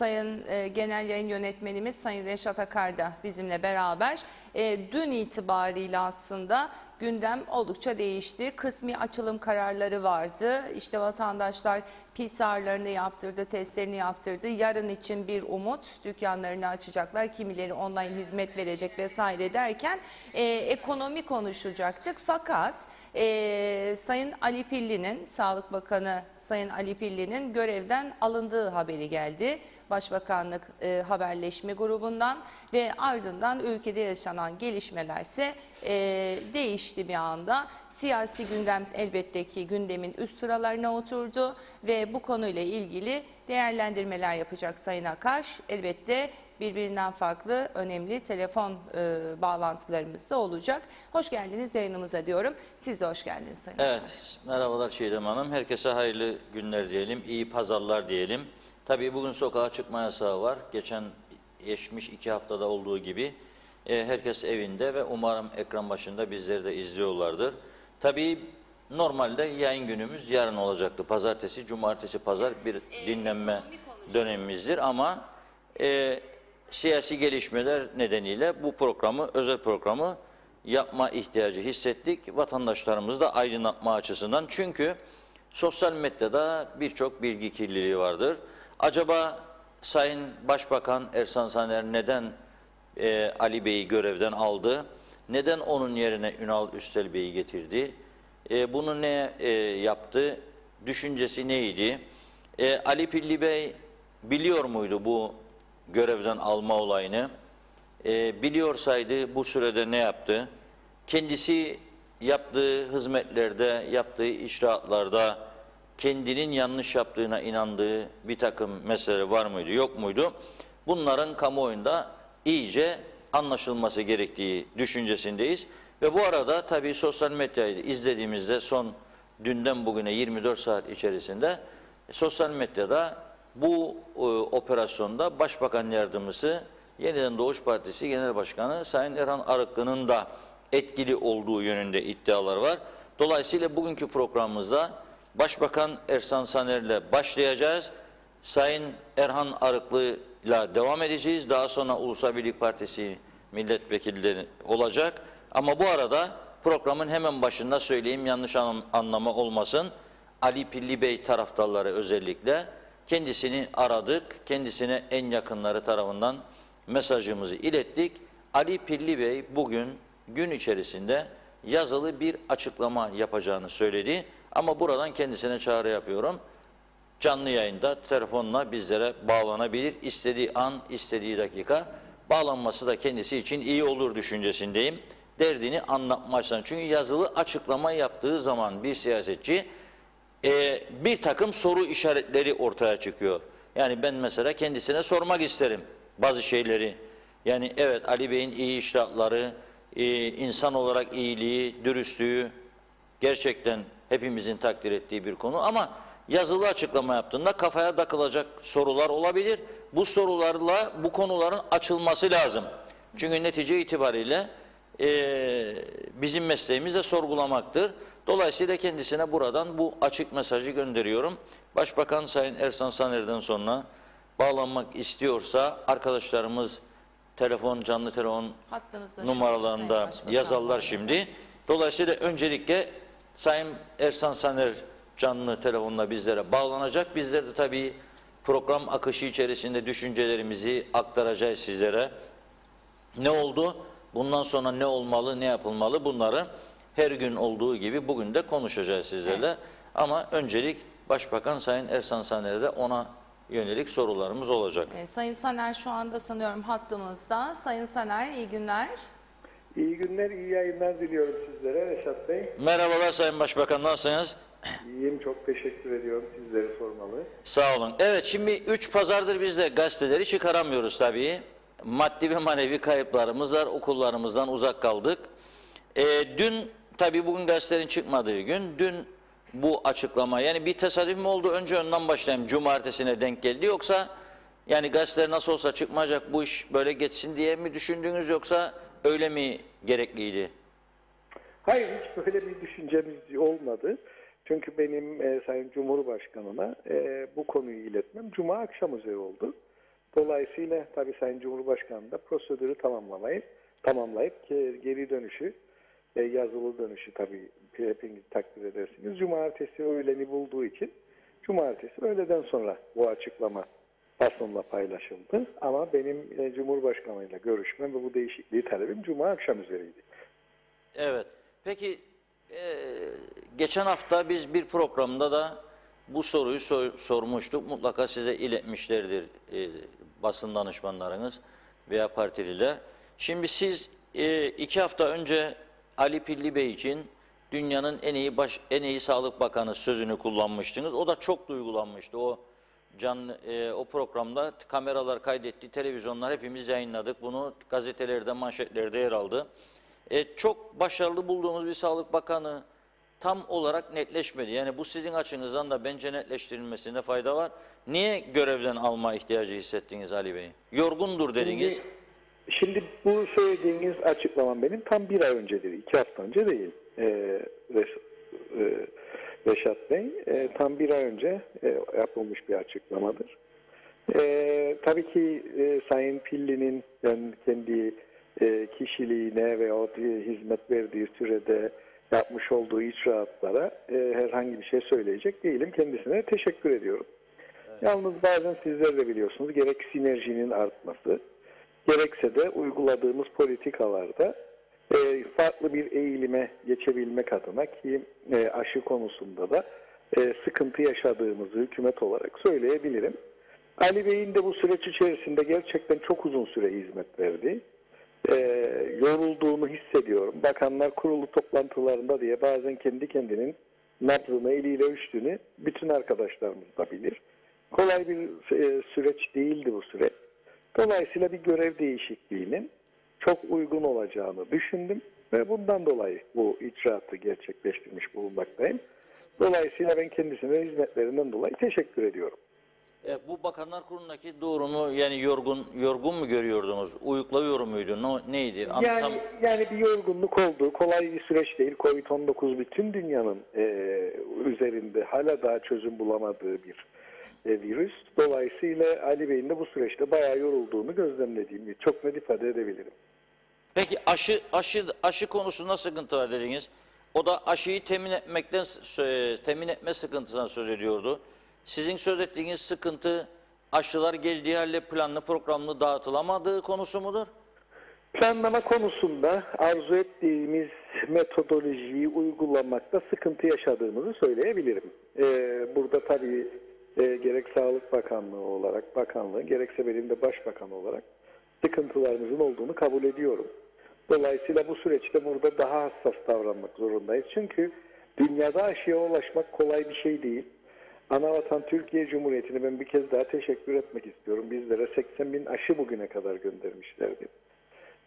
Sayın Genel Yayın Yönetmenimiz Sayın Reşat Akar da bizimle beraber. Dün itibariyle aslında gündem oldukça değişti. Kısmi açılım kararları vardı. İşte vatandaşlar PCR'larını yaptırdı, testlerini yaptırdı. Yarın için bir umut, dükkanlarını açacaklar. Kimileri online hizmet verecek vesaire derken ekonomi konuşacaktık. Fakat Sayın Ali Pilli'nin, Sağlık Bakanı Sayın Ali Pilli'nin görevden alındığı haberi geldi. Başbakanlık haberleşme grubundan ve ardından ülkede yaşanan gelişmelerse değişti bir anda. Siyasi gündem elbette ki gündemin üst sıralarına oturdu ve bu konuyla ilgili değerlendirmeler yapacak Sayın Akar. Elbette birbirinden farklı önemli telefon bağlantılarımız da olacak. Hoş geldiniz yayınımıza diyorum. Siz de hoş geldiniz Sayın Akar. Evet, merhabalar Çiğdem Hanım. Herkese hayırlı günler diyelim, iyi pazarlar diyelim. Tabii bugün sokağa çıkma yasağı var. Geçmiş 2 haftada olduğu gibi herkes evinde ve umarım ekran başında bizleri de izliyorlardır. Tabii normalde yayın günümüz yarın olacaktı. Pazartesi, cumartesi, pazar bir dinlenme dönemimizdir ama siyasi gelişmeler nedeniyle bu programı, özel programı yapma ihtiyacı hissettik. Vatandaşlarımızı da aydınlatma açısından. Çünkü sosyal medyada birçok bilgi kirliliği vardır. Acaba Sayın Başbakan Ersan Saner neden Ali Bey'i görevden aldı? Neden onun yerine Ünal Üstel Bey'i getirdi? Bunu ne yaptı? Düşüncesi neydi? Ali Pilli Bey biliyor muydu bu görevden alma olayını? Biliyorsaydı bu sürede ne yaptı? Kendisi yaptığı hizmetlerde, yaptığı icraatlarda kendinin yanlış yaptığına inandığı bir takım mesele var mıydı, yok muydu? Bunların kamuoyunda iyice anlaşılması gerektiği düşüncesindeyiz. Ve bu arada tabii sosyal medyayı izlediğimizde son dünden bugüne 24 saat içerisinde sosyal medyada bu operasyonda Başbakan Yardımcısı Yeniden Doğuş Partisi Genel Başkanı Sayın Erhan Arıklı'nın da etkili olduğu yönünde iddialar var. Dolayısıyla bugünkü programımızda Başbakan Ersan Saner'le başlayacağız. Sayın Erhan Arıklı'yla devam edeceğiz. Daha sonra Ulusal Birlik Partisi milletvekilleri olacak. Ama bu arada programın hemen başında söyleyeyim, yanlış anlama olmasın. Ali Pilli Bey taraftarları özellikle kendisini aradık. Kendisine en yakınları tarafından mesajımızı ilettik. Ali Pilli Bey bugün gün içerisinde yazılı bir açıklama yapacağını söyledi. Ama buradan kendisine çağrı yapıyorum. Canlı yayında telefonla bizlere bağlanabilir. İstediği an, istediği dakika bağlanması da kendisi için iyi olur düşüncesindeyim. Derdini anlatmak. Çünkü yazılı açıklama yaptığı zaman bir siyasetçi bir takım soru işaretleri ortaya çıkıyor. Yani ben mesela kendisine sormak isterim bazı şeyleri. Yani evet, Ali Bey'in iyi iştahatları, insan olarak iyiliği, dürüstlüğü gerçekten hepimizin takdir ettiği bir konu. Ama yazılı açıklama yaptığında kafaya takılacak sorular olabilir. Bu sorularla bu konuların açılması lazım. Çünkü netice itibariyle bizim mesleğimiz de sorgulamaktır. Dolayısıyla kendisine buradan bu açık mesajı gönderiyorum. Başbakan Sayın Ersan Saner'den sonra bağlanmak istiyorsa arkadaşlarımız canlı telefon numaralarında yazarlar şimdi. Dolayısıyla öncelikle Sayın Ersan Saner canlı telefonla bizlere bağlanacak. Bizler de tabii program akışı içerisinde düşüncelerimizi aktaracağız sizlere. Ne oldu? Bundan sonra ne olmalı, ne yapılmalı? Bunları her gün olduğu gibi bugün de konuşacağız sizlerle. Evet. Ama öncelik Başbakan Sayın Ersan Saner'de ona yönelik sorularımız olacak. Sayın Saner şu anda sanıyorum hattımızda. Sayın Saner, iyi günler. İyi günler, iyi yayınlar diliyorum sizlere Reşat Bey. Merhabalar Sayın Başbakan, nasılsınız? İyiyim, çok teşekkür ediyorum. Sizleri sormalı. Sağ olun. Evet, şimdi 3 pazardır biz de gazeteleri çıkaramıyoruz tabii. Maddi ve manevi kayıplarımız var, okullarımızdan uzak kaldık. Dün, tabii bugün gazetelerin çıkmadığı gün, dün bu açıklama, yani bir tesadüf mü oldu? Önce önden başlayayım, cumartesine denk geldi, yoksa yani gazeteler nasıl olsa çıkmayacak, bu iş böyle geçsin diye mi düşündünüz, yoksa öyle mi gerekliydi? Hayır, hiç böyle bir düşüncemiz olmadı. Çünkü benim Sayın Cumhurbaşkanı'na bu konuyu iletmem Cuma akşam üzeri oldu. Dolayısıyla tabii Sayın Cumhurbaşkanı da prosedürü tamamlayıp geri dönüşü, yazılı dönüşü tabii hepiniz takdir edersiniz. Cumartesi öğleni bulduğu için cumartesi öğleden sonra bu açıklama basınla paylaşıldı. Ama benim Cumhurbaşkanıyla görüşmem ve bu değişikliği talebim Cuma akşam üzeriydi. Evet. Peki geçen hafta biz bir programda da bu soruyu sormuştuk. Mutlaka size iletmişlerdir basın danışmanlarınız veya partililer. Şimdi siz 2 hafta önce Ali Pilli Bey için dünyanın en iyi Sağlık Bakanı sözünü kullanmıştınız. O da çok duygulanmıştı. O programda kameralar kaydetti, televizyonlar hepimiz yayınladık. Bunu gazetelerde, manşetlerde yer aldı. Çok başarılı bulduğumuz bir Sağlık Bakanı tam olarak netleşmedi. Yani bu sizin açınızdan da bence netleştirilmesinde fayda var. Niye görevden alma ihtiyacı hissettiniz Ali Bey? Yorgundur dediniz. Şimdi bu söylediğiniz açıklamam benim tam bir ay öncedir. 2 hafta önce değil. Reşat Bey. Tam bir ay önce yapılmış bir açıklamadır. Tabii ki Sayın Pilli'nin kendi kişiliğine veya hizmet verdiği sürede yapmış olduğu icraatlara herhangi bir şey söyleyecek değilim. Kendisine teşekkür ediyorum. Evet. Yalnız bazen sizler de biliyorsunuz gerek sinerjinin artması, gerekse de uyguladığımız politikalarda farklı bir eğilime geçebilmek adına ki aşı konusunda da sıkıntı yaşadığımızı hükümet olarak söyleyebilirim. Ali Bey'in de bu süreç içerisinde gerçekten çok uzun süre hizmet verdi. Yorulduğunu hissediyorum. Bakanlar kurulu toplantılarında diye bazen kendi kendinin nabzını eliyle ölçtüğünü bütün arkadaşlarımız da bilir. Kolay bir süreç değildi bu süreç. Dolayısıyla bir görev değişikliğinin çok uygun olacağını düşündüm ve bundan dolayı bu icraatı gerçekleştirmiş bulunmaktayım. Dolayısıyla ben kendisine hizmetlerinden dolayı teşekkür ediyorum. Bu Bakanlar Kurulu'ndaki doğru mu? Yani yorgun mu görüyordunuz? Uyuklıyor muydu? Neydi? Yani bir yorgunluk oldu. Kolay bir süreç değil. Covid-19 bütün dünyanın üzerinde hala daha çözüm bulamadığı bir virüs. Dolayısıyla Ali Bey'in de bu süreçte bayağı yorulduğunu gözlemlediğimi çok net ifade edebilirim. Peki aşı konusunda sıkıntı var dediniz. O da aşıyı temin etme sıkıntısından söz ediyordu. Sizin söz ettiğiniz sıkıntı aşılar geldiği halde planlı programlı dağıtılamadığı konusu mudur? Planlama konusunda arzu ettiğimiz metodolojiyi uygulamakta sıkıntı yaşadığımızı söyleyebilirim. Burada tabii gerek Sağlık Bakanlığı gerekse benim de Başbakan olarak sıkıntılarımızın olduğunu kabul ediyorum. Dolayısıyla bu süreçte burada daha hassas davranmak zorundayız. Çünkü dünyada aşıya ulaşmak kolay bir şey değil. Anavatan Türkiye Cumhuriyeti'ne ben bir kez daha teşekkür etmek istiyorum. Bizlere 80 bin aşı bugüne kadar göndermişlerdi.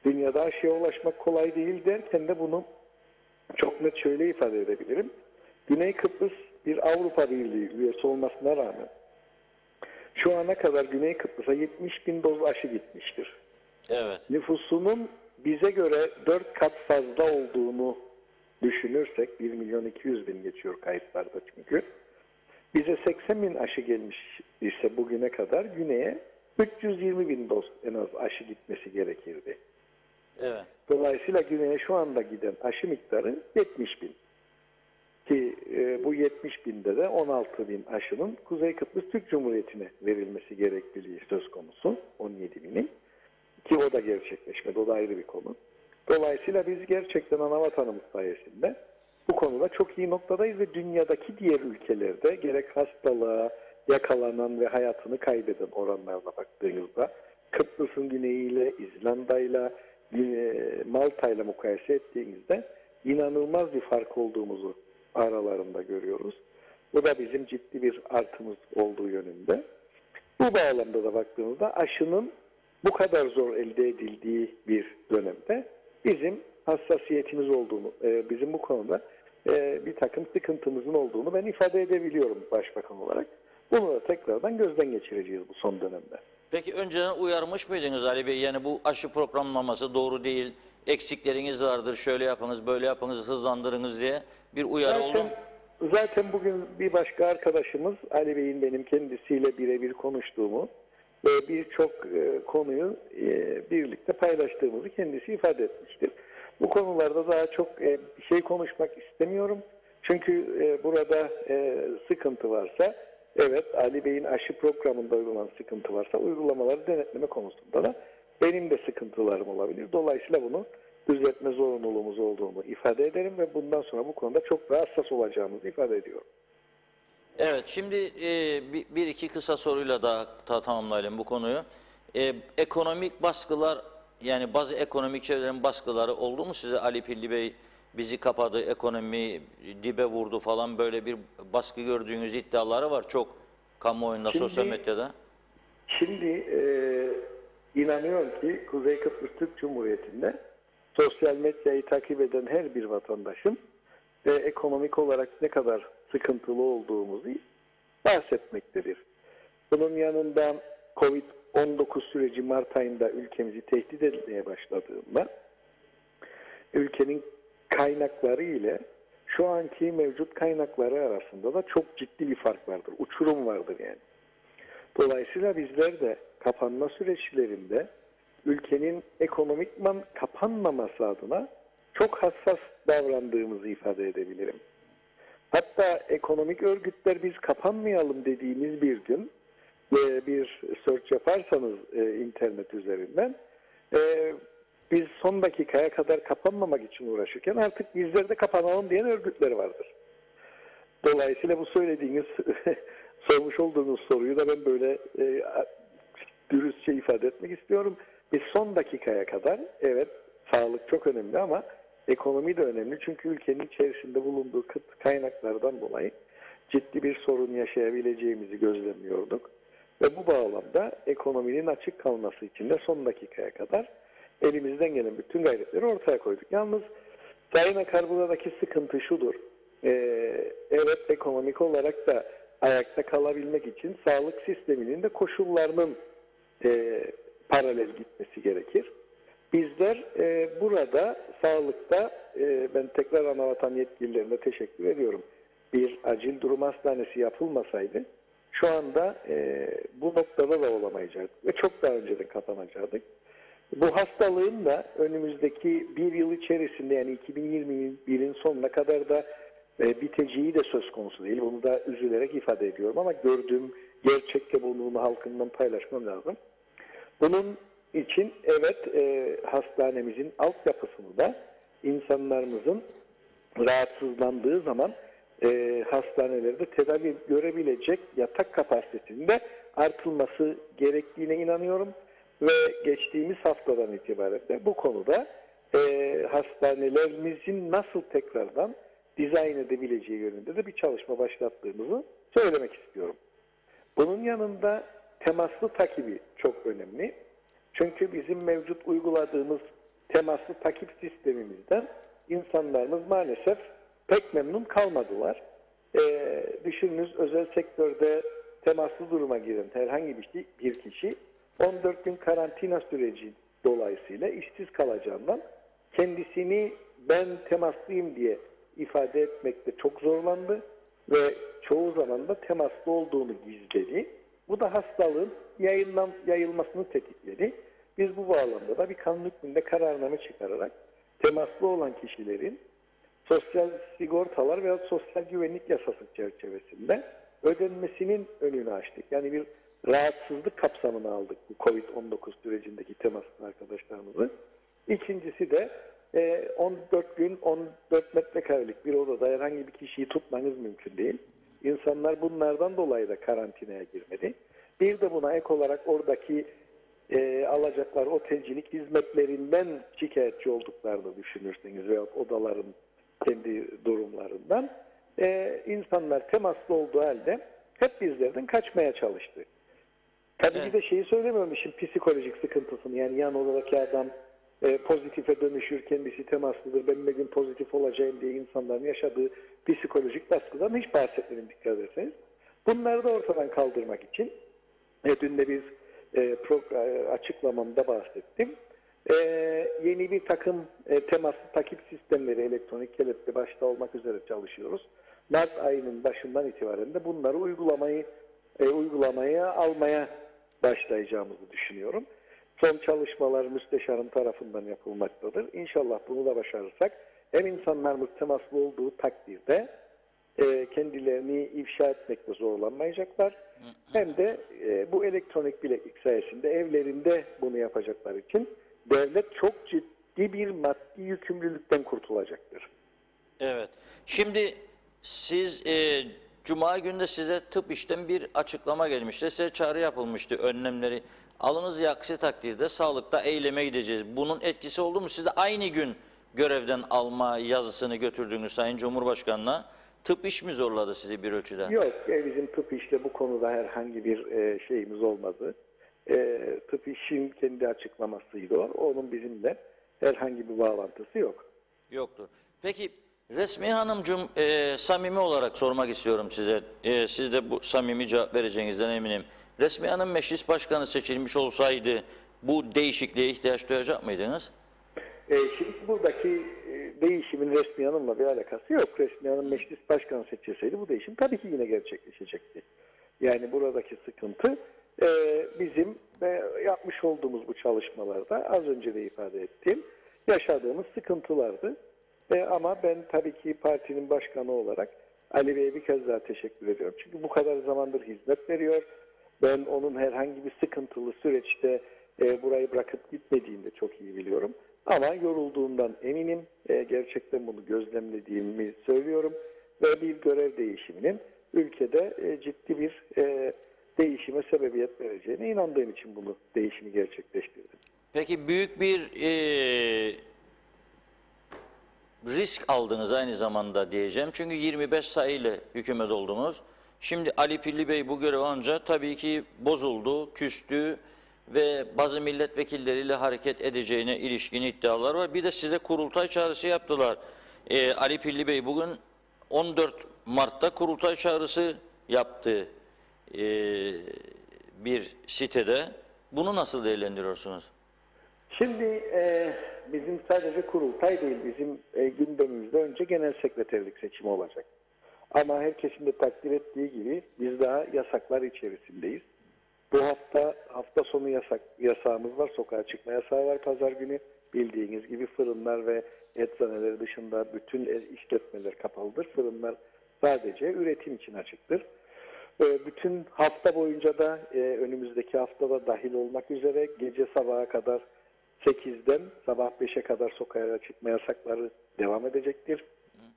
Dünyada aşıya ulaşmak kolay değil derken de bunu çok net şöyle ifade edebilirim. Güney Kıbrıs bir Avrupa Birliği üyesi olmasına rağmen şu ana kadar Güney Kıbrıs'a 70 bin doz aşı gitmiştir. Evet. Nüfusunun bize göre 4 kat fazla olduğunu düşünürsek 1.200.000 geçiyor kayıtlarda çünkü. Bize 80 bin aşı gelmiş ise bugüne kadar Güney'e 320 bin doz en az aşı gitmesi gerekirdi. Evet. Dolayısıyla Güney'e şu anda giden aşı miktarı 70 bin. Ki bu 70 binde de 16 bin aşının Kuzey Kıbrıs Türk Cumhuriyeti'ne verilmesi gerekliliği söz konusu. 17 binin. Ki o da gerçekleşmedi. O da ayrı bir konu. Dolayısıyla biz gerçekten anavatanımız sayesinde bu konuda çok iyi noktadayız ve dünyadaki diğer ülkelerde gerek hastalığa yakalanan ve hayatını kaybeden oranlarına baktığınızda Kıbrıs'ın güneyiyle, İzlanda'yla, Malta'yla mukayese ettiğinizde inanılmaz bir fark olduğumuzu aralarında görüyoruz. Bu da bizim ciddi bir artımız olduğu yönünde. Bu bağlamda da baktığımızda aşının bu kadar zor elde edildiği bir dönemde bizim hassasiyetimiz olduğunu, bizim bu konuda bir takım sıkıntımızın olduğunu ben ifade edebiliyorum Başbakan olarak. Bunu da tekrardan gözden geçireceğiz bu son dönemde. Peki önceden uyarmış mıydınız Ali Bey? Yani bu aşı programlaması doğru değil, eksikleriniz vardır, şöyle yapınız, böyle yapınız, hızlandırınız diye bir uyarı oldu mu? Zaten bugün bir başka arkadaşımız Ali Bey'in benim kendisiyle birebir konuştuğumu birçok konuyu birlikte paylaştığımızı kendisi ifade etmiştir. Bu konularda daha çok bir şey konuşmak istemiyorum. Çünkü burada sıkıntı varsa, evet, Ali Bey'in aşı programında uygulanan sıkıntı varsa uygulamaları denetleme konusunda da benim de sıkıntılarım olabilir. Dolayısıyla bunu düzeltme zorunluluğumuz olduğunu ifade ederim ve bundan sonra bu konuda çok daha hassas olacağımızı ifade ediyorum. Evet, şimdi bir iki kısa soruyla daha tamamlayalım bu konuyu. Ekonomik baskılar, yani bazı ekonomik çevrelerin baskıları oldu mu size? Ali Pilli Bey bizi kapadı, ekonomi dibe vurdu falan, böyle bir baskı gördüğünüz iddiaları var çok kamuoyunda, sosyal medyada. Şimdi inanıyorum ki Kuzey Kıbrıs Türk Cumhuriyeti'nde sosyal medyayı takip eden her bir vatandaşın ekonomik olarak ne kadar sıkıntılı olduğumuzu bahsetmektedir. Bunun yanında Covid-19 süreci Mart ayında ülkemizi tehdit etmeye başladığında ülkenin kaynakları ile şu anki mevcut kaynakları arasında da çok ciddi bir fark vardır. Uçurum vardır yani. Dolayısıyla bizler de kapanma süreçlerinde ülkenin ekonomikman kapanmaması adına çok hassas davrandığımızı ifade edebilirim. Hatta ekonomik örgütler biz kapanmayalım dediğimiz bir gün bir search yaparsanız internet üzerinden biz son dakikaya kadar kapanmamak için uğraşırken artık bizler de kapanalım diyen örgütler vardır. Dolayısıyla bu söylediğiniz sormuş olduğunuz soruyu da ben böyle dürüstçe ifade etmek istiyorum. Biz son dakikaya kadar, evet, sağlık çok önemli ama ekonomi de önemli. Çünkü ülkenin içerisinde bulunduğu kıt kaynaklardan dolayı ciddi bir sorun yaşayabileceğimizi gözlemliyorduk. Ve bu bağlamda ekonominin açık kalması için de son dakikaya kadar elimizden gelen bütün gayretleri ortaya koyduk. Yalnız Sayın Akar, buradaki sıkıntı şudur. Evet, ekonomik olarak da ayakta kalabilmek için sağlık sisteminin de koşullarının paralel gitmesi gerekir. Bizler burada sağlıkta ben tekrar Anavatan yetkililerine teşekkür ediyorum. Bir acil durum hastanesi yapılmasaydı şu anda bu noktada da olamayacaktık ve çok daha önceden kapanacaktık. Bu hastalığın da önümüzdeki bir yıl içerisinde, yani 2021'in sonuna kadar da biteceği de söz konusu değil. Bunu da üzülerek ifade ediyorum ama gördüğüm gerçekte bunu halkımdan paylaşmam lazım. Bunun için evet, hastanemizin altyapısını da insanlarımızın rahatsızlandığı zaman hastanelerde tedavi görebilecek yatak kapasitesinin de artılması gerektiğine inanıyorum. Ve geçtiğimiz haftadan itibaren de bu konuda hastanelerimizin nasıl tekrardan dizayn edebileceği yönünde de bir çalışma başlattığımızı söylemek istiyorum. Bunun yanında temaslı takibi çok önemli. Çünkü bizim mevcut uyguladığımız temaslı takip sistemimizden insanlarımız maalesef pek memnun kalmadılar. Düşününüz, özel sektörde temaslı duruma giren herhangi bir kişi 14 gün karantina süreci dolayısıyla işsiz kalacağından kendisini ben temaslıyım diye ifade etmekte çok zorlandı ve çoğu zaman da temaslı olduğunu gizledi. Bu da hastalığın yayılmasını tetikledi. Biz bu bağlamda da bir kanun hükmünde kararname çıkararak temaslı olan kişilerin sosyal sigortalar veya sosyal güvenlik yasası çerçevesinde ödenmesinin önünü açtık. Yani bir rahatsızlık kapsamına aldık bu Covid-19 sürecindeki temaslı arkadaşlarımızı. İkincisi de 14 gün 14 metrekarelik bir odada herhangi bir kişiyi tutmanız mümkün değil. İnsanlar bunlardan dolayı da karantinaya girmedi. Bir de buna ek olarak oradaki alacakları otelcilik hizmetlerinden şikayetçi olduklarını düşünürseniz veya odaların kendi durumlarından insanlar temaslı olduğu halde hep bizlerden kaçmaya çalıştı. Tabii bir de şeyi söylemiyorum, işin psikolojik sıkıntısını, yani yan odadaki adam pozitife dönüşür, kendisi temaslıdır, ben bir gün pozitif olacağım diye insanların yaşadığı psikolojik baskıdan hiç bahsetmedim, dikkat ederseniz. Bunları da ortadan kaldırmak için dün de biz açıklamamda bahsettim. Yeni bir takım temaslı takip sistemleri, elektronik kelepçe başta olmak üzere çalışıyoruz. Mart ayının başından itibaren de bunları uygulamaya almaya başlayacağımızı düşünüyorum. Son çalışmalar müsteşarın tarafından yapılmaktadır. İnşallah bunu da başarırsak hem insanlarımız temaslı olduğu takdirde kendilerini ifşa etmekte zorlanmayacaklar. Hem de bu elektronik bileklik sayesinde evlerinde bunu yapacaklar için devlet çok ciddi bir maddi yükümlülükten kurtulacaktır. Evet. Şimdi siz Cuma günü de size tıp işten bir açıklama gelmişti. Size çağrı yapılmıştı, önlemleri alınız, aksi takdirde sağlıkta eyleme gideceğiz. Bunun etkisi oldu mu? Siz de aynı gün görevden alma yazısını götürdüğünüz Sayın Cumhurbaşkanı'na, tıp iş mi zorladı sizi bir ölçüde? Yok, bizim tıp işle bu konuda herhangi bir şeyimiz olmadı. Tıp işin kendi açıklamasıydı o. Onun bizimle herhangi bir bağlantısı yok. Yoktur. Peki Resmiye Hanımcığım, samimi olarak sormak istiyorum size. Siz de bu samimi cevap vereceğinizden eminim. Resmiye Hanım meclis başkanı seçilmiş olsaydı bu değişikliğe ihtiyaç duyacak mıydınız? Şimdi buradaki değişimin Resmiye Hanım'la bir alakası yok. Resmiye Hanım meclis başkanı seçilseydi bu değişim tabii ki yine gerçekleşecekti. Yani buradaki sıkıntı bizim yapmış olduğumuz bu çalışmalarda az önce de ifade ettiğim yaşadığımız sıkıntılardı. Ama ben tabii ki partinin başkanı olarak Ali Bey'e bir kez daha teşekkür ediyorum. Çünkü bu kadar zamandır hizmet veriyor. Ben onun herhangi bir sıkıntılı süreçte burayı bırakıp gitmediğini de çok iyi biliyorum. Ama yorulduğundan eminim. Gerçekten bunu gözlemlediğimi söylüyorum. Ve bir görev değişiminin ülkede ciddi bir değişime sebebiyet vereceğine inandığım için bunu değişimi gerçekleştirdim. Peki büyük bir risk aldınız aynı zamanda diyeceğim. Çünkü 25 sayıyla hükümet oldunuz. Şimdi Ali Pilli Bey bu görev alınca tabii ki bozuldu, küstü ve bazı milletvekilleriyle hareket edeceğine ilişkin iddialar var. Bir de size kurultay çağrısı yaptılar. Ali Pilli Bey bugün 14 Mart'ta kurultay çağrısı yaptı bir sitede. Bunu nasıl değerlendiriyorsunuz? Şimdi bizim sadece kurultay değil, bizim gündemimizde önce genel sekreterlik seçimi olacak. Ama herkesin de takdir ettiği gibi biz daha yasaklar içerisindeyiz. Bu hafta sonu yasağımız var, sokağa çıkma yasağı var pazar günü. Bildiğiniz gibi fırınlar ve eczaneler dışında bütün işletmeler kapalıdır. Fırınlar sadece üretim için açıktır. Bütün hafta boyunca da önümüzdeki haftada dahil olmak üzere gece sabaha kadar 8'den sabah 5'e kadar sokağa çıkma yasakları devam edecektir.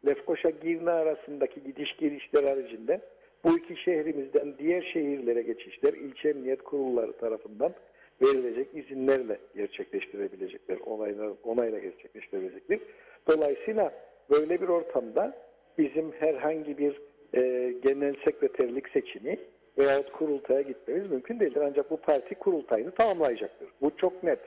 Lefkoşa Girne arasındaki gidiş gelişler haricinde bu iki şehrimizden diğer şehirlere geçişler ilçe emniyet kurulları tarafından verilecek izinlerle gerçekleştirebilecekler, onayla gerçekleştirebilecektir. Dolayısıyla böyle bir ortamda bizim herhangi bir genel sekreterlik seçimi veyahut kurultaya gitmemiz mümkün değildir. Ancak bu parti kurultayını tamamlayacaktır. Bu çok net.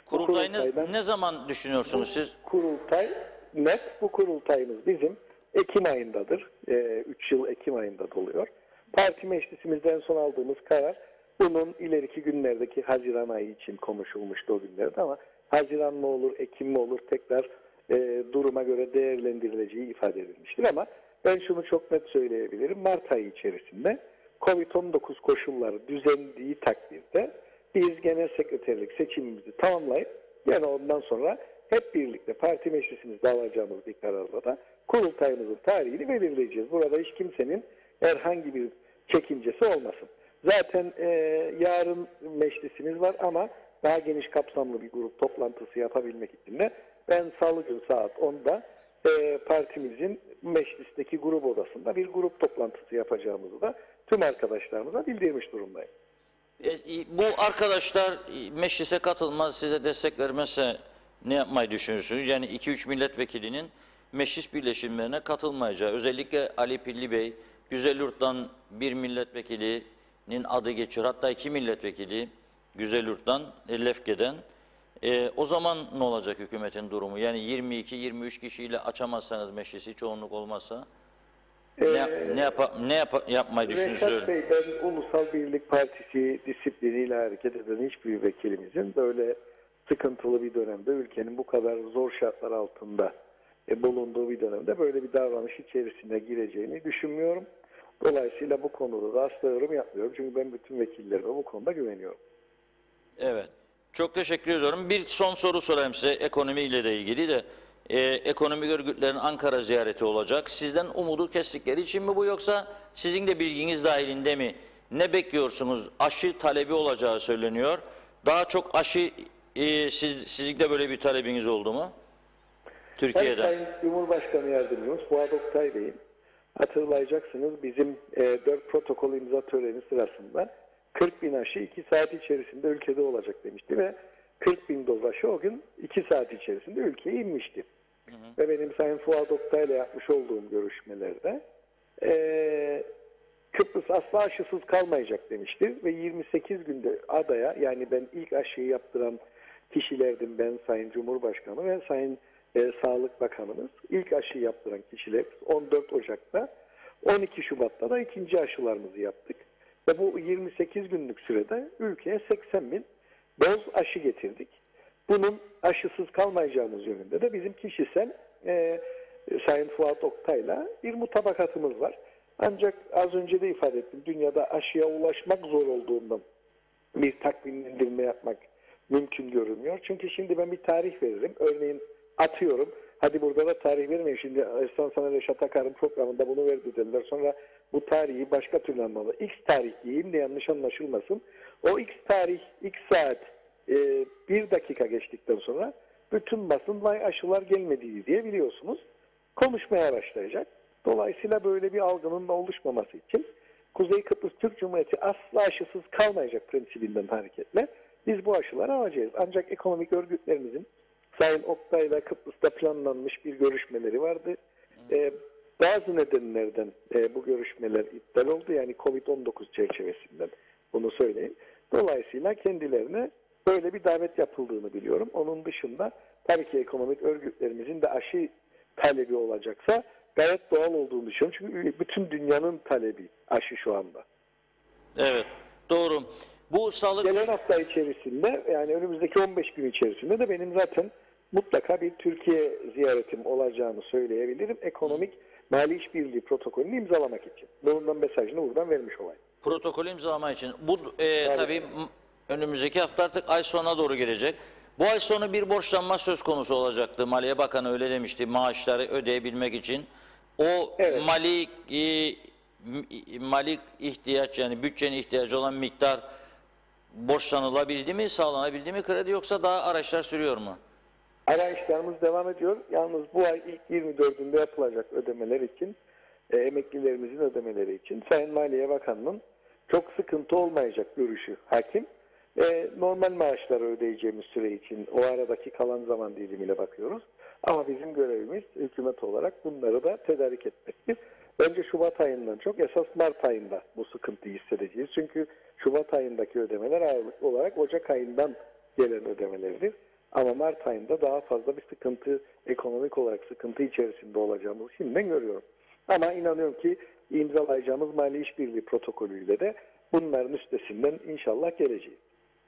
Kurultayınız ne zaman düşünüyorsunuz siz? Kurultay net. Bu kurultayımız bizim Ekim ayındadır. 3 yıl Ekim ayında doluyor. Parti meclisimizden son aldığımız karar bunun ileriki günlerdeki Haziran ayı için konuşulmuştu o günlerde ama Haziran mı olur, Ekim mi olur tekrar duruma göre değerlendirileceği ifade edilmiştir ama ben şunu çok net söyleyebilirim. Mart ayı içerisinde Covid-19 koşulları düzenlediği takdirde biz genel sekreterlik seçimimizi tamamlayıp yani ondan sonra hep birlikte parti meclisimizde alacağımız bir kararla da kurultayımızın tarihini belirleyeceğiz. Burada hiç kimsenin herhangi bir çekincesi olmasın. Zaten yarın meclisimiz var ama daha geniş kapsamlı bir grup toplantısı yapabilmek için de ben salı günü saat 10'da partimizin meclisteki grup odasında bir grup toplantısı yapacağımızı da tüm arkadaşlarımıza bildirmiş durumdayım. Bu arkadaşlar meclise katılmaz, size destek vermezse ne yapmayı düşünürsünüz? Yani 2-3 milletvekilinin meclis birleşimlerine katılmayacağı, özellikle Ali Pilli Bey, Güzelyurt'tan bir milletvekilinin adı geçiyor. Hatta 2 milletvekili Güzelyurt'tan, Lefke'den. O zaman ne olacak hükümetin durumu? Yani 22-23 kişiyle açamazsanız meclisi, çoğunluk olmazsa yapmayı düşünüyorsunuz? Reşat Bey, ben Ulusal Birlik Partisi disipliniyle hareket eden hiçbir vekilimizin böyle sıkıntılı bir dönemde, ülkenin bu kadar zor şartlar altında bulunduğu bir dönemde böyle bir davranış içerisine gireceğini düşünmüyorum. Dolayısıyla bu konuda da asla yorum yapmıyorum. Çünkü ben bütün vekillerime bu konuda güveniyorum. Evet. Çok teşekkür ediyorum. Bir son soru sorayım size ekonomiyle de ilgili de. Ekonomik örgütlerin Ankara ziyareti olacak. Sizden umudu kestikleri için mi bu, yoksa sizin de bilginiz dahilinde mi? Ne bekliyorsunuz? Aşı talebi olacağı söyleniyor. Daha çok aşı, sizin de böyle bir talebiniz oldu mu? Türkiye'den. Sayın Cumhurbaşkanı Yardımcımız Fuat Oktay Bey'in, hatırlayacaksınız, bizim 4 protokol imza töreni sırasında 40 bin aşı 2 saat içerisinde ülkede olacak demişti ve 40 bin doz aşı o gün 2 saat içerisinde ülkeye inmişti. Ve benim Sayın Fuat Oktay ile yapmış olduğum görüşmelerde Kıbrıs asla aşısız kalmayacak demişti ve 28 günde adaya, yani ben ilk aşıyı yaptıran kişilerdim, ben, Sayın Cumhurbaşkanı ve Sayın Sağlık Bakanımız. İlk aşıyı yaptıran kişiler 14 Ocak'ta, 12 Şubat'ta da ikinci aşılarımızı yaptık. Ve bu 28 günlük sürede ülkeye 80 bin doz aşı getirdik. Bunun aşısız kalmayacağımız yönünde de bizim kişisel Sayın Fuat Oktay'la bir mutabakatımız var. Ancak az önce de ifade ettim, dünyada aşıya ulaşmak zor olduğundan bir takvimlendirme yapmak mümkün görünmüyor. Çünkü şimdi ben bir tarih veririm. Örneğin atıyorum, hadi burada da tarih vermeyeyim. Şimdi Estan Sana Reşat Akar'ın programında bunu verdi dediler. Sonra bu tarihi başka türlü anlamda X tarih diyeyim de yanlış anlaşılmasın. O X tarih, X saat 1 dakika geçtikten sonra bütün basın vay aşılar gelmedi diye, biliyorsunuz, konuşmaya başlayacak. Dolayısıyla böyle bir algının da oluşmaması için Kuzey Kıbrıs Türk Cumhuriyeti asla aşısız kalmayacak prensibinden hareketle biz bu aşıları alacağız. Ancak ekonomik örgütlerimizin Sayın Oktay'la Kıbrıs'ta planlanmış bir görüşmeleri vardı. Bazı nedenlerden bu görüşmeler iptal oldu. Yani Covid-19 çerçevesinden bunu söyleyeyim. Dolayısıyla kendilerine böyle bir davet yapıldığını biliyorum. Onun dışında tabii ki ekonomik örgütlerimizin de aşı talebi olacaksa gayet doğal olduğunu düşünüyorum. Çünkü bütün dünyanın talebi aşı şu anda. Evet, doğru. Bu sağlık... Gelen hafta içerisinde, yani önümüzdeki 15 gün içerisinde de benim zaten mutlaka bir Türkiye ziyaretim olacağını söyleyebilirim. Ekonomik mali işbirliği protokolünü imzalamak için. Bunun mesajını buradan vermiş olayım. Protokolü imzalama için. Bu tabii önümüzdeki hafta artık ay sonuna doğru gelecek. Bu ay sonu bir borçlanma söz konusu olacaktı. Maliye Bakanı öyle demişti, maaşları ödeyebilmek için. O evet, mali ihtiyaç, yani bütçenin ihtiyacı olan miktar borçlanılabildi mi, sağlanabildi mi kredi, yoksa daha araçlar sürüyor mu? arayışlarımız devam ediyor. Yalnız bu ay ilk 24'ünde yapılacak ödemeler için, emeklilerimizin ödemeleri için Sayın Maliye Bakanı'nın çok sıkıntı olmayacak görüşü hakim. Normal maaşları ödeyeceğimiz süre için o aradaki kalan zaman dilimiyle bakıyoruz. Ama bizim görevimiz hükümet olarak bunları da tedarik etmektir. Önce Şubat ayından çok esas Mart ayında bu sıkıntıyı hissedeceğiz. Çünkü Şubat ayındaki ödemeler ağırlıklı olarak Ocak ayından gelen ödemelerdir. Ama Mart ayında daha fazla bir sıkıntı, ekonomik olarak sıkıntı içerisinde olacağımızı şimdiden görüyorum. Ama inanıyorum ki imzalayacağımız mali işbirliği protokolüyle de bunların üstesinden inşallah geleceğiz.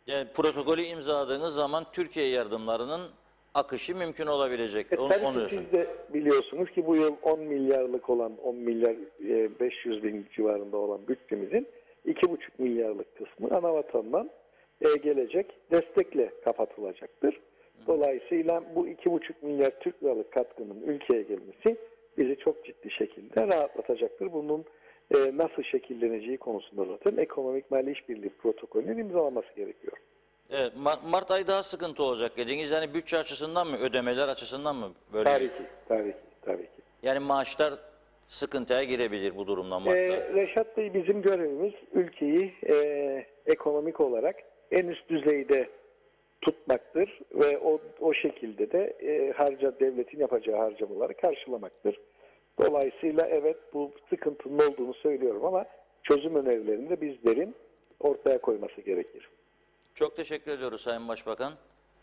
Yani protokolü imzaladığınız zaman Türkiye yardımlarının akışı mümkün olabilecek. Tabii ki siz de biliyorsunuz ki bu yıl 10 milyarlık olan, 10 milyar 500 bin civarında olan bütçemizin 2,5 milyarlık kısmı anavatandan gelecek destekle kapatılacaktır. Dolayısıyla bu 2,5 milyar Türk liralık katkının ülkeye gelmesi bizi çok ciddi şekilde rahatlatacaktır. Bunun nasıl şekilleneceği konusunda zaten ekonomik mali işbirliği protokolünün imzalaması gerekiyor. Evet, Mart ayı daha sıkıntı olacak dediğiniz, yani bütçe açısından mı, ödemeler açısından mı böyle? Tabii ki. Yani maaşlar sıkıntıya girebilir bu durumdan Mart'ta. Reşat Bey, bizim görevimiz ülkeyi ekonomik olarak en üst düzeyde tutmaktır ve o şekilde de devletin yapacağı harcamaları karşılamaktır. Dolayısıyla evet, bu sıkıntının olduğunu söylüyorum ama çözüm önerilerini de bizlerin ortaya koyması gerekir. Çok teşekkür ediyoruz Sayın Başbakan.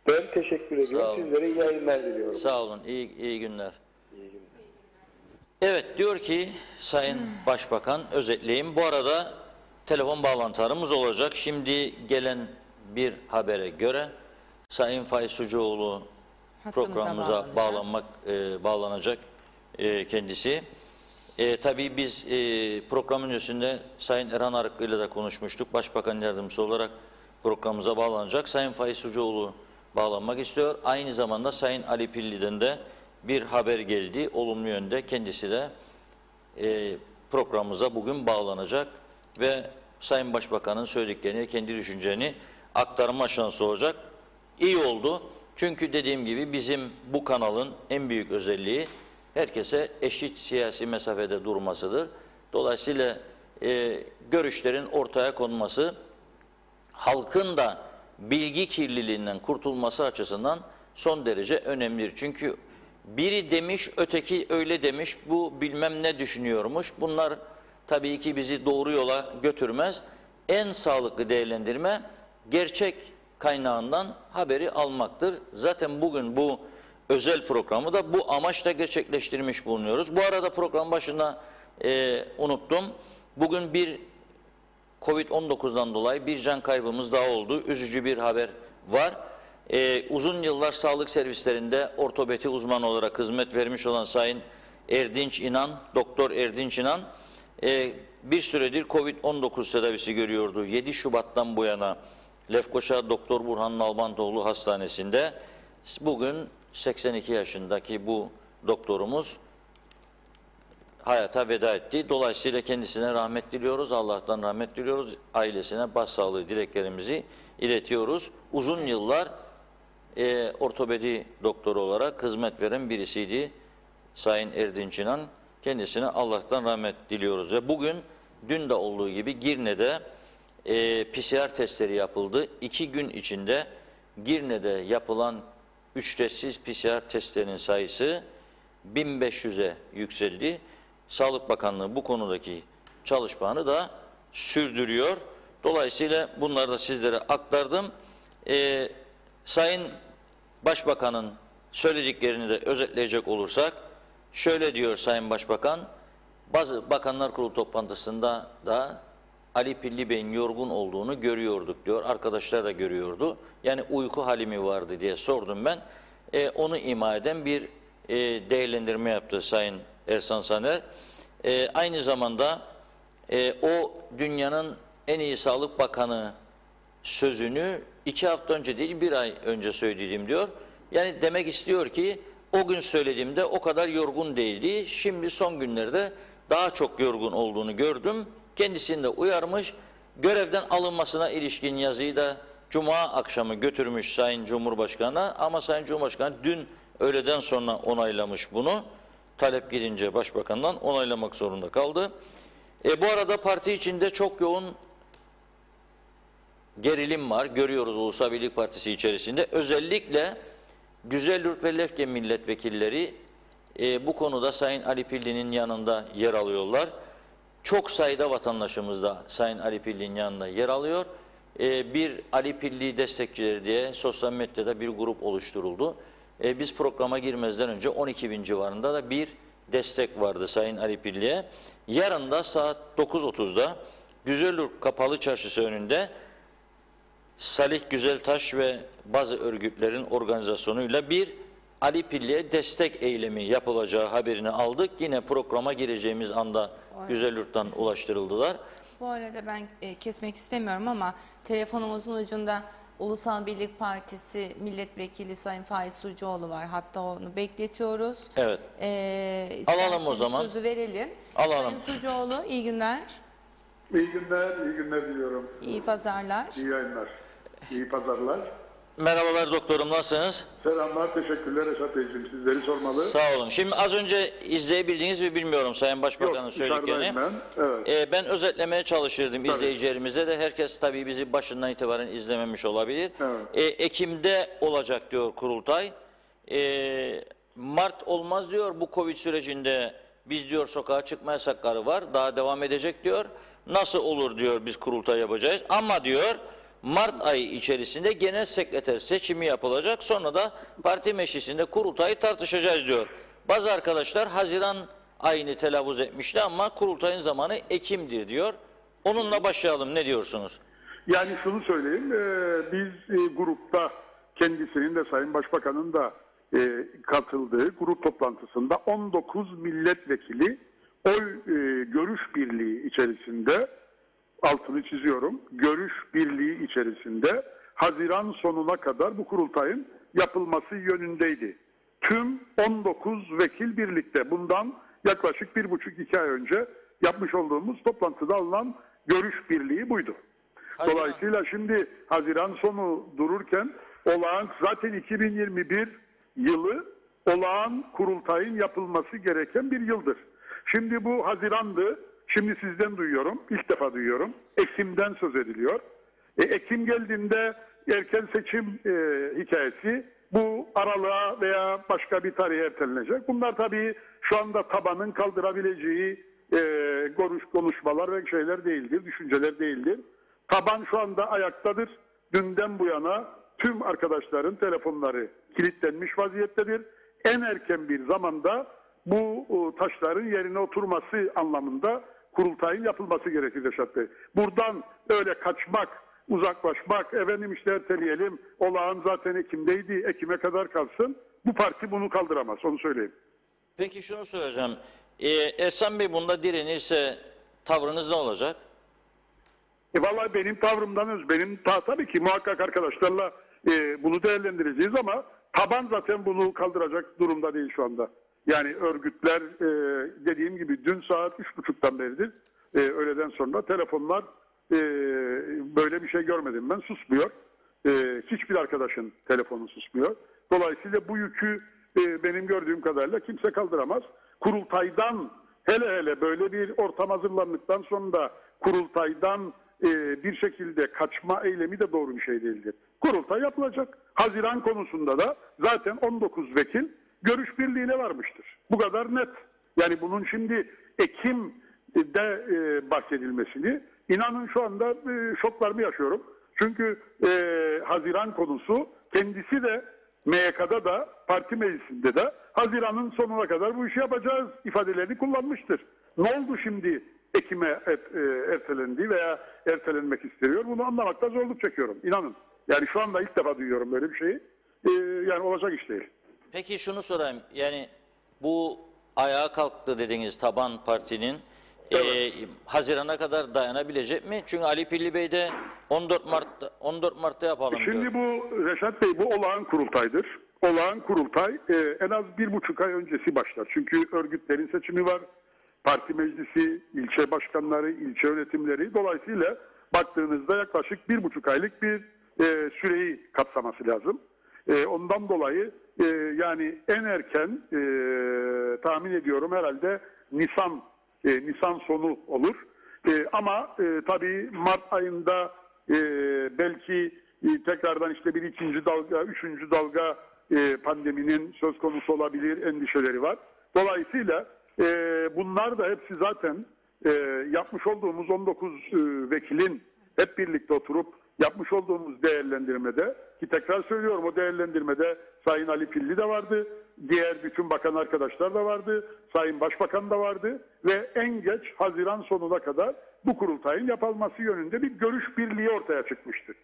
Ben teşekkür ediyorum. Sizlere iyi yayınlar diliyorum. Sağ olun. İyi günler. Evet, diyor ki Sayın Başbakan, özetleyeyim. Bu arada telefon bağlantılarımız olacak. Şimdi gelen bir habere göre Sayın Faiz Sucuoğlu programımıza bağlanacak kendisi. Tabii biz program öncesinde Sayın Erhan Arıklı ile de konuşmuştuk. Başbakan yardımcısı olarak programımıza bağlanacak. Sayın Faiz Sucuoğlu bağlanmak istiyor. Aynı zamanda Sayın Ali Pilli'den de bir haber geldi. Olumlu yönde kendisi de programımıza bugün bağlanacak ve Sayın Başbakan'ın söylediklerini, kendi düşüncelerini aktarma şansı olacak. İyi oldu. Çünkü dediğim gibi bizim bu kanalın en büyük özelliği herkese eşit siyasi mesafede durmasıdır. Dolayısıyla görüşlerin ortaya konması, halkın da bilgi kirliliğinden kurtulması açısından son derece önemlidir. Çünkü biri demiş, öteki öyle demiş, bu bilmem ne düşünüyormuş. Bunlar tabii ki bizi doğru yola götürmez. En sağlıklı değerlendirme gerçek kaynağından haberi almaktır. Zaten bugün bu özel programı da bu amaçla gerçekleştirmiş bulunuyoruz. Bu arada program başında unuttum. Bugün bir Covid-19'dan dolayı bir can kaybımız daha oldu. Üzücü bir haber var. Uzun yıllar sağlık servislerinde ortopedi uzmanı olarak hizmet vermiş olan Sayın Erdinç İnan, Doktor Erdinç İnan bir süredir Covid-19 tedavisi görüyordu. 7 Şubat'tan bu yana Lefkoşa Doktor Burhan Nalbantoğlu Hastanesi'nde. Bugün 82 yaşındaki bu doktorumuz hayata veda etti. Dolayısıyla kendisine rahmet diliyoruz. Allah'tan rahmet diliyoruz. Ailesine başsağlığı dileklerimizi iletiyoruz. Uzun yıllar ortopedi doktoru olarak hizmet veren birisiydi Sayın Erdinç İnan. Kendisine Allah'tan rahmet diliyoruz. Ve bugün dün de olduğu gibi Girne'de PCR testleri yapıldı. 2 gün içinde Girne'de yapılan ücretsiz PCR testlerinin sayısı 1500'e yükseldi. Sağlık Bakanlığı bu konudaki çalışmalarını da sürdürüyor. Dolayısıyla bunları da sizlere aktardım. Sayın Başbakan'ın söylediklerini de özetleyecek olursak, şöyle diyor Sayın Başbakan, bazı Bakanlar Kurulu toplantısında da Ali Pilli Bey'in yorgun olduğunu görüyorduk diyor. Arkadaşlar da görüyordu. Yani uyku hali mi vardı diye sordum ben. Onu ima eden bir değerlendirme yaptı Sayın Ersan Saner. Aynı zamanda o dünyanın en iyi sağlık bakanı sözünü 2 hafta önce değil 1 ay önce söyledim diyor. Yani demek istiyor ki o gün söylediğimde o kadar yorgun değildi. Şimdi son günlerde daha çok yorgun olduğunu gördüm. Kendisini de uyarmış. Görevden alınmasına ilişkin yazıyı da Cuma akşamı götürmüş Sayın Cumhurbaşkanı'na. Ama Sayın Cumhurbaşkanı dün öğleden sonra onaylamış bunu. Talep gidince Başbakan'dan onaylamak zorunda kaldı. Bu arada parti içinde çok yoğun gerilim var. Görüyoruz Ulusal Birlik Partisi içerisinde. Özellikle Güzelyurt ve Lefke milletvekilleri bu konuda Sayın Ali Pilli'nin yanında yer alıyorlar. Çok sayıda vatandaşımız da Sayın Ali Pilli'nin yanında yer alıyor. Bir Ali Pilli destekçileri diye sosyal medyada bir grup oluşturuldu. Biz programa girmezden önce 12.000 civarında da bir destek vardı Sayın Ali Pilli'ye. Yarın da saat 9.30'da Güzelyurt Kapalı Çarşısı önünde Salih Güzeltaş ve bazı örgütlerin organizasyonuyla bir Ali Pilli'ye destek eylemi yapılacağı haberini aldık. Yine programa gireceğimiz anda Güzelyurt'tan ulaştırıldılar. Bu arada ben kesmek istemiyorum ama telefonumuzun ucunda Ulusal Birlik Partisi Milletvekili Sayın Faiz Sucuoğlu var. Hatta onu bekletiyoruz. Evet. Alalım o zaman. Sözü verelim. Alalım. Sayın Sucuoğlu iyi günler. İyi günler, iyi günler diliyorum. İyi pazarlar. İyi yayınlar, iyi pazarlar. Merhabalar doktorum, nasılsınız? Selamlar, teşekkürler Esat Beyciğim. Sizleri sormalı. Sağ olun. Şimdi az önce izleyebildiğiniz mi bilmiyorum Sayın Başbakan'ın Yok, söylediklerini. dışarıdayım ben. Evet. Ben özetlemeye çalışırdım Tabii. izleyicilerimize de. Herkes tabii bizi başından itibaren izlememiş olabilir. Evet. Ekim'de olacak diyor kurultay. Mart olmaz diyor, bu Covid sürecinde biz diyor sokağa çıkma yasakları var. Daha devam edecek diyor. Nasıl olur diyor, biz kurultay yapacağız. Ama diyor Mart ayı içerisinde genel sekreter seçimi yapılacak. Sonra da parti meclisinde kurultayı tartışacağız diyor. Bazı arkadaşlar Haziran ayını telaffuz etmişti ama kurultayın zamanı Ekim'dir diyor. Onunla başlayalım, ne diyorsunuz? Yani şunu söyleyeyim, biz grupta kendisinin de Sayın Başbakan'ın da katıldığı grup toplantısında 19 milletvekili görüş birliği içerisinde, altını çiziyorum, görüş birliği içerisinde Haziran sonuna kadar bu kurultayın yapılması yönündeydi. Tüm 19 vekil birlikte bundan yaklaşık 1,5-2 ay önce yapmış olduğumuz toplantıda alınan görüş birliği buydu. Dolayısıyla şimdi Haziran sonu dururken zaten 2021 yılı olağan kurultayın yapılması gereken bir yıldır. Şimdi bu Haziran'dı. Şimdi sizden duyuyorum. İlk defa duyuyorum. Ekim'den söz ediliyor. Ekim geldiğinde erken seçim hikayesi bu aralığa veya başka bir tarihe ertelenecek. Bunlar tabii şu anda tabanın kaldırabileceği konuşmalar ve şeyler değildir, düşünceler değildir. Taban şu anda ayaktadır. Dünden bu yana tüm arkadaşların telefonları kilitlenmiş vaziyettedir. En erken bir zamanda bu taşların yerine oturması anlamında kurultayın yapılması gerekir Reşat Bey. Buradan öyle kaçmak, uzaklaşmak, efendim işte erteleyelim, olağan zaten Ekim'deydi, Ekim'e kadar kalsın. Bu parti bunu kaldıramaz, onu söyleyeyim. Peki şunu soracağım. Ehsan Bey bunda direnirse tavrınız ne olacak? Vallahi benim tavrımdan tabii ki muhakkak arkadaşlarla bunu değerlendireceğiz ama taban zaten bunu kaldıracak durumda değil şu anda. Yani örgütler dediğim gibi dün saat 3.30'dan beridir öğleden sonra telefonlar böyle bir şey görmedim ben, susmuyor. Hiçbir arkadaşın telefonu susmuyor. Dolayısıyla bu yükü benim gördüğüm kadarıyla kimse kaldıramaz. Kurultaydan hele böyle bir ortam hazırlandıktan sonra kurultaydan bir şekilde kaçma eylemi de doğru bir şey değildir. Kurultay yapılacak. Haziran konusunda da zaten 19 vekil görüş birliğine varmıştır. Bu kadar net. Yani bunun şimdi Ekim'de bahsedilmesini inanın şu anda şoklarımı yaşıyorum. Çünkü Haziran konusu kendisi de MYK'da da parti meclisinde de Haziran'ın sonuna kadar bu işi yapacağız ifadelerini kullanmıştır. Ne oldu şimdi Ekim'e ertelendi veya ertelenmek isteniyor? Bunu anlamakta zorluk çekiyorum. İnanın. Yani şu anda ilk defa duyuyorum böyle bir şeyi. Yani olacak iş değil. Peki şunu sorayım. Yani bu ayağa kalktı dediğiniz taban partinin Haziran'a kadar dayanabilecek mi? Çünkü Ali Pilli Bey de 14 Mart'ta yapalım diyor. Şimdi bu Reşat Bey bu olağan kurultaydır. Olağan kurultay en az 1,5 ay öncesi başlar. Çünkü örgütlerin seçimi var. Parti meclisi, ilçe başkanları, ilçe yönetimleri. Dolayısıyla baktığınızda yaklaşık 1,5 aylık bir süreyi kapsaması lazım. Ondan dolayı yani en erken tahmin ediyorum herhalde Nisan sonu olur. Ama tabii Mart ayında belki tekrardan işte bir ikinci dalga, üçüncü dalga pandeminin söz konusu olabilir endişeleri var. Dolayısıyla bunlar da hepsi zaten yapmış olduğumuz 19 vekilin hep birlikte oturup yapmış olduğumuz değerlendirmede, ki tekrar söylüyorum o değerlendirmede Sayın Ali Pilli de vardı, diğer bütün bakan arkadaşlar da vardı, Sayın Başbakan da vardı ve en geç Haziran sonuna kadar bu kurultayın yapılması yönünde bir görüş birliği ortaya çıkmıştır.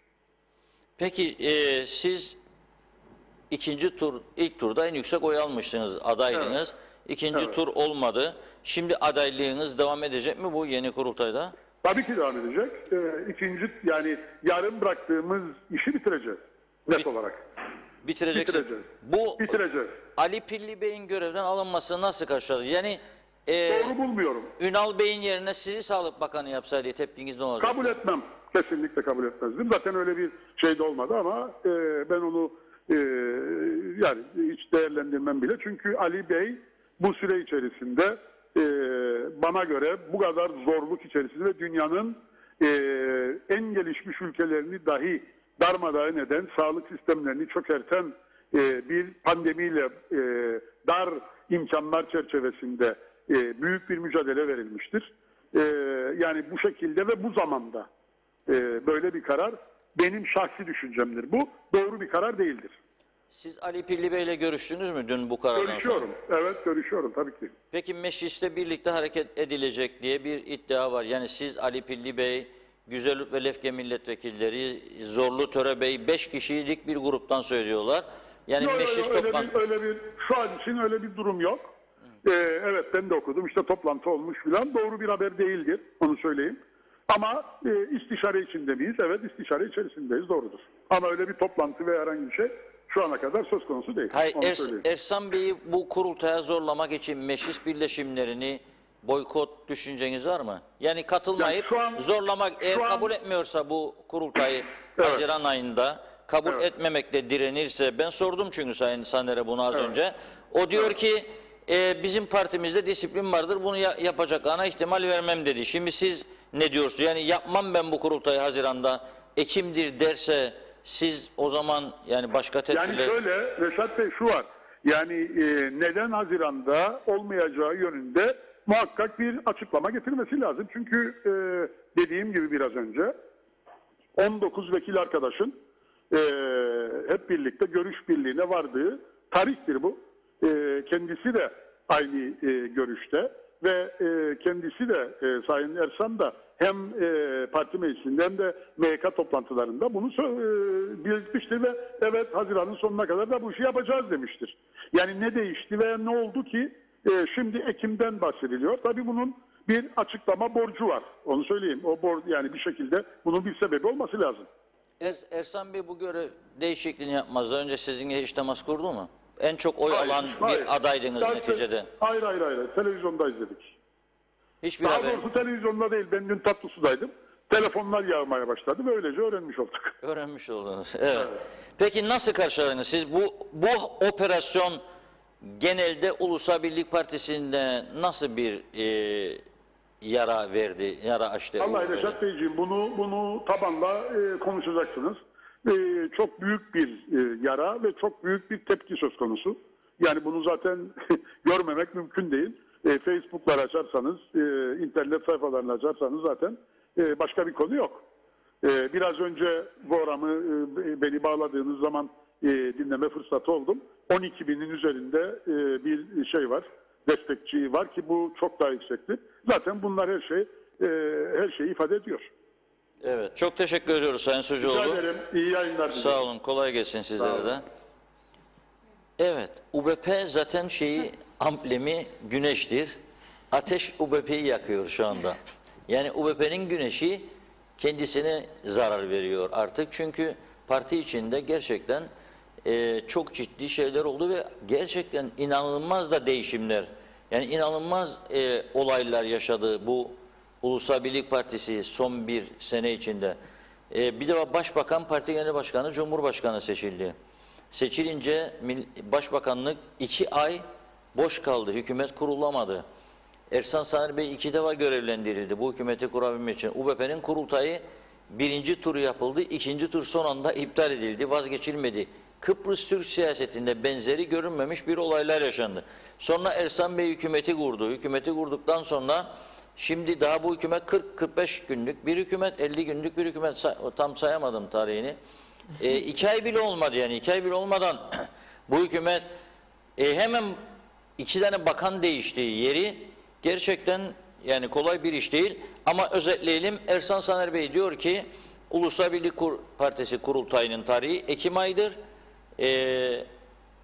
Peki siz ilk turda en yüksek oy almıştınız, adaylığınız. Evet. İkinci tur olmadı. Şimdi adaylığınız devam edecek mi bu yeni kurultayda? Tabii ki devam edecek. Yani yarım bıraktığımız işi bitireceğiz net olarak. Bitireceksiniz. Bitireceğiz. Ali Pilli Bey'in görevden alınması nasıl karşıladınız? Yani doğru bulmuyorum. Ünal Bey'in yerine sizi Sağlık Bakanı yapsaydı tepkiniz ne olacak? Kabul etmem. Kesinlikle kabul etmezdim. Zaten öyle bir şey de olmadı ama ben onu yani hiç değerlendirmem bile. Çünkü Ali Bey bu süre içerisinde bana göre bu kadar zorluk içerisinde ve dünyanın en gelişmiş ülkelerini dahi darmadağın eden, sağlık sistemlerini çökerten bir pandemiyle dar imkanlar çerçevesinde büyük bir mücadele verilmiştir. Yani bu şekilde ve bu zamanda böyle bir karar benim şahsi düşüncemdir. Bu doğru bir karar değildir. Siz Ali Pilli Bey'le görüştünüz mü dün bu karardan Görüşüyorum. sonra? Evet görüşüyorum tabii ki. Peki mecliste birlikte hareket edilecek diye bir iddia var. Yani siz Ali Pilli Bey, Güzellik ve Lefke milletvekilleri, Zorlu Töre Bey 5 kişilik bir gruptan söylüyorlar. Yani meclis şu an için öyle bir durum yok. Evet, ben de okudum. İşte toplantı olmuş filan. Doğru bir haber değildir. Onu söyleyeyim. Ama istişare içinde miyiz? Evet, istişare içerisindeyiz. Doğrudur. Ama öyle bir toplantı ve herhangi bir şey şu ana kadar söz konusu değil. Hayır, Onu söyleyeyim. Ersan Bey'i bu kurultaya zorlamak için meclis birleşimlerini boykot düşünceniz var mı? Yani katılmayıp Yani şu an- zorlamak, eğer şu an- kabul etmiyorsa bu kurultayı Haziran ayında kabul etmemekle direnirse, ben sordum çünkü Sayın Saner'e bunu az önce. O diyor ki bizim partimizde disiplin vardır, bunu yapacaklarına ihtimal vermem dedi. Şimdi siz ne diyorsunuz? Yani yapmam ben bu kurultayı Haziran'da, Ekim'dir derse siz o zaman yani başka tedbirler... Yani şöyle Reşat Bey, şu var. Yani neden Haziran'da olmayacağı yönünde muhakkak bir açıklama getirmesi lazım. Çünkü dediğim gibi biraz önce 19 vekil arkadaşın hep birlikte görüş birliğine vardığı tarihtir bu. Kendisi de aynı görüşte ve kendisi de Sayın Ersan da hem parti meclisinde hem de MYK toplantılarında bunu belirtmiştir ve evet, Haziran'ın sonuna kadar da bu işi yapacağız demiştir. Yani ne değişti veya ne oldu ki şimdi Ekim'den bahsediliyor. Tabii bunun bir açıklama borcu var. Onu söyleyeyim. O yani bir şekilde bunun bir sebebi olması lazım. Ersan Bey bu görev değişikliğini yapmazdan önce sizinle hiç temas kurdu mu? En çok oy alan Hayır. bir adaydınız Zaten- neticede. Hayır. Televizyonda izledik. Hiçbir Daha haber doğrusu televizyonda değil. Ben dün Tatlısu'daydım. Telefonlar yağmaya başladı. Böylece öğrenmiş olduk. öğrenmiş oldunuz. Evet. Peki nasıl karşıladınız? Siz bu operasyon genelde Ulusal Birlik Partisi'nde nasıl bir yara verdi, yara açtı? Vallahi Reşat Beyciğim, bunu tabanla konuşacaksınız. Çok büyük bir yara ve çok büyük bir tepki söz konusu. Yani bunu zaten görmemek mümkün değil. Facebook'lar açarsanız, internet sayfalarını açarsanız zaten başka bir konu yok. Biraz önce programı beni bağladığınız zaman dinleme fırsatı oldum. 12 binin üzerinde bir şey var, destekçi var ki bu çok daha yüksekti. Zaten bunlar her şeyi ifade ediyor. Evet. Çok teşekkür ediyoruz Sayın Sucuoğlu. Rica ederim. İyi yayınlar diliyorum. Sağ olun. Kolay gelsin sizlere de. Evet. UBP zaten amblemi güneştir. Ateş UBP'yi yakıyor şu anda. Yani UBP'nin güneşi kendisine zarar veriyor artık. Çünkü parti içinde gerçekten çok ciddi şeyler oldu ve gerçekten inanılmaz da değişimler, yani inanılmaz olaylar yaşadı bu Ulusal Birlik Partisi son bir sene içinde. Bir de Başbakan, Parti Genel Başkanı, Cumhurbaşkanı seçildi. Seçilince Başbakanlık 2 ay boş kaldı, hükümet kurulamadı. Ersan Saner Bey 2 defa görevlendirildi bu hükümeti kurabilmek için. UBP'nin kurultayı 1. turu yapıldı, 2. tur son anda iptal edildi, vazgeçilmedi. Kıbrıs Türk siyasetinde benzeri görünmemiş bir olaylar yaşandı. Sonra Ersan Bey hükümeti kurdu. Hükümeti kurduktan sonra şimdi daha bu hükümet 40-45 günlük bir hükümet, 50 günlük bir hükümet, tam sayamadım tarihini. 2 ay bile olmadı, yani 2 ay bile olmadan bu hükümet hemen 2 tane bakan değiştiği yeri gerçekten yani kolay bir iş değil. Ama özetleyelim, Ersan Saner Bey diyor ki Ulusal Birlik Partisi kurultayının tarihi Ekim ayıdır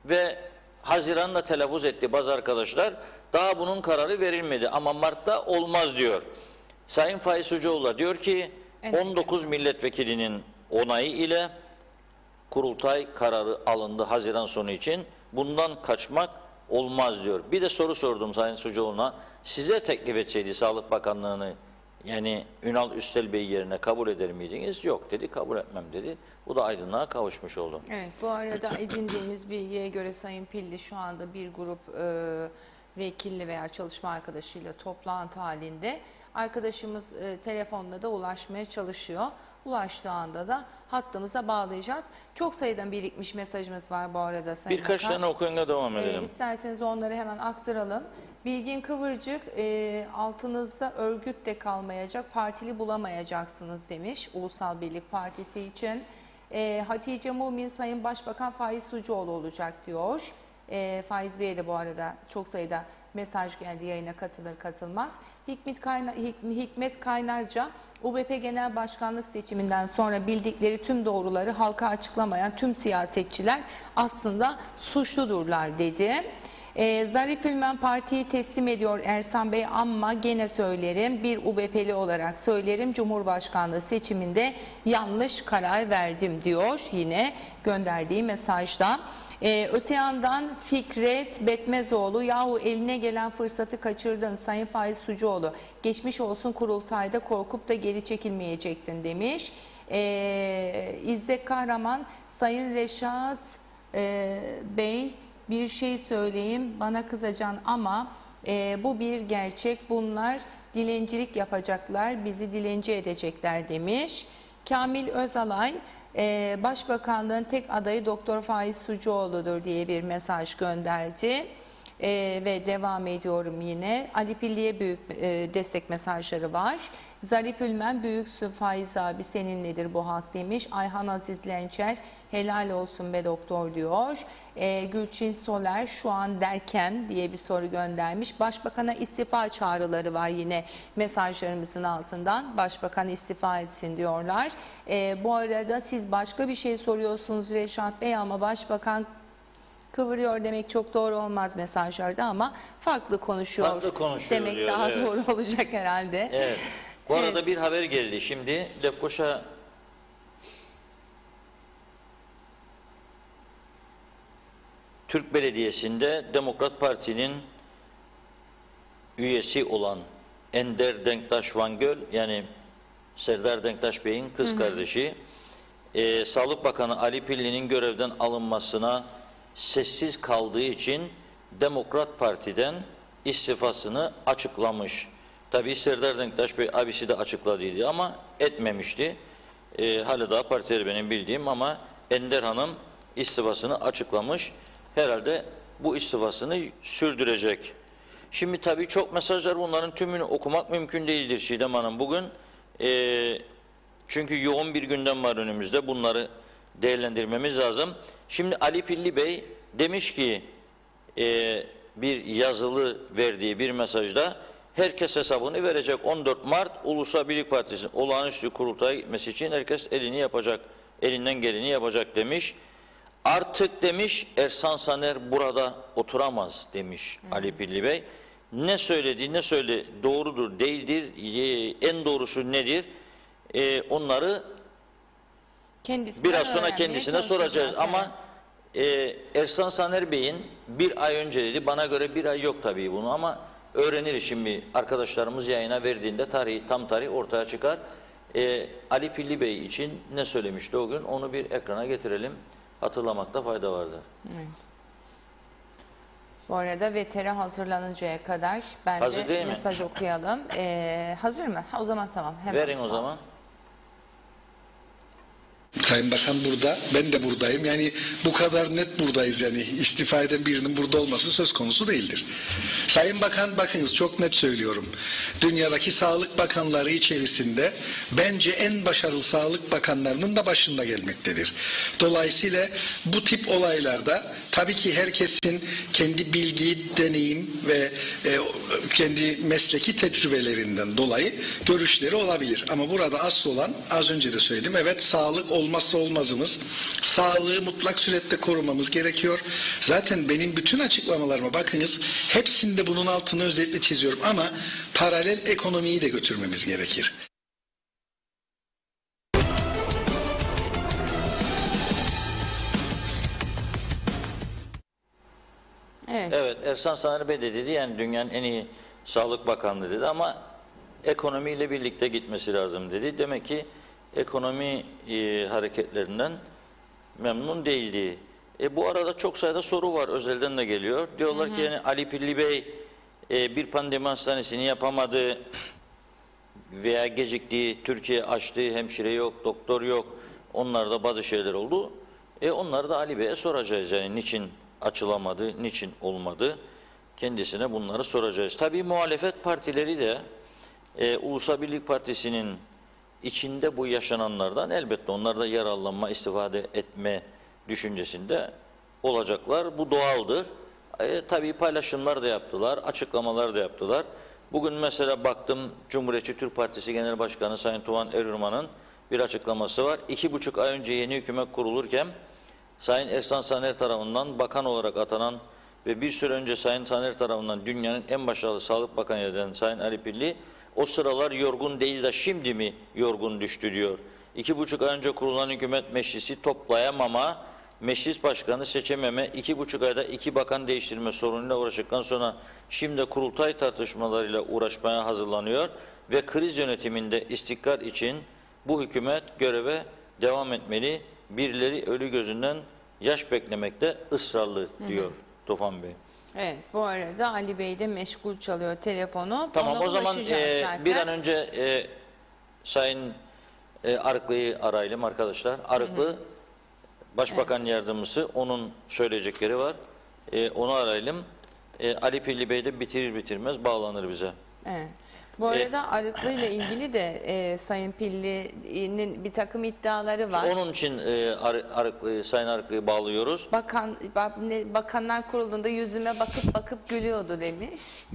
ve Haziran'da telaffuz etti bazı arkadaşlar. Daha bunun kararı verilmedi ama Mart'ta olmaz diyor. Sayın Faiz Sucuoğlu diyor ki 19 milletvekilinin onayı ile kurultay kararı alındı Haziran sonu için. Bundan kaçmak olmaz diyor. Bir de soru sordum Sayın Sucuoğlu'na. Size teklif etseydi Sağlık Bakanlığı'nı, yani Ünal Üstel Bey yerine kabul eder miydiniz? Yok dedi, kabul etmem dedi. Bu da aydınlığa kavuşmuş oldu. Evet, bu arada edindiğimiz bilgiye göre Sayın Pilli şu anda bir grup vekilli veya çalışma arkadaşıyla toplantı halinde. Arkadaşımız telefonla da ulaşmaya çalışıyor. Ulaştığı anda da hattımıza bağlayacağız. Çok sayıda birikmiş mesajımız var bu arada Sayın Birkaç Bakan. tane okuyunla devam edelim. İsterseniz onları hemen aktaralım. Bilgin Kıvırcık, altınızda örgüt de kalmayacak, partili bulamayacaksınız demiş Ulusal Birlik Partisi için. Hatice Mumin, Sayın Başbakan Faiz Sucuoğlu olacak diyor. Faiz Bey'e de bu arada çok sayıda mesaj geldi, yayına katılır katılmaz. Hikmet Kaynarca, UBP Genel Başkanlık seçiminden sonra bildikleri tüm doğruları halka açıklamayan tüm siyasetçiler aslında suçludurlar dedi. Zarif Ülmen partiyi teslim ediyor Ersan Bey ama gene söylerim, bir UBP'li olarak söylerim, Cumhurbaşkanlığı seçiminde yanlış karar verdim diyor yine gönderdiği mesajda. Öte yandan Fikret Betmezoğlu, yahu eline gelen fırsatı kaçırdın Sayın Faiz Sucuoğlu, geçmiş olsun kurultayda korkup da geri çekilmeyecektin demiş. İzzet Kahraman, Sayın Reşat Bey bir şey söyleyeyim bana kızacaksın ama bu bir gerçek, bunlar dilencilik yapacaklar, bizi dilenci edecekler demiş. Kamil Özalay, Başbakanlığın tek adayı Doktor Faiz Sucuoğlu'dur diye bir mesaj gönderdi. Ve devam ediyorum yine. Ali Pilli'ye büyük destek mesajları var. Zarif Ülmen, büyüksün Faiz abi, seninledir bu halk demiş. Ayhan Aziz Lençer, helal olsun be doktor diyor. Gülçin Soler, şu an derken diye bir soru göndermiş. Başbakan'a istifa çağrıları var yine mesajlarımızın altından. Başbakan istifa etsin diyorlar. Bu arada siz başka bir şey soruyorsunuz Reşat Bey ama başbakan kıvırıyor demek çok doğru olmaz mesajlarda ama farklı konuşuyor, demek diyor, daha evet. doğru olacak herhalde. Evet. Bu arada bir haber geldi şimdi. Lefkoşa Türk Belediyesi'nde Demokrat Parti'nin üyesi olan Ender Denktaş Vangöl, yani Serdar Denktaş Bey'in kız kardeşi, Sağlık Bakanı Ali Pilli'nin görevden alınmasına sessiz kaldığı için Demokrat Parti'den istifasını açıklamış. Tabii Serdar Denktaş Bey abisi de açıkladıydı ama etmemişti. Hala daha partileri benim bildiğim ama Ender Hanım istifasını açıklamış. Herhalde bu istifasını sürdürecek. Şimdi tabii çok mesajlar, bunların tümünü okumak mümkün değildir Çiğdem Hanım bugün. Çünkü yoğun bir gündem var önümüzde. Bunları değerlendirmemiz lazım. Şimdi Ali Pilli Bey demiş ki bir yazılı verdiği bir mesajda herkes hesabını verecek. 14 Mart Ulusal Birlik Partisi olağanüstü kurultaya gitmesi için herkes elinden geleni yapacak demiş. Artık demiş Ersan Saner burada oturamaz demiş Ali Pilli Bey. Ne söyledi, ne söyle doğrudur, değildir, en doğrusu nedir? Onları biraz sonra kendisine soracağız. Ama Ersan Saner Bey'in bir ay önce dedi, bana göre bir ay yok tabii bunu ama öğreniriz şimdi arkadaşlarımız yayına verdiğinde tam tarih ortaya çıkar. Ali Pilli Bey için ne söylemişti o gün, onu bir ekrana getirelim, hatırlamakta fayda vardır. Evet. Bu arada VTR hazırlanıncaya kadar ben Hazır de mesaj okuyalım. Hazır mı? O zaman tamam. Hemen. Verin o zaman. Sayın Bakan burada, ben de buradayım. Yani bu kadar net buradayız yani. İstifa eden birinin burada olması söz konusu değildir. Sayın Bakan, bakınız çok net söylüyorum. Dünyadaki sağlık bakanları içerisinde bence en başarılı sağlık bakanlarının da başında gelmektedir. Dolayısıyla bu tip olaylarda tabii ki herkesin kendi bilgi, deneyim ve kendi mesleki tecrübelerinden dolayı görüşleri olabilir. Ama burada asıl olan, az önce de söyledim, evet sağlık olmazsa olmazımız. Sağlığı mutlak surette korumamız gerekiyor. Zaten benim bütün açıklamalarıma bakınız, hepsinde bunun altını özellikle çiziyorum ama paralel ekonomiyi de götürmemiz gerekir. Evet, Ersan Saner Bey de dedi yani dünyanın en iyi sağlık bakanlığı dedi ama ekonomiyle birlikte gitmesi lazım dedi. Demek ki ekonomi hareketlerinden memnun değildi. Bu arada çok sayıda soru var, özelden de geliyor. Diyorlar ki yani Ali Pilli Bey bir pandemi hastanesini yapamadı veya gecikti, Türkiye açtı, hemşire yok, doktor yok. Onlarda bazı şeyler oldu. Onları da Ali Bey'e soracağız yani niçin açılamadı, niçin olmadı, kendisine bunları soracağız. Tabii muhalefet partileri de Ulusal Birlik Partisi'nin içinde bu yaşananlardan elbette onlar da yararlanma, istifade etme düşüncesinde olacaklar. Bu doğaldır. Tabii paylaşımlar da yaptılar, açıklamalar da yaptılar. Bugün mesela baktım Cumhuriyetçi Türk Partisi Genel Başkanı Sayın Tuğan Erürman'ın bir açıklaması var. 2,5 ay önce yeni hükümet kurulurken Sayın Ersan Saner tarafından bakan olarak atanan ve bir süre önce Sayın Taner tarafından dünyanın en başarılı Sağlık Bakanı eden Sayın Ali Pilli, o sıralar yorgun değil de şimdi mi yorgun düştü diyor. 2,5 ay önce kurulan hükümet meclisi toplayamama, meclis başkanı seçememe, 2,5 ayda 2 bakan değiştirme sorunuyla uğraştıktan sonra şimdi kurultay tartışmalarıyla uğraşmaya hazırlanıyor ve kriz yönetiminde istikrar için bu hükümet göreve devam etmeli. Birileri ölü gözünden yaş beklemekte ısrarlı diyor Tufan Bey. Evet, bu arada Ali Bey de meşgul çalıyor telefonu. Tamam, Ona o zaman ulaşacağız zaten. bir an önce Sayın Arıklı'yı arayalım arkadaşlar. Arıklı Başbakan Yardımcısı, onun söyleyecekleri var. Onu arayalım. Ali Pilli Bey de bitirir bitirmez bağlanır bize. Evet. Bu arada Arıklı ile ilgili de Sayın Pilli'nin bir takım iddiaları var. Onun için Sayın Arıklı'yı bağlıyoruz. Bakanlar Kurulu'nda yüzüme bakıp gülüyordu demiş.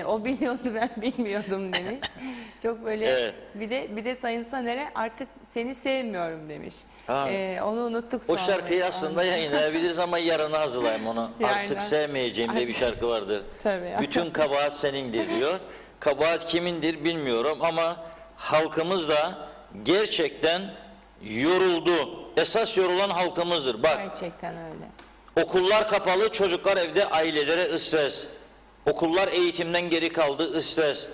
O biliyordu, ben bilmiyordum demiş. Çok böyle Evet. bir de Sayın Saner'e artık seni sevmiyorum demiş. Onu unuttuk sonra. O şarkıyı aslında yayınlayabiliriz ama yarına hazırlayayım onu. Artık sevmeyeceğim diye bir şarkı vardır. Tabii ya. Bütün kabahat senindir diyor. Kabahat kimindir bilmiyorum ama halkımız da gerçekten yoruldu. Esas yorulan halkımızdır. Bak, Gerçekten öyle. okullar kapalı, çocuklar evde, ailelere stres. Okullar eğitimden geri kaldı, stres.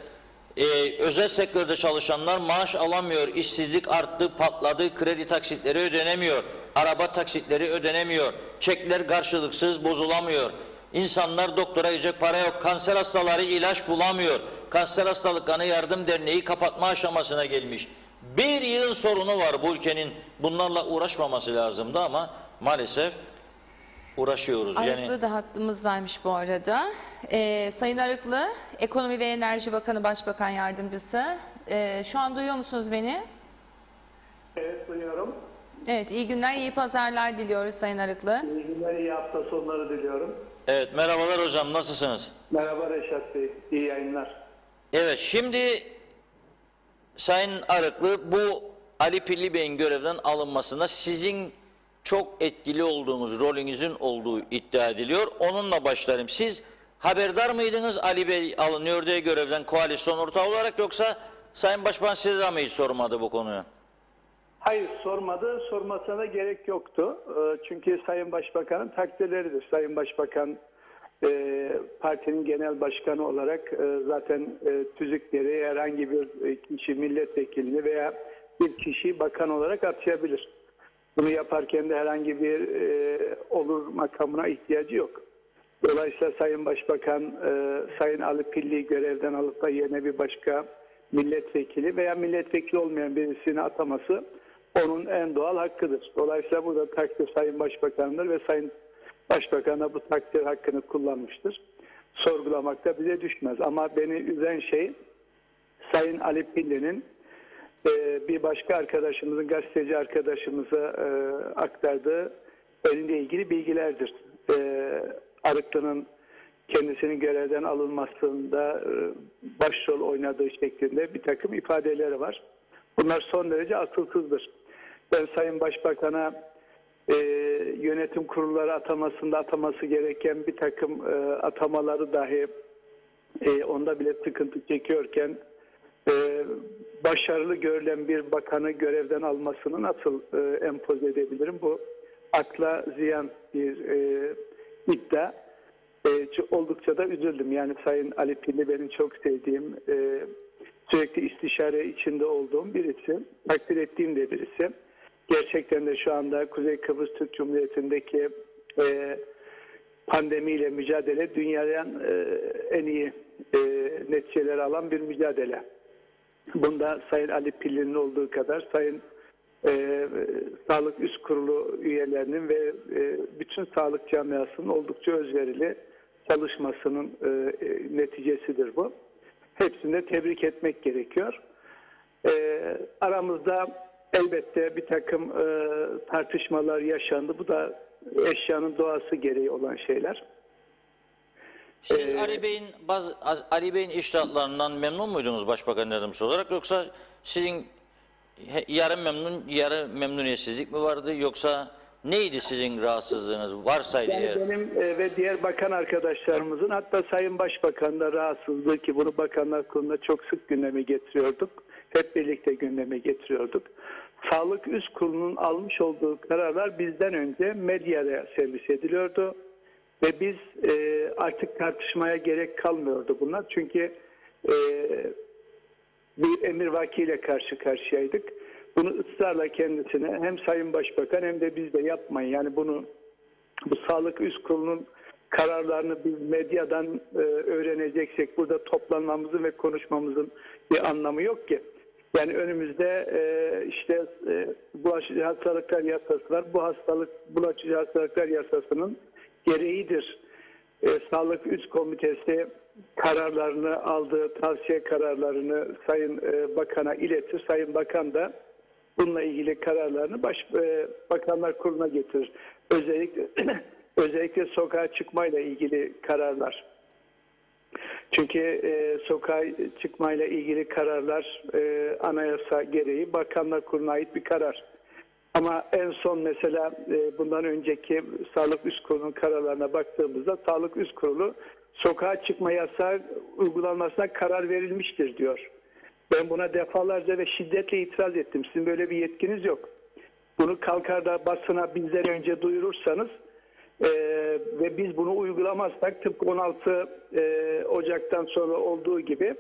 Özel sektörde çalışanlar maaş alamıyor, işsizlik arttı, patladı, kredi taksitleri ödenemiyor, araba taksitleri ödenemiyor, çekler karşılıksız bozulamıyor. İnsanlar doktora gidecek para yok, kanser hastaları ilaç bulamıyor. Kanser Hastalıklarına Yardım Derneği kapatma aşamasına gelmiş. Bir yığın sorunu var bu ülkenin, bunlarla uğraşmaması lazımdı ama maalesef uğraşıyoruz. Arıklı da hattımızdaymış bu arada. Sayın Arıklı, Ekonomi ve Enerji Bakanı Başbakan Yardımcısı. Şu an duyuyor musunuz beni? Evet, duyuyorum. Evet, iyi günler, iyi pazarlar diliyoruz Sayın Arıklı. İyi günler, iyi hafta sonları diliyorum. Evet, merhabalar hocam, nasılsınız? Merhaba Reşat Bey, iyi yayınlar. Evet, şimdi Sayın Arıklı, bu Ali Pilli Bey'in görevden alınmasında sizin çok etkili olduğunuz, rolünüzün olduğu iddia ediliyor. Onunla başlarım. Siz haberdar mıydınız Ali Bey alınıyor diye görevden koalisyon ortağı olarak, yoksa Sayın Başbakan size de mi hiç sormadı bu konuyu? Hayır, sormadı, sormasına da gerek yoktu. Çünkü Sayın Başbakan'ın takdirleridir. Sayın Başbakan partinin genel başkanı olarak zaten tüzükleri herhangi bir kişi milletvekilini veya bir kişiyi bakan olarak atayabilir. Bunu yaparken de herhangi bir olur makamına ihtiyacı yok. Dolayısıyla Sayın Başbakan Sayın Ali Pilli'yi görevden alıp da yerine bir başka milletvekili veya milletvekili olmayan birisini ataması onun en doğal hakkıdır. Dolayısıyla burada takdir Sayın Başbakan'dır ve Sayın Başbakan da bu takdir hakkını kullanmıştır. Sorgulamakta bize düşmez. Ama beni üzen şey Sayın Ali Pilli'nin bir başka arkadaşımızın, gazeteci arkadaşımıza aktardığı elinde ilgili bilgilerdir. Arıklı'nın kendisinin görevden alınmasında başrol oynadığı şeklinde bir takım ifadeleri var. Bunlar son derece asılsızdır. Ben Sayın Başbakan'a yönetim kurulları atamasında ataması gereken bir takım atamaları dahi onda bile sıkıntı çekiyorken başarılı görülen bir bakanı görevden almasını nasıl empoze edebilirim? Bu akla ziyan bir iddia. Oldukça da üzüldüm. Yani Sayın Ali Pilli benim çok sevdiğim, sürekli istişare içinde olduğum birisi, takdir ettiğim de birisi. Gerçekten de şu anda Kuzey Kıbrıs Türk Cumhuriyeti'ndeki pandemiyle mücadele dünyanın en iyi neticeleri alan bir mücadele. Bunda Sayın Ali Pilli'nin olduğu kadar Sayın Sağlık Üst Kurulu üyelerinin ve bütün sağlık camiasının oldukça özverili çalışmasının neticesidir bu. Hepsini de tebrik etmek gerekiyor. Aramızda elbette bir takım tartışmalar yaşandı. Bu da eşyanın doğası gereği olan şeyler. Siz Ali Bey'in icraatlarından memnun muydunuz Başbakan Yardımcısı olarak, yoksa sizin yarı memnuniyetsizlik mi vardı, yoksa Neydi sizin rahatsızlığınız? Varsaydı Yani eğer. benim ve diğer bakan arkadaşlarımızın, hatta Sayın Başbakan da rahatsızlığı, ki bunu Bakanlar Kurulu'nda çok sık gündeme getiriyorduk. Hep birlikte gündeme getiriyorduk. Sağlık Üst Kurulu'nun almış olduğu kararlar bizden önce medyaya servis ediliyordu. Ve biz artık tartışmaya gerek kalmıyordu bunlar. Çünkü bir emirvakiyle karşı karşıyaydık. Bunu ısrarla kendisine hem Sayın Başbakan hem de biz de yapmayın. Yani bu Sağlık Üst Kurulu'nun kararlarını biz medyadan öğreneceksek burada toplanmamızın ve konuşmamızın bir anlamı yok ki. Yani önümüzde bulaşıcı hastalıklar yasası var. Bu bulaşıcı hastalıklar yasasının gereğidir. Sağlık Üst Komitesi kararlarını aldığı tavsiye kararlarını Sayın Bakan'a iletir. Sayın Bakan da bununla ilgili kararlarını Bakanlar Kurulu'na getirir. Özellikle sokağa çıkmayla ilgili kararlar. Çünkü sokağa çıkmayla ilgili kararlar anayasa gereği Bakanlar Kurulu'na ait bir karar. Ama en son mesela bundan önceki Sağlık Üst Kurulu'nun kararlarına baktığımızda Sağlık Üst Kurulu sokağa çıkma yasağı uygulanmasına karar verilmiştir diyor. Ben buna defalarca ve şiddetle itiraz ettim. Sizin böyle bir yetkiniz yok. Bunu kalkar da basına bizden önce duyurursanız ve biz bunu uygulamazsak tıpkı 16 Ocak'tan sonra olduğu gibi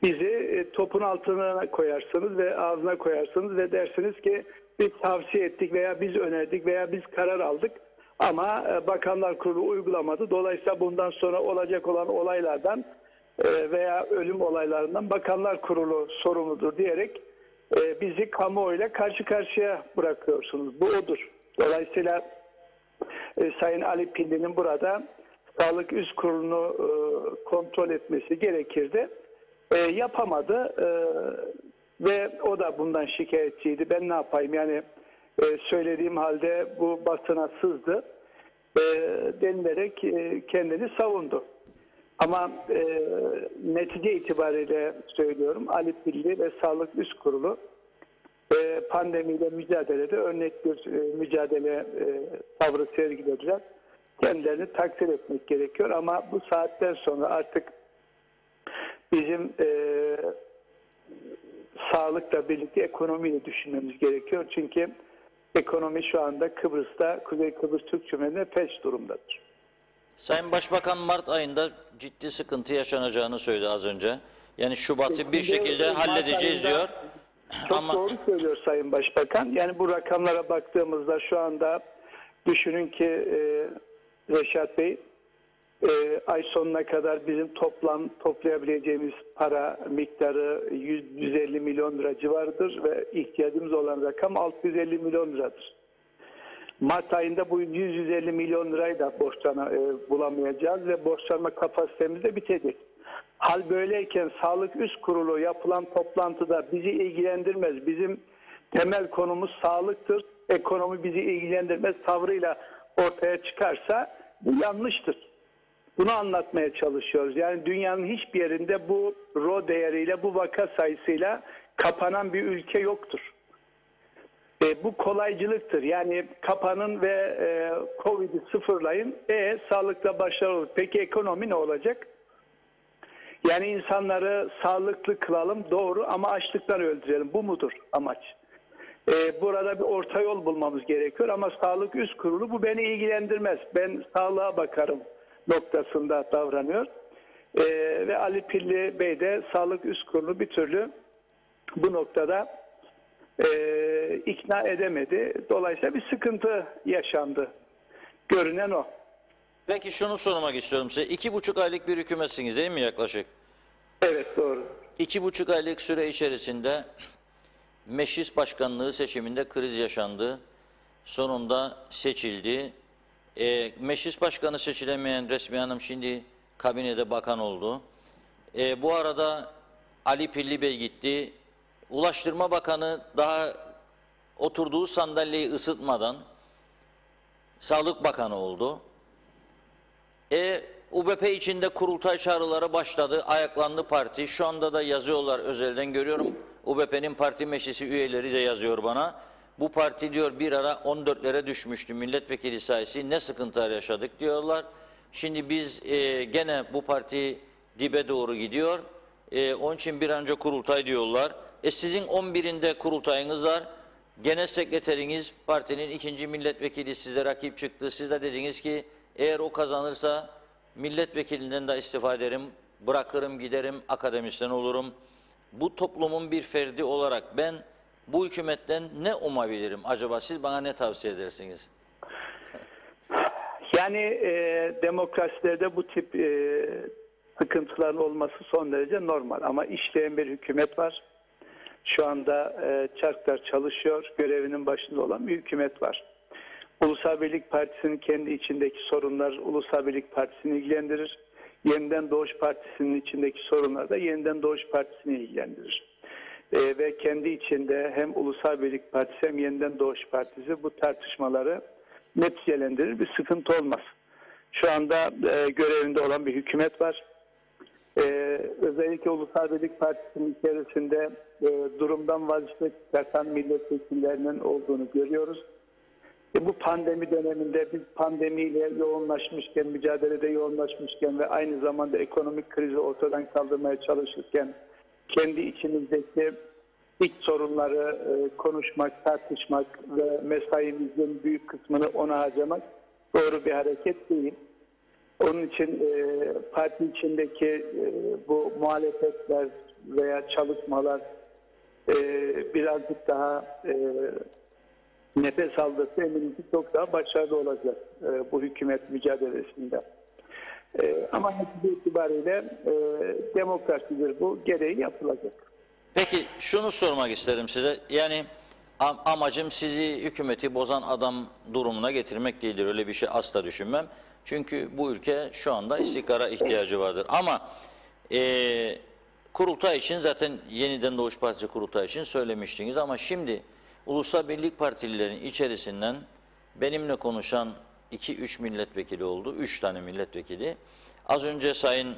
bizi topun altına koyarsınız ve ağzına koyarsınız ve dersiniz ki biz tavsiye ettik veya biz önerdik veya biz karar aldık ama Bakanlar Kurulu uygulamadı. Dolayısıyla bundan sonra olacak olan olaylardan veya ölüm olaylarından Bakanlar Kurulu sorumludur diyerek bizi kamuoyuyla karşı karşıya bırakıyorsunuz. Bu odur. Dolayısıyla Sayın Ali Pilli'nin burada Sağlık Üst Kurulu'nu kontrol etmesi gerekirdi. Yapamadı ve o da bundan şikayetçiydi. Ben ne yapayım yani söylediğim halde bu basına sızdı denilerek kendini savundu. Ama netice itibariyle söylüyorum Ali Pilli ve Sağlık Üst Kurulu pandemiyle mücadelede örnek bir mücadele tavrı sergilediler. Kendilerini takdir etmek gerekiyor ama bu saatten sonra artık bizim sağlıkla birlikte ekonomiyi düşünmemiz gerekiyor. Çünkü ekonomi şu anda Kıbrıs'ta, Kuzey Kıbrıs Türk Cumhuriyeti'nde felç durumdadır. Sayın Başbakan Mart ayında ciddi sıkıntı yaşanacağını söyledi az önce. Yani Şubat'ı bir şekilde halledeceğiz diyor. Çok Ama doğru söylüyor Sayın Başbakan. Yani bu rakamlara baktığımızda şu anda düşünün ki Reşat Bey ay sonuna kadar bizim toplayabileceğimiz para miktarı 150 milyon lira civarıdır ve ihtiyacımız olan rakam 650 milyon liradır. Mart ayında bu 150 milyon lirayı da bulamayacağız ve borçlanma kapasitemiz de bitecek. Hal böyleyken Sağlık Üst Kurulu yapılan toplantıda bizi ilgilendirmez. Bizim temel konumuz sağlıktır. Ekonomi bizi ilgilendirmez tavrıyla ortaya çıkarsa bu yanlıştır. Bunu anlatmaya çalışıyoruz. Yani dünyanın hiçbir yerinde bu RO değeriyle, bu vaka sayısıyla kapanan bir ülke yoktur. Bu kolaycılıktır. Yani kapanın ve Covid'i sıfırlayın. Sağlıkla başarılı olur. Peki ekonomi ne olacak? Yani insanları sağlıklı kılalım, doğru, ama açlıktan öldürelim. Bu mudur amaç? Burada bir orta yol bulmamız gerekiyor ama Sağlık Üst Kurulu bu beni ilgilendirmez. Ben sağlığa bakarım noktasında davranıyor. Ve Ali Pilli Bey de Sağlık Üst Kurulu bir türlü bu noktada ikna edemedi. Dolayısıyla bir sıkıntı yaşandı. Görünen o. peki şunu sormak istiyorum size. 2,5 aylık bir hükümetsiniz değil mi yaklaşık? Evet, doğru. 2,5 aylık süre içerisinde meclis başkanlığı seçiminde kriz yaşandı. Sonunda seçildi. Meclis başkanı seçilemeyen Resmiye Hanım şimdi kabinede bakan oldu. Bu arada Ali Pilli Bey gitti. Ulaştırma Bakanı daha oturduğu sandalyeyi ısıtmadan Sağlık Bakanı oldu. UBP içinde kurultay çağrıları başladı. Ayaklandı parti. Şu anda da yazıyorlar özelden görüyorum. UBP'nin parti meclisi üyeleri de yazıyor bana. Bu parti diyor bir ara 14'lere düşmüştü milletvekili sayısı, ne sıkıntılar yaşadık diyorlar. Şimdi biz gene bu parti dibe doğru gidiyor. Onun için bir an önce kurultay diyorlar. Sizin 11'inde kurultayınız var. Genel sekreteriniz partinin 2. milletvekili size rakip çıktı. Siz de dediniz ki eğer o kazanırsa milletvekilinden de istifa ederim, bırakırım giderim, akademisyen olurum. Bu toplumun bir ferdi olarak ben bu hükümetten ne umabilirim acaba? Siz bana ne tavsiye edersiniz? Yani demokrasilerde bu tip sıkıntıların olması son derece normal. Ama işleyen bir hükümet var. Şu anda çarklar çalışıyor. Görevinin başında olan bir hükümet var. Ulusal Birlik Partisi'nin kendi içindeki sorunlar Ulusal Birlik Partisi'ni ilgilendirir. Yeniden Doğuş Partisi'nin içindeki sorunlar da Yeniden Doğuş Partisi'ni ilgilendirir. Ve kendi içinde hem Ulusal Birlik Partisi hem Yeniden Doğuş Partisi bu tartışmaları neticelendirir. Bir sıkıntı olmaz. Şu anda görevinde olan bir hükümet var. Özellikle Ulusal Birlik Partisi'nin içerisinde durumdan vazgeçmek çıkartan milletvekillerinin olduğunu görüyoruz. Bu pandemi döneminde biz pandemiyle yoğunlaşmışken, mücadelede yoğunlaşmışken ve aynı zamanda ekonomik krizi ortadan kaldırmaya çalışırken kendi içimizdeki iç sorunları konuşmak, tartışmak ve mesaimizin büyük kısmını ona harcamak doğru bir hareket değil. Onun için parti içindeki bu muhalefetler veya çalışmalar birazcık daha nefes aldırsa eminim ki çok daha başarılı olacak bu hükümet mücadelesinde. Ama netice itibariyle demokrasidir bu, gereği yapılacak. Peki şunu sormak isterim size. Yani amacım sizi hükümeti bozan adam durumuna getirmek değildir. Öyle bir şey asla düşünmem. Çünkü bu ülke şu anda istikrara ihtiyacı vardır. Ama kurultay için zaten Yeniden Doğuş Partisi kurultay için söylemiştiniz. Ama şimdi Ulusal Birlik Partililerin içerisinden benimle konuşan 2-3 milletvekili oldu. 3 tane milletvekili. Az önce Sayın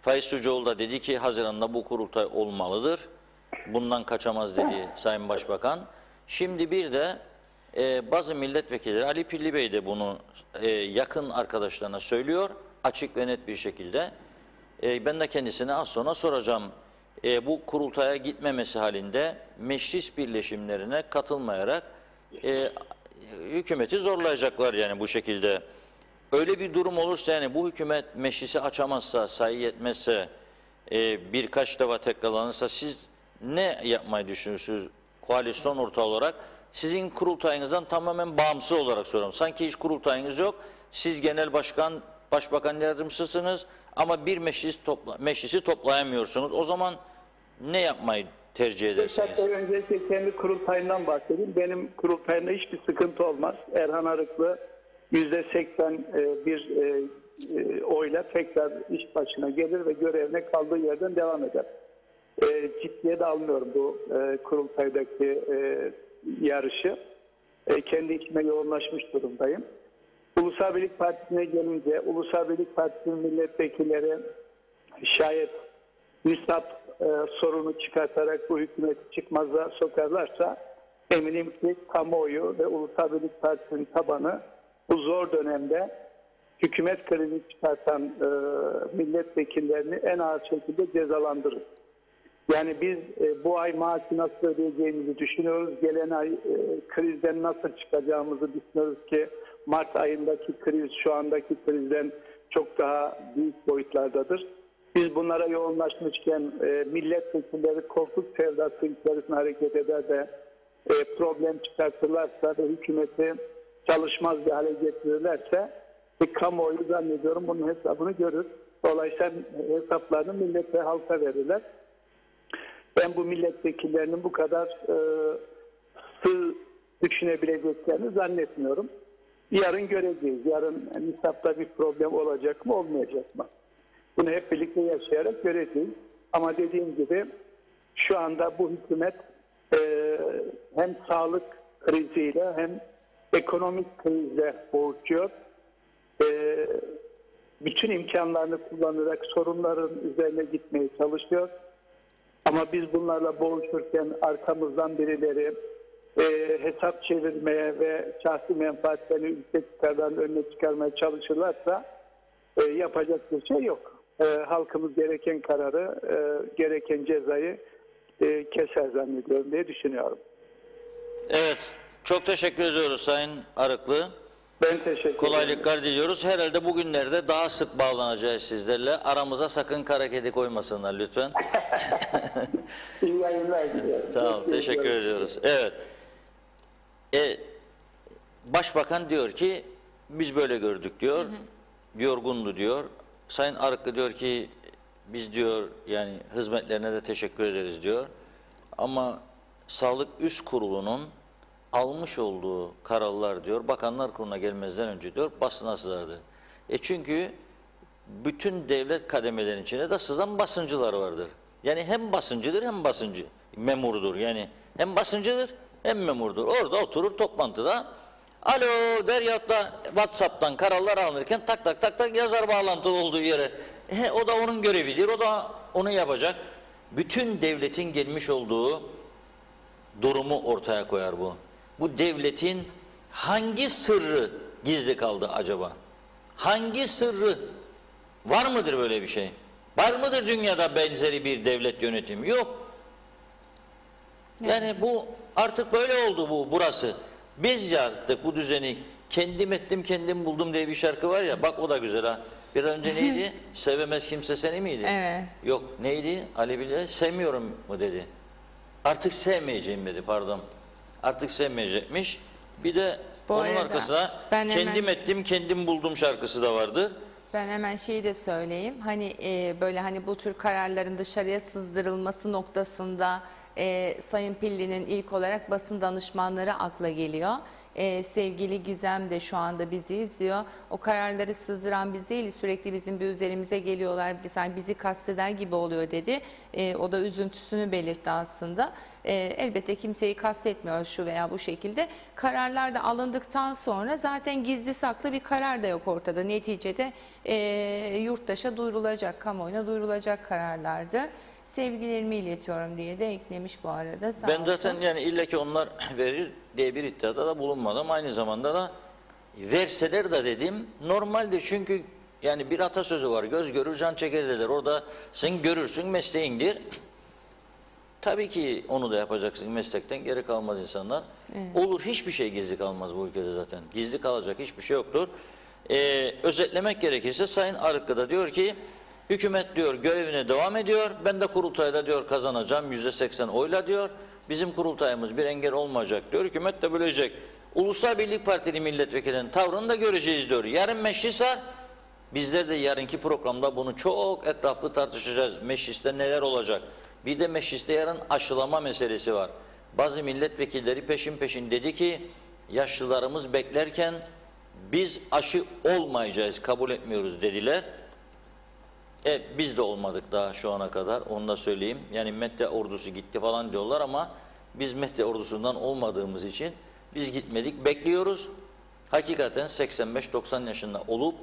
Faiz Sucuoğlu da dedi ki Haziran'da bu kurultay olmalıdır. Bundan kaçamaz dedi Sayın Başbakan. Şimdi bir de bazı milletvekilleri, Ali Pilli Bey de bunu yakın arkadaşlarına söylüyor. Açık ve net bir şekilde. Ben de kendisine az sonra soracağım. Bu kurultaya gitmemesi halinde meclis birleşimlerine katılmayarak hükümeti zorlayacaklar yani bu şekilde. Öyle bir durum olursa yani bu hükümet meclisi açamazsa, sayı yetmezse, birkaç defa tekrarlanırsa siz ne yapmayı düşünürsünüz koalisyon ortağı olarak? Sizin kurultayınızdan tamamen bağımsız olarak soruyorum. Sanki hiç kurultayınız yok. Siz genel başkan, başbakan yardımcısınız ama bir meclisi toplayamıyorsunuz. O zaman ne yapmayı tercih edersiniz? Öncelikle kendi kurultayından bahsedeyim. Benim kurultayımda hiçbir sıkıntı olmaz. Erhan Arıklı %80 bir oyla tekrar iş başına gelir ve görevine kaldığı yerden devam eder. Ciddiye de almıyorum bu kurultaydaki yarışı. Kendi içime yoğunlaşmış durumdayım. Ulusal Birlik Partisi'ne gelince Ulusal Birlik Partisi'nin milletvekilleri şayet müsap sorunu çıkartarak bu hükümeti çıkmaza sokarlarsa eminim ki kamuoyu ve Ulusal Birlik Partisi'nin tabanı bu zor dönemde hükümet krizi çıkartan milletvekillerini en ağır şekilde cezalandırır. Yani biz bu ay maaşı nasıl ödeyeceğimizi düşünüyoruz. Gelen ay krizden nasıl çıkacağımızı düşünüyoruz ki Mart ayındaki kriz şu andaki krizden çok daha büyük boyutlardadır. Biz bunlara yoğunlaşmışken milletvekilleri korku sevdası içerisinde hareket eder de problem çıkartırlarsa ve hükümeti çalışmaz bir hale getirirlerse kamuoyu zannediyorum bunun hesabını görür. Dolayısıyla hesaplarını millet ve halka verirler. Ben bu milletvekillerinin bu kadar sığ düşünebileceklerini zannetmiyorum. Yarın göreceğiz. Yarın nisapta bir problem olacak mı olmayacak mı? Bunu hep birlikte yaşayarak göreceğiz. Ama dediğim gibi şu anda bu hükümet hem sağlık kriziyle hem ekonomik krizle boğuşuyor. Bütün imkanlarını kullanarak sorunların üzerine gitmeye çalışıyor. Ama biz bunlarla boğuşurken arkamızdan birileri hesap çevirmeye ve şahsi menfaatlerini ülke çıkardan önüne çıkarmaya çalışırlarsa yapacak bir şey yok. Halkımız gereken kararı, gereken cezayı keser zannediyorum diye düşünüyorum. Evet, çok teşekkür ediyoruz Sayın Arıklı. Ben teşekkür ederim. Kolaylıklar diliyoruz. Herhalde bugünlerde daha sık bağlanacağız sizlerle. Aramıza sakın kara kedi koymasınlar lütfen. İyi yayınlar diliyorum. Tamam, teşekkür ediyoruz. Evet. Başbakan diyor ki biz böyle gördük diyor. Yorgundu diyor. Sayın Arıklı diyor ki biz diyor yani hizmetlerine de teşekkür ederiz diyor. Ama Sağlık Üst Kurulu'nun almış olduğu kararlar diyor Bakanlar Kurulu'na gelmezden önce diyor basına sızardı. Çünkü bütün devlet kademelerinin içine de sızan basıncılar vardır. Yani hem basıncıdır hem basıncı memurdur. Yani hem basıncıdır hem memurdur. Orada oturur toplantıda alo der yahut da WhatsApp'tan kararlar alınırken tak tak tak tak yazar bağlantılı olduğu yere. O da onun görevidir. O da onu yapacak. Bütün devletin gelmiş olduğu durumu ortaya koyar bu. Bu devletin hangi sırrı gizli kaldı acaba? Hangi sırrı? Var mıdır böyle bir şey? Var mıdır dünyada benzeri bir devlet yönetimi? Yok. Yani bu artık böyle oldu burası. Biz yarattık bu düzeni. Kendim ettim kendim buldum diye bir şarkı var ya bak o da güzel ha. Bir önce neydi? Sevemez kimse seni miydi? Evet. Yok neydi? Ali Bilge sevmiyorum mu dedi. Artık sevmeyeceğim dedi pardon. Artık sevmeyecekmiş. Bir de Bu onun arada arkasına ben kendim hemen- ettim kendim buldum şarkısı da vardı. Ben hemen şeyi de söyleyeyim. Hani böyle hani bu tür kararların dışarıya sızdırılması noktasında Sayın Pilli'nin ilk olarak basın danışmanları akla geliyor. Sevgili Gizem de şu anda bizi izliyor. O kararları sızdıran biz değil, sürekli bizim bir üzerimize geliyorlar. Sanki bizi kasteder gibi oluyor dedi. O da üzüntüsünü belirtti aslında. Elbette kimseyi kastetmiyor şu veya bu şekilde. Kararlar da alındıktan sonra zaten gizli saklı bir karar da yok ortada. Neticede yurttaşa duyurulacak, kamuoyuna duyurulacak kararlardı. Sevgilerimi iletiyorum diye de eklemiş bu arada. Sağ Ben olsun. zaten yani illa ki onlar verir diye bir iddiada da bulunmadım. Aynı zamanda da verseler de dedim normaldir çünkü yani bir atasözü var göz görür can çeker derler. Orada sen görürsün mesleğindir. Tabii ki onu da yapacaksın meslekten geri kalmaz insanlar. Evet. Olur hiçbir şey gizli kalmaz bu ülkede zaten. Gizli kalacak hiçbir şey yoktur. Özetlemek gerekirse Sayın Arıklı da diyor ki hükümet diyor görevine devam ediyor. Ben de kurultayda diyor kazanacağım %80 oyla diyor. Bizim kurultayımız bir engel olmayacak diyor. Hükümet de bölecek. Ulusal Birlik Partili milletvekilinin tavrını da göreceğiz diyor. Yarın meclis var. Bizler de yarınki programda bunu çok etraflı tartışacağız. Mecliste neler olacak? Bir de mecliste yarın aşılama meselesi var. Bazı milletvekilleri peşin peşin dedi ki yaşlılarımız beklerken biz aşı olmayacağız, kabul etmiyoruz dediler. Biz de olmadık daha şu ana kadar, onu da söyleyeyim. Yani Medya ordusu gitti falan diyorlar ama biz Medya ordusundan olmadığımız için biz gitmedik, bekliyoruz. Hakikaten 85-90 yaşında olup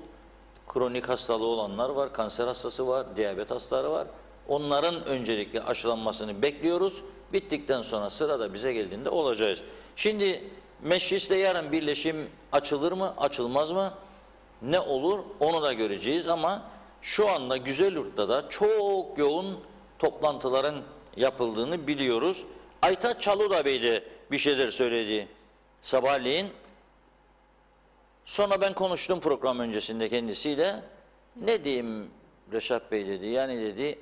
kronik hastalığı olanlar var, kanser hastası var, diyabet hastaları var. Onların öncelikle aşılanmasını bekliyoruz. Bittikten sonra sırada bize geldiğinde olacağız. Şimdi mecliste yarın birleşim açılır mı, açılmaz mı? Ne olur onu da göreceğiz ama şu anda Güzelyurt'ta da çok yoğun toplantıların yapıldığını biliyoruz. Aytaç Çaluda Bey de bir şeyler söyledi sabahleyin. Sonra ben konuştum program öncesinde kendisiyle. Ne diyeyim Reşat Bey dedi. Yani dedi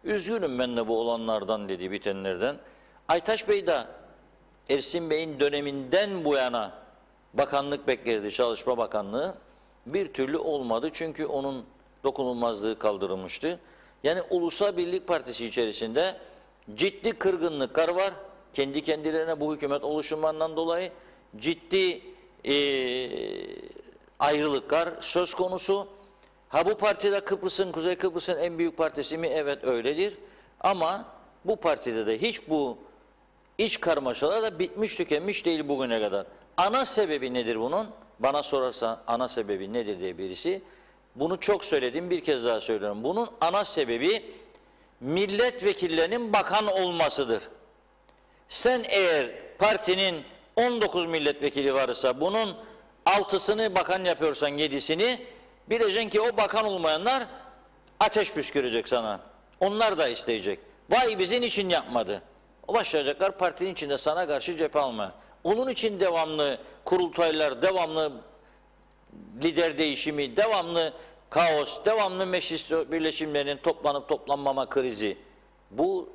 üzgünüm ben de bu olanlardan dedi bitenlerden. Aytaç Bey de Ersin Bey'in döneminden bu yana bakanlık beklerdi, Çalışma Bakanlığı. Bir türlü olmadı çünkü onun dokunulmazlığı kaldırılmıştı. Yani Ulusal Birlik Partisi içerisinde ciddi kırgınlıklar var. Kendi kendilerine bu hükümet oluşumundan dolayı ciddi ayrılıklar söz konusu. Ha bu partide Kıbrıs'ın, Kuzey Kıbrıs'ın en büyük partisi mi? Evet öyledir. Ama bu partide de hiç bu iç karmaşalar da bitmiş tükenmiş değil bugüne kadar. Ana sebebi nedir bunun? Bana sorarsan ana sebebi nedir diye birisi. Bunu çok söyledim bir kez daha söylüyorum. Bunun ana sebebi milletvekillerinin bakan olmasıdır. Sen eğer partinin 19 milletvekili varsa bunun 6'sını bakan yapıyorsan 7'sini bileceksin ki o bakan olmayanlar ateş püskürecek sana. Onlar da isteyecek. Vay bizim için yapmadı. O başlayacaklar partinin içinde sana karşı cephe alma. Onun için devamlı kurultaylar, devamlı lider değişimi, devamlı kaos, devamlı meclis birleşimlerinin toplanıp toplanmama krizi. Bu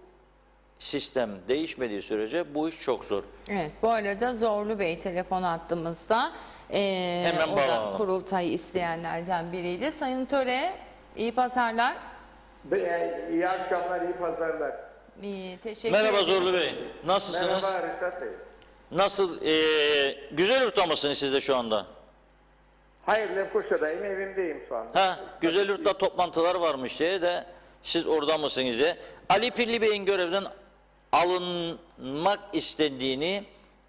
sistem değişmediği sürece bu iş çok zor. Evet, bu arada Zorlu Bey telefon attığımızda Hemen o da bağlanalım. kurultayı isteyenlerden biriydi. Sayın Töre, iyi pazarlar. İyi akşamlar, iyi pazarlar. İyi, teşekkür Merhaba ederiz. Zorlu Bey. Nasılsınız? Merhaba Reşat Bey. Nasıl? Güzelurt'ta mısınız siz de şu anda? Hayır, Lefkoşa'dayım, evimdeyim şu anda. Ha, Güzelurt'ta toplantılar varmış diye de siz orada mısınız diye. Ali Pilli Bey'in görevden alınmak istendiğini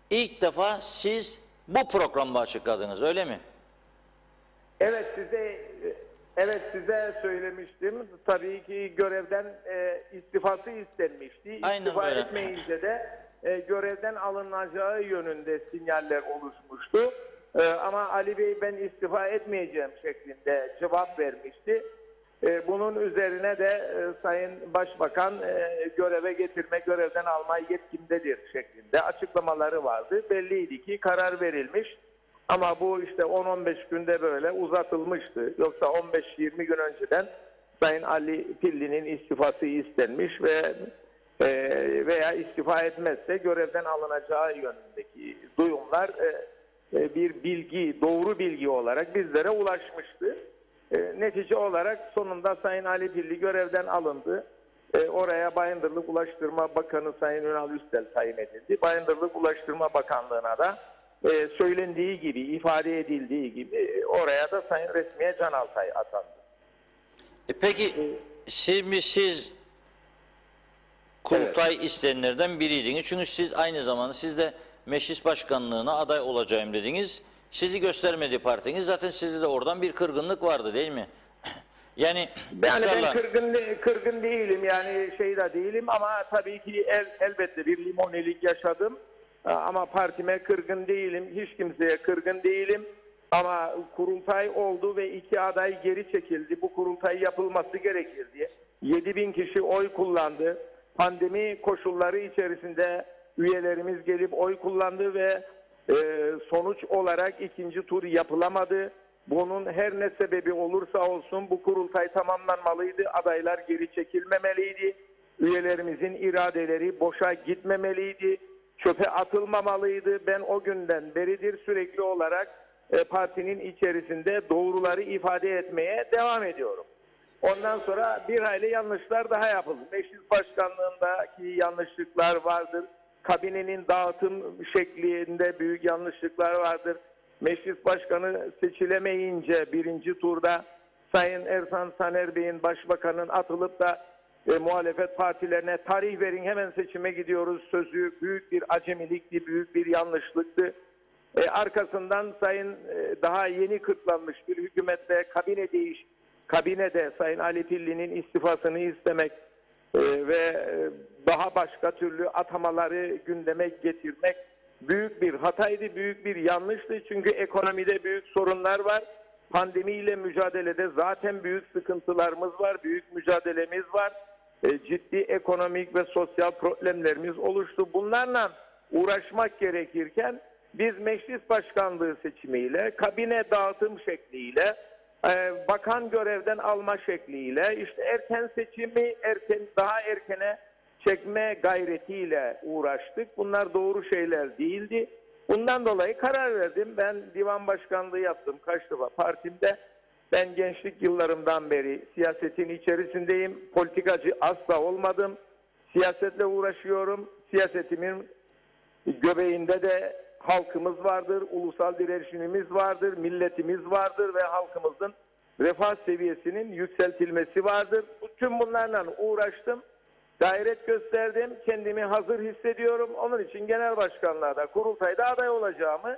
ilk defa siz bu programda açıkladınız, öyle mi? Evet size söylemiştim. Tabii ki görevden istifası istenmişti. Aynen İstifa öyle. etmeyince de görevden alınacağı yönünde sinyaller oluşmuştu. Ama Ali Bey ben istifa etmeyeceğim şeklinde cevap vermişti. Bunun üzerine de Sayın Başbakan göreve getirme, görevden alma yetkimdedir şeklinde açıklamaları vardı. Belliydi ki karar verilmiş. Ama bu işte 10-15 günde böyle uzatılmıştı. Yoksa 15-20 gün önceden Sayın Ali Pilli'nin istifası istenmiş ve veya istifa etmezse görevden alınacağı yönündeki duyumlar bir bilgi, doğru bilgi olarak bizlere ulaşmıştı. Netice olarak sonunda Sayın Ali Pilli görevden alındı. Oraya Bayındırlık Ulaştırma Bakanı Sayın Ünal Üstel tayin edildi. Bayındırlık Ulaştırma Bakanlığı'na da söylendiği gibi, ifade edildiği gibi oraya da Sayın Resmiye Can Altay atandı. Peki siz kurultay isteyenlerden biriydiniz. Çünkü siz aynı zamanda siz de meclis başkanlığına aday olacağım dediniz. Sizi göstermedi partiniz. Zaten sizde de oradan bir kırgınlık vardı değil mi? Yani ben ısrarla... kırgın değilim, yani şey de değilim ama tabii ki elbette bir limonilik yaşadım. Ama partime kırgın değilim, hiç kimseye kırgın değilim. Ama kurultay oldu ve 2 aday geri çekildi. Bu kurultay yapılması gerekir diye. 7.000 kişi oy kullandı. Pandemi koşulları içerisinde üyelerimiz gelip oy kullandı ve sonuç olarak 2. tur yapılamadı. Bunun her ne sebebi olursa olsun bu kurultay tamamlanmalıydı. Adaylar geri çekilmemeliydi. Üyelerimizin iradeleri boşa gitmemeliydi. Çöpe atılmamalıydı. Ben o günden beridir sürekli olarak partinin içerisinde doğruları ifade etmeye devam ediyorum. Ondan sonra bir hayli yanlışlar daha yapıldı. Meclis başkanlığındaki yanlışlıklar vardır. Kabinenin dağıtım şeklinde büyük yanlışlıklar vardır. Meclis başkanı seçilemeyince 1. turda Sayın Ersan Saner Bey'in başbakanın atılıp da muhalefet partilerine tarih verin hemen seçime gidiyoruz sözü büyük bir acemilikti, büyük bir yanlışlıktı. Arkasından Sayın daha yeni kırklanmış bir hükümette kabinede Sayın Ali Pilli'nin istifasını istemek ve daha başka türlü atamaları gündeme getirmek büyük bir hataydı, büyük bir yanlıştı. Çünkü ekonomide büyük sorunlar var. Pandemiyle mücadelede zaten büyük sıkıntılarımız var, büyük mücadelemiz var. Ciddi ekonomik ve sosyal problemlerimiz oluştu. Bunlarla uğraşmak gerekirken biz meclis başkanlığı seçimiyle, kabine dağıtım şekliyle, bakan görevden alma şekliyle, işte erken seçimi daha erkene çekme gayretiyle uğraştık. Bunlar doğru şeyler değildi. Bundan dolayı karar verdim. Ben divan başkanlığı yaptım kaç defa partimde. Ben gençlik yıllarımdan beri siyasetin içerisindeyim. Politikacı asla olmadım. Siyasetle uğraşıyorum. Siyasetimin göbeğinde de halkımız vardır, ulusal direnişimiz vardır, milletimiz vardır ve halkımızın refah seviyesinin yükseltilmesi vardır. Tüm bunlarla uğraştım. Gayret gösterdim. Kendimi hazır hissediyorum. Onun için genel başkanlığa da kurultayda aday olacağımı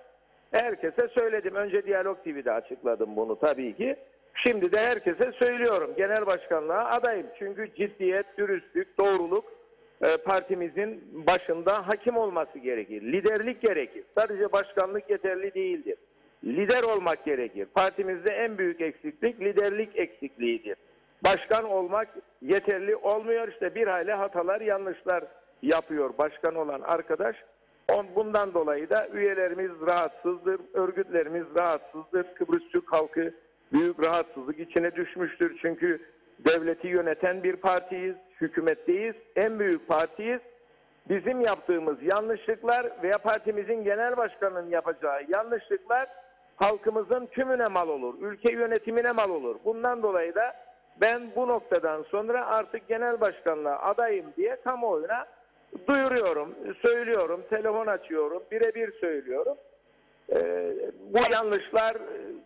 herkese söyledim. Önce Diyalog TV'de açıkladım bunu tabii ki. Şimdi de herkese söylüyorum. Genel başkanlığa adayım. Çünkü ciddiyet, dürüstlük, doğruluk partimizin başında hakim olması gerekir. Liderlik gerekir. Sadece başkanlık yeterli değildir. Lider olmak gerekir. Partimizde en büyük eksiklik liderlik eksikliğidir. Başkan olmak yeterli olmuyor. İşte bir hayli hatalar, yanlışlar yapıyor başkan olan arkadaş. Bundan dolayı da üyelerimiz rahatsızdır, örgütlerimiz rahatsızdır. Kıbrıs Türk halkı büyük rahatsızlık içine düşmüştür. Çünkü devleti yöneten bir partiyiz, hükümetteyiz, en büyük partiyiz. Bizim yaptığımız yanlışlıklar veya partimizin genel başkanının yapacağı yanlışlıklar halkımızın tümüne mal olur, ülke yönetimine mal olur. Bundan dolayı da ben bu noktadan sonra artık genel başkanlığa adayım diye kamuoyuna duyuruyorum, söylüyorum, telefon açıyorum, birebir söylüyorum. Bu yanlışlar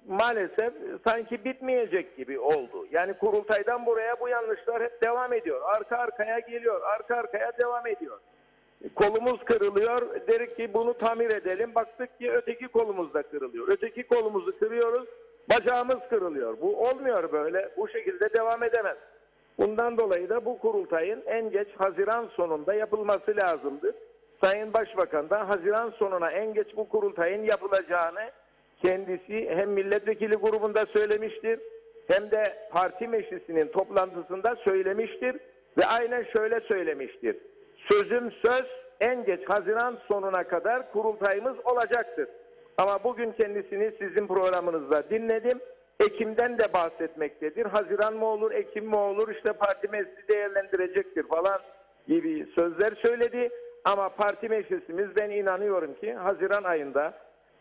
maalesef sanki bitmeyecek gibi oldu. Yani kurultaydan buraya bu yanlışlar hep devam ediyor. Arka arkaya geliyor, arka arkaya devam ediyor. Kolumuz kırılıyor, dedik ki bunu tamir edelim. Baktık ki öteki kolumuz da kırılıyor. Öteki kolumuzu kırıyoruz, bacağımız kırılıyor. Bu olmuyor böyle, bu şekilde devam edemez. Bundan dolayı da bu kurultayın en geç Haziran sonunda yapılması lazımdır. Sayın Başbakan da Haziran sonuna en geç bu kurultayın yapılacağını kendisi hem milletvekili grubunda söylemiştir hem de parti meclisinin toplantısında söylemiştir ve aynen şöyle söylemiştir. Sözüm söz, en geç Haziran sonuna kadar kurultayımız olacaktır. Ama bugün kendisini sizin programınızda dinledim. Ekim'den de bahsetmektedir. Haziran mı olur, Ekim mi olur, işte parti meclisi değerlendirecektir falan gibi sözler söyledi. Ama parti meclisimiz, ben inanıyorum ki Haziran ayında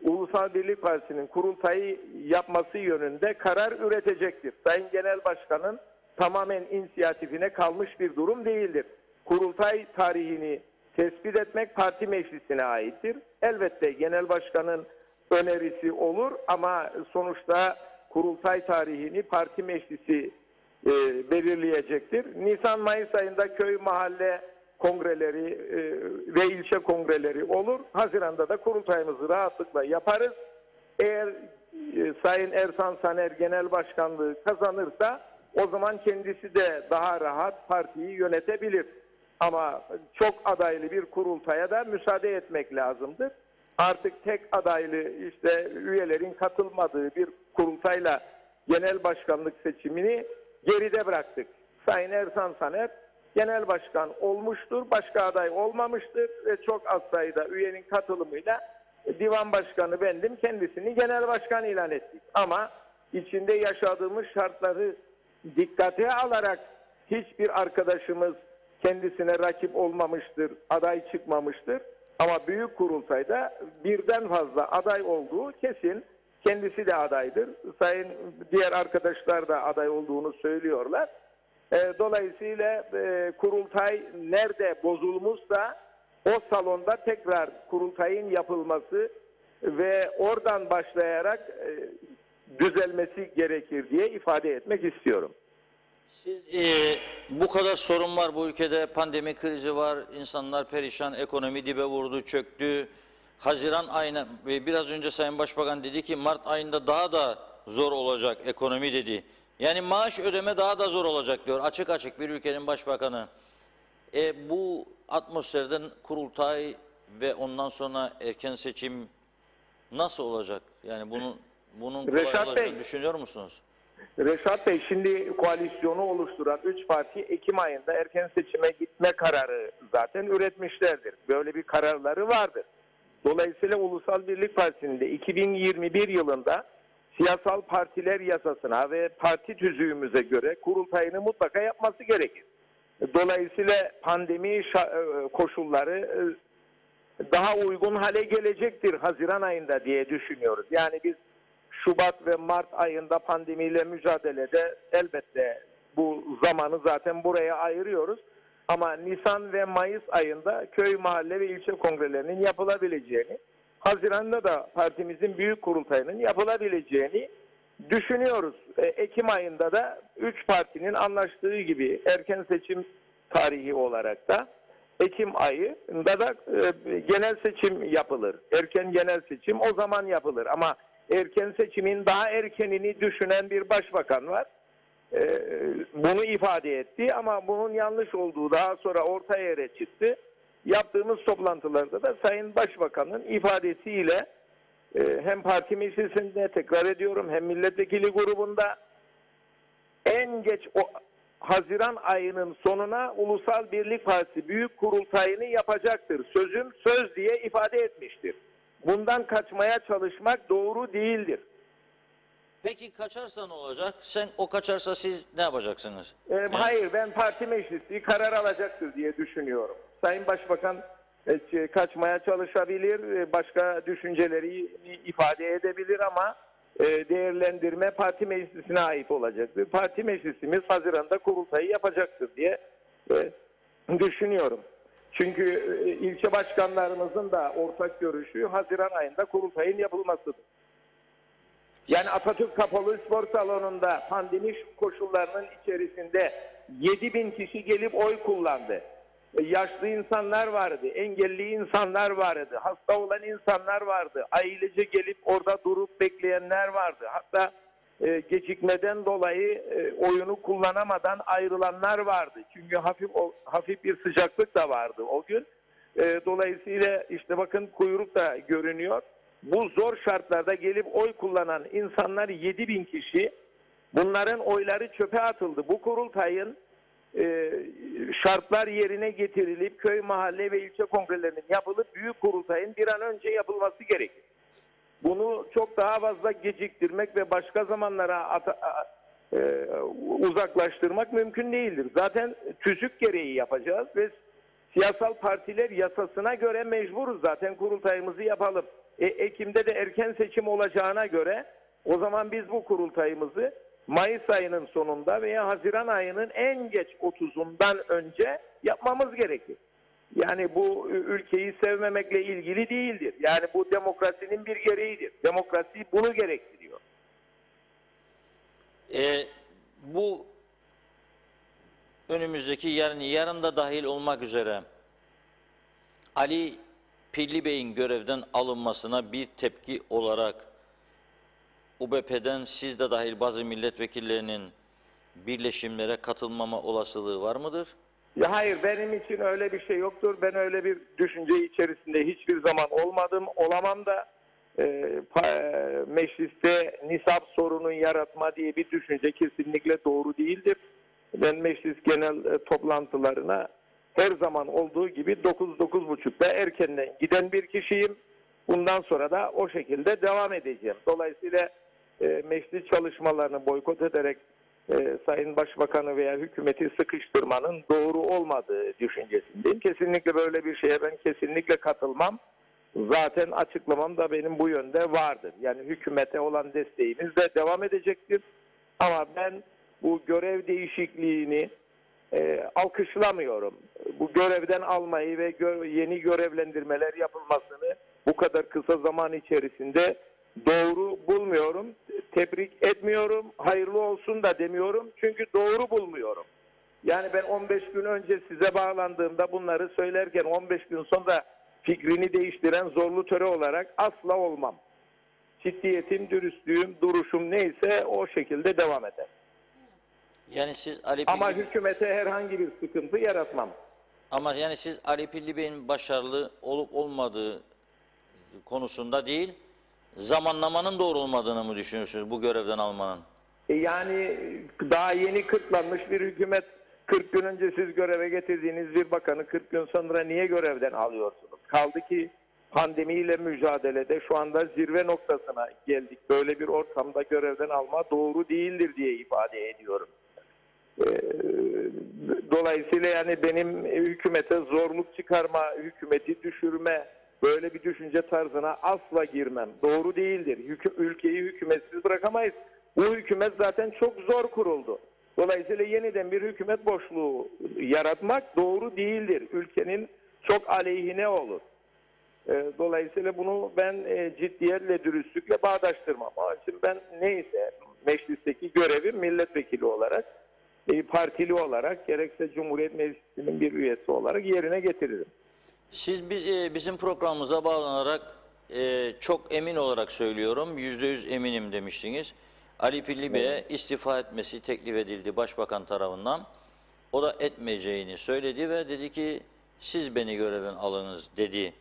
Ulusal Birlik Partisi'nin kurultayı yapması yönünde karar üretecektir. Sayın Genel Başkan'ın tamamen inisiyatifine kalmış bir durum değildir. Kurultay tarihini tespit etmek parti meclisine aittir. Elbette Genel Başkan'ın önerisi olur ama sonuçta kurultay tarihini parti meclisi belirleyecektir. Nisan-Mayıs ayında köy mahalle kongreleri ve ilçe kongreleri olur. Haziran'da da kurultayımızı rahatlıkla yaparız. Eğer Sayın Ersan Saner Genel Başkanlığı kazanırsa o zaman kendisi de daha rahat partiyi yönetebilir. Ama çok adaylı bir kurultaya da müsaade etmek lazımdır. Artık tek adaylı işte üyelerin katılmadığı bir kurultayla genel başkanlık seçimini geride bıraktık. Sayın Ersan Saner genel başkan olmuştur, başka aday olmamıştır ve çok az sayıda üyenin katılımıyla divan başkanı bendim, kendisini genel başkan ilan ettik. Ama içinde yaşadığımız şartları dikkate alarak hiçbir arkadaşımız kendisine rakip olmamıştır, aday çıkmamıştır. Ama büyük kurultayda birden fazla aday olduğu kesin. Kendisi de adaydır. Sayın diğer arkadaşlar da aday olduğunu söylüyorlar. Dolayısıyla kurultay nerede bozulmuşsa o salonda tekrar kurultayın yapılması ve oradan başlayarak düzelmesi gerekir diye ifade etmek istiyorum. Siz bu kadar sorun var bu ülkede, pandemi krizi var, insanlar perişan, ekonomi dibe vurdu, çöktü. Haziran ayına, biraz önce Sayın Başbakan dedi ki Mart ayında daha da zor olacak ekonomi dedi. Yani maaş ödeme daha da zor olacak diyor açık açık bir ülkenin başbakanı. Bu atmosferden kurultay ve ondan sonra erken seçim nasıl olacak? Yani bunun kolay olacağını düşünüyor musunuz? Reşat Bey, şimdi koalisyonu oluşturan 3 parti Ekim ayında erken seçime gitme kararı zaten üretmişlerdir. Böyle bir kararları vardır. Dolayısıyla Ulusal Birlik Partisi'nin de 2021 yılında siyasal partiler yasasına ve parti tüzüğümüze göre kurultayını mutlaka yapması gerekir. Dolayısıyla pandemi koşulları daha uygun hale gelecektir Haziran ayında diye düşünüyoruz. Yani biz Şubat ve Mart ayında pandemiyle mücadelede elbette bu zamanı zaten buraya ayırıyoruz. Ama Nisan ve Mayıs ayında köy, mahalle ve ilçe kongrelerinin yapılabileceğini, Haziran'da da partimizin büyük kurultayının yapılabileceğini düşünüyoruz. Ekim ayında da 3 partinin anlaştığı gibi erken seçim tarihi olarak da Ekim ayında da genel seçim yapılır. Erken genel seçim o zaman yapılır. Ama erken seçimin daha erkenini düşünen bir başbakan var. bunu ifade etti ama bunun yanlış olduğu daha sonra ortaya yere çıktı. Yaptığımız toplantılarda da Sayın Başbakan'ın ifadesiyle hem parti meclisinde tekrar ediyorum hem milletvekili grubunda en geç Haziran ayının sonuna Ulusal Birlik Partisi Büyük Kurultayını yapacaktır. Sözüm söz diye ifade etmiştir. Bundan kaçmaya çalışmak doğru değildir. Peki kaçarsa ne olacak? O kaçarsa siz ne yapacaksınız? Hayır, ben parti meclisi karar alacaktır diye düşünüyorum. Sayın Başbakan kaçmaya çalışabilir, başka düşünceleri ifade edebilir ama değerlendirme parti meclisine ait olacaktır. Parti meclisimiz Haziran'da kurultayı yapacaktır diye düşünüyorum. Çünkü ilçe başkanlarımızın da ortak görüşü Haziran ayında kurultayın yapılmasıdır. Yani Atatürk Kapalı Spor Salonu'nda pandemi koşullarının içerisinde 7.000 kişi gelip oy kullandı. Yaşlı insanlar vardı, engelli insanlar vardı, hasta olan insanlar vardı, ailece gelip orada durup bekleyenler vardı. Hatta gecikmeden dolayı oyunu kullanamadan ayrılanlar vardı. Çünkü hafif bir sıcaklık da vardı o gün. Dolayısıyla işte bakın kuyruk da görünüyor. Bu zor şartlarda gelip oy kullanan insanlar 7.000 kişi. Bunların oyları çöpe atıldı. Bu kurultayın şartlar yerine getirilip köy, mahalle ve ilçe kongrelerinin yapılıp büyük kurultayın bir an önce yapılması gerekir. Bunu çok daha fazla geciktirmek ve başka zamanlara uzaklaştırmak mümkün değildir. Zaten tüzük gereği yapacağız ve siyasal partiler yasasına göre mecburuz zaten kurultayımızı yapalım. Ekim'de de erken seçim olacağına göre o zaman biz bu kurultayımızı Mayıs ayının sonunda veya Haziran ayının en geç 30'undan önce yapmamız gerekir. Yani bu ülkeyi sevmemekle ilgili değildir. Yani bu demokrasinin bir gereğidir. Demokrasi bunu gerektiriyor. Bu önümüzdeki yarın da dahil olmak üzere Ali Pilli Bey'in görevden alınmasına bir tepki olarak UBP'den siz de dahil bazı milletvekillerinin birleşimlere katılmama olasılığı var mıdır? Ya hayır, benim için öyle bir şey yoktur. Ben öyle bir düşünce içerisinde hiçbir zaman olmadım, olamam da mecliste nisap sorunu yaratma diye bir düşünce kesinlikle doğru değildir. Ben meclis genel toplantılarına her zaman olduğu gibi 9-9.30'da erkenden giden bir kişiyim. Bundan sonra da o şekilde devam edeceğim. Dolayısıyla meclis çalışmalarını boykot ederek Sayın Başbakanı veya hükümeti sıkıştırmanın doğru olmadığı düşüncesindeyim. Kesinlikle böyle bir şeye ben kesinlikle katılmam. Zaten açıklamam da benim bu yönde vardır. Yani hükümete olan desteğimiz de devam edecektir. Ama ben bu görev değişikliğini alkışlamıyorum. Bu görevden almayı ve yeni görevlendirmeler yapılmasını bu kadar kısa zaman içerisinde doğru bulmuyorum. Tebrik etmiyorum. Hayırlı olsun da demiyorum. Çünkü doğru bulmuyorum. Yani ben 15 gün önce size bağlandığımda bunları söylerken 15 gün sonra fikrini değiştiren zorlu töre olarak asla olmam. Ciddiyetim, dürüstlüğüm, duruşum neyse o şekilde devam eder. Yani siz Ali Ama Pilli... hükümete herhangi bir sıkıntı yaratmam. Ama yani siz Ali Pilli Bey'in başarılı olup olmadığı konusunda değil, zamanlamanın doğru olmadığını mı düşünüyorsunuz bu görevden almanın? Yani daha yeni kırklanmış bir hükümet, 40 gün önce siz göreve getirdiğiniz bir bakanı 40 gün sonra niye görevden alıyorsunuz? Kaldı ki pandemiyle mücadelede şu anda zirve noktasına geldik. Böyle bir ortamda görevden alma doğru değildir diye ifade ediyorum. Dolayısıyla yani benim hükümete zorluk çıkarma, hükümeti düşürme, böyle bir düşünce tarzına asla girmem. Doğru değildir. Ülkeyi hükümetsiz bırakamayız. Bu hükümet zaten çok zor kuruldu. Dolayısıyla yeniden bir hükümet boşluğu yaratmak doğru değildir. Ülkenin çok aleyhine olur. Dolayısıyla bunu ben ciddiyetle, dürüstlükle bağdaştırmam. Onun için ben neyse meclisteki görevim milletvekili olarak, partili olarak, gerekse Cumhuriyet Meclisi'nin bir üyesi olarak yerine getiririm. Siz bizim programımıza bağlanarak çok emin olarak söylüyorum, %100 eminim demiştiniz. Ali Pilli Bey'e istifa etmesi teklif edildi başbakan tarafından. O da etmeyeceğini söyledi ve dedi ki siz beni görevden alınız dedi.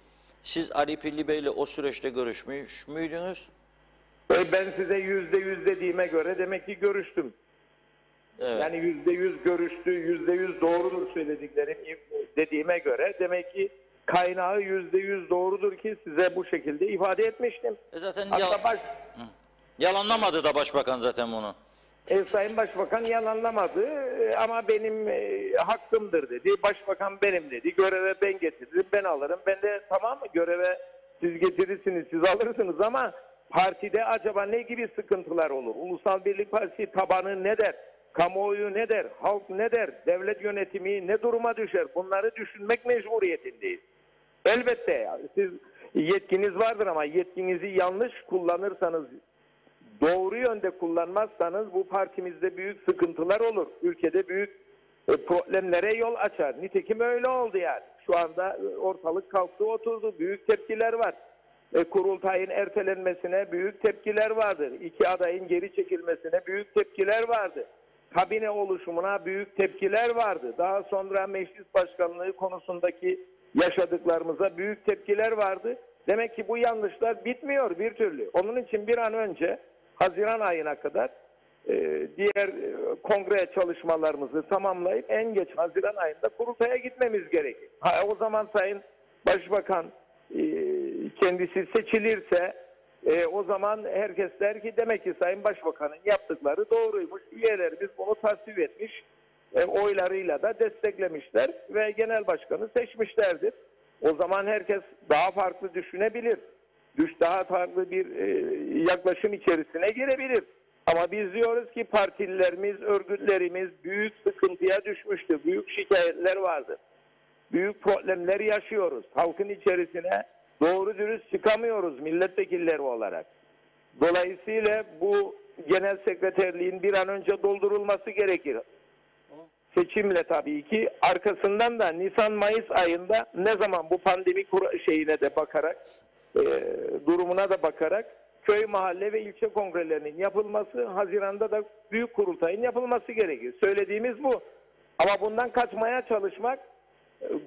Siz Ali Pilli Bey'le o süreçte görüşmüş müydünüz? Ben size %100 dediğime göre demek ki görüştüm. Evet. Yani %100 görüştü, %100 doğrudur söylediklerim dediğime göre demek ki kaynağı %100 doğrudur ki size bu şekilde ifade etmiştim. Zaten Hatta yalanlamadı da başbakan zaten bunu. Sayın Başbakan yalanlamadı ama benim hakkımdır dedi. Başbakan benim dedi. Göreve ben getiririm, ben alırım. Ben de tamam mı göreve siz getirirsiniz, siz alırsınız ama partide acaba ne gibi sıkıntılar olur? Ulusal Birlik Partisi tabanı ne der? Kamuoyu ne der? Halk ne der? Devlet yönetimi ne duruma düşer? Bunları düşünmek mecburiyetindeyiz. Elbette ya, siz yetkiniz vardır ama yetkinizi yanlış kullanırsanız, doğru yönde kullanmazsanız bu partimizde büyük sıkıntılar olur. Ülkede büyük problemlere yol açar. Nitekim öyle oldu yani. Şu anda ortalık kalktı oturdu. Büyük tepkiler var. Kurultayın ertelenmesine büyük tepkiler vardır. İki adayın geri çekilmesine büyük tepkiler vardı. Kabine oluşumuna büyük tepkiler vardı. Daha sonra meclis başkanlığı konusundaki yaşadıklarımıza büyük tepkiler vardı. Demek ki bu yanlışlar bitmiyor bir türlü. Onun için bir an önce Haziran ayına kadar diğer kongre çalışmalarımızı tamamlayıp en geç Haziran ayında kurultaya gitmemiz gerekir. O zaman Sayın Başbakan kendisi seçilirse o zaman herkes der ki demek ki Sayın Başbakan'ın yaptıkları doğruymuş. Üyelerimiz bunu tasvip etmiş, oylarıyla da desteklemişler ve genel başkanı seçmişlerdir. O zaman herkes daha farklı düşünebilir. Daha farklı bir yaklaşım içerisine girebilir. Ama biz diyoruz ki partililerimiz, örgütlerimiz büyük sıkıntıya düşmüştü. Büyük şikayetler vardı. Büyük problemler yaşıyoruz. Halkın içerisine doğru dürüst çıkamıyoruz milletvekilleri olarak. Dolayısıyla bu genel sekreterliğin bir an önce doldurulması gerekir. Seçimle tabii ki arkasından da Nisan-Mayıs ayında ne zaman bu pandemi şeyine de bakarak durumuna da bakarak köy, mahalle ve ilçe kongrelerinin yapılması, Haziran'da da büyük kurultayın yapılması gerekir. Söylediğimiz bu. Ama bundan kaçmaya çalışmak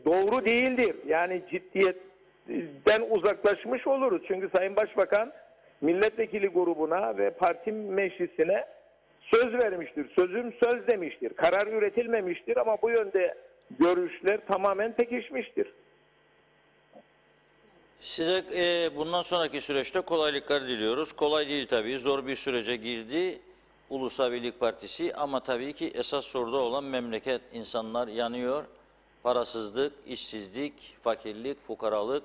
doğru değildir. Yani ciddiyetten uzaklaşmış oluruz. Çünkü Sayın Başbakan milletvekili grubuna ve parti meclisine söz vermiştir. Sözüm söz demiştir. Karar üretilmemiştir ama bu yönde görüşler tamamen pekişmiştir. Size bundan sonraki süreçte kolaylıklar diliyoruz. Kolay değil tabii. Zor bir sürece girdi Ulusal Birlik Partisi ama tabii ki esas soruda olan memleket, insanlar yanıyor. Parasızlık, işsizlik, fakirlik, fukaralık,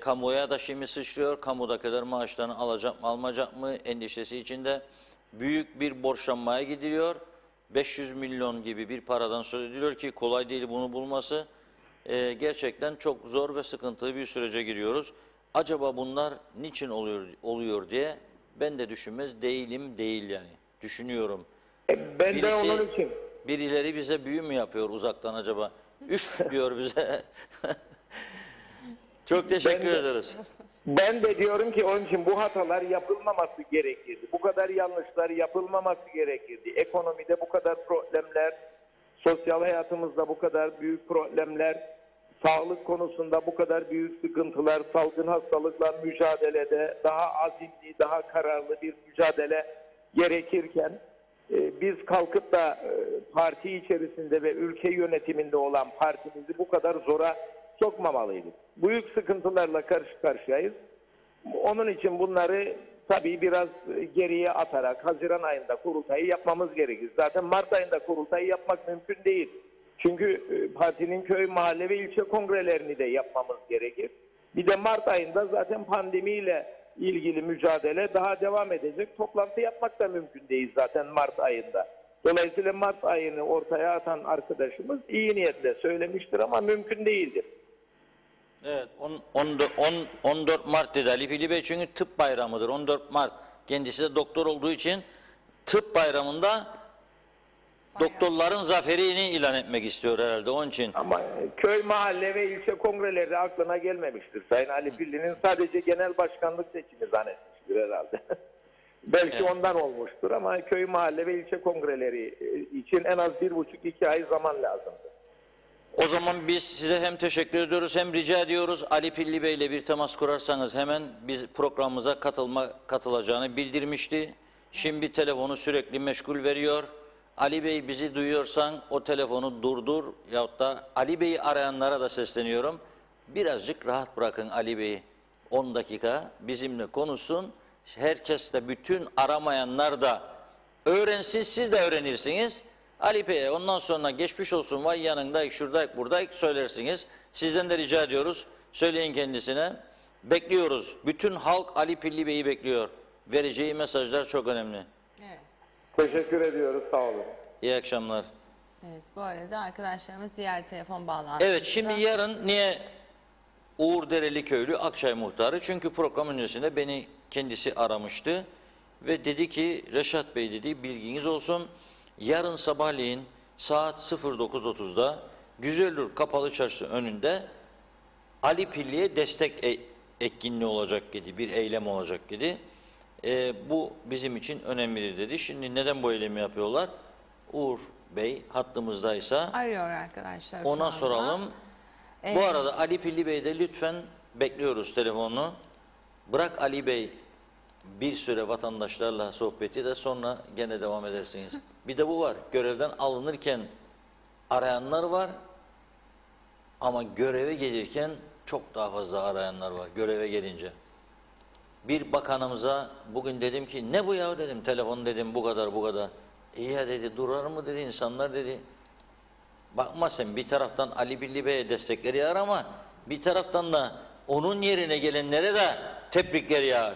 kamuya da şimdi sıçrıyor. Kamudakiler maaşlarını alacak mı, almayacak mı endişesi içinde büyük bir borçlanmaya gidiliyor. 500 milyon gibi bir paradan söz ediliyor ki kolay değil bunu bulması. Gerçekten çok zor ve sıkıntılı bir sürece giriyoruz. Acaba bunlar niçin oluyor diye ben de düşünmez değilim değil yani. Düşünüyorum. Ben de onun için. Birileri bize büyü mü yapıyor uzaktan acaba? Üf diyor bize. Çok teşekkür ederiz. Ben de diyorum ki onun için bu hatalar yapılmaması gerekirdi. Bu kadar yanlışlar yapılmaması gerekirdi. Ekonomide bu kadar problemler, sosyal hayatımızda bu kadar büyük problemler, sağlık konusunda bu kadar büyük sıkıntılar, salgın hastalıkla mücadelede daha azimli, daha kararlı bir mücadele gerekirken biz kalkıp da parti içerisinde ve ülke yönetiminde olan partimizi bu kadar zora sokmamalıydık. Büyük sıkıntılarla karşı karşıyayız. Onun için bunları tabii biraz geriye atarak Haziran ayında kurultayı yapmamız gerekir. Zaten Mart ayında kurultayı yapmak mümkün değil. Çünkü partinin köy, mahalle ve ilçe kongrelerini de yapmamız gerekir. Bir de Mart ayında zaten pandemiyle ilgili mücadele daha devam edecek. Toplantı yapmak da mümkün değil zaten Mart ayında. Dolayısıyla Mart ayını ortaya atan arkadaşımız iyi niyetle söylemiştir ama mümkün değildir. Evet, 14 Mart dedi Ali Pilli Bey çünkü tıp bayramıdır. 14 Mart. Kendisi de doktor olduğu için tıp bayramında doktorların zaferini ilan etmek istiyor herhalde onun için. Ama köy, mahalle ve ilçe kongreleri aklına gelmemiştir. Sayın Ali Pilli'nin sadece genel başkanlık seçimi zannetmiştir herhalde. Belki Evet. ondan olmuştur ama köy, mahalle ve ilçe kongreleri için en az 1,5-2 ay zaman lazımdı. O zaman biz size hem teşekkür ediyoruz hem rica ediyoruz. Ali Pilli Bey ile bir temas kurarsanız hemen biz programımıza katılacağını bildirmişti. Şimdi telefonu sürekli meşgul veriyor. Ali Bey bizi duyuyorsan o telefonu durdur yahut da Ali Bey'i arayanlara da sesleniyorum. Birazcık rahat bırakın Ali Bey'i. 10 dakika bizimle konuşsun. Herkes de bütün aramayanlar da öğrensin, siz de öğrenirsiniz. Ali Bey'e ondan sonra geçmiş olsun, vay yanındayız, şuradayız, buradayız söylersiniz. Sizden de rica ediyoruz. Söyleyin kendisine. Bekliyoruz. Bütün halk Ali Pilli Bey'i bekliyor. Vereceği mesajlar çok önemli. Evet. Teşekkür ediyoruz. Sağ olun. İyi akşamlar. Evet, bu arada arkadaşlarımız diğer telefon bağlantısı. Evet, şimdi yarın niye Uğur Dereli Köylü Akçay Muhtarı? Çünkü program öncesinde beni kendisi aramıştı ve dedi ki Reşat Bey dedi, bilginiz olsun, yarın sabahleyin saat 09.30'da Güzelür Kapalı Çarşı önünde Ali Pilli'ye destek etkinliği olacak dedi, bir eylem olacak dedi. Bu bizim için önemlidir dedi. Şimdi neden bu eylemi yapıyorlar? Uğur Bey hattımızdaysa Arıyor arkadaşlar şu ona anda. soralım. Bu arada Ali Pilli Bey de lütfen bekliyoruz telefonunu. Bırak Ali Bey bir süre vatandaşlarla sohbeti de sonra gene devam edersiniz. Bir de bu var. Görevden alınırken arayanlar var ama göreve gelirken çok daha fazla arayanlar var göreve gelince. Bir bakanımıza bugün dedim ki ne bu ya dedim, telefon dedim bu kadar. İyi ya dedi, durar mı dedi insanlar dedi. Bakma sen, bir taraftan Ali Pilli Bey'e destekleri yağar ama bir taraftan da onun yerine gelenlere de tebrikler yağar.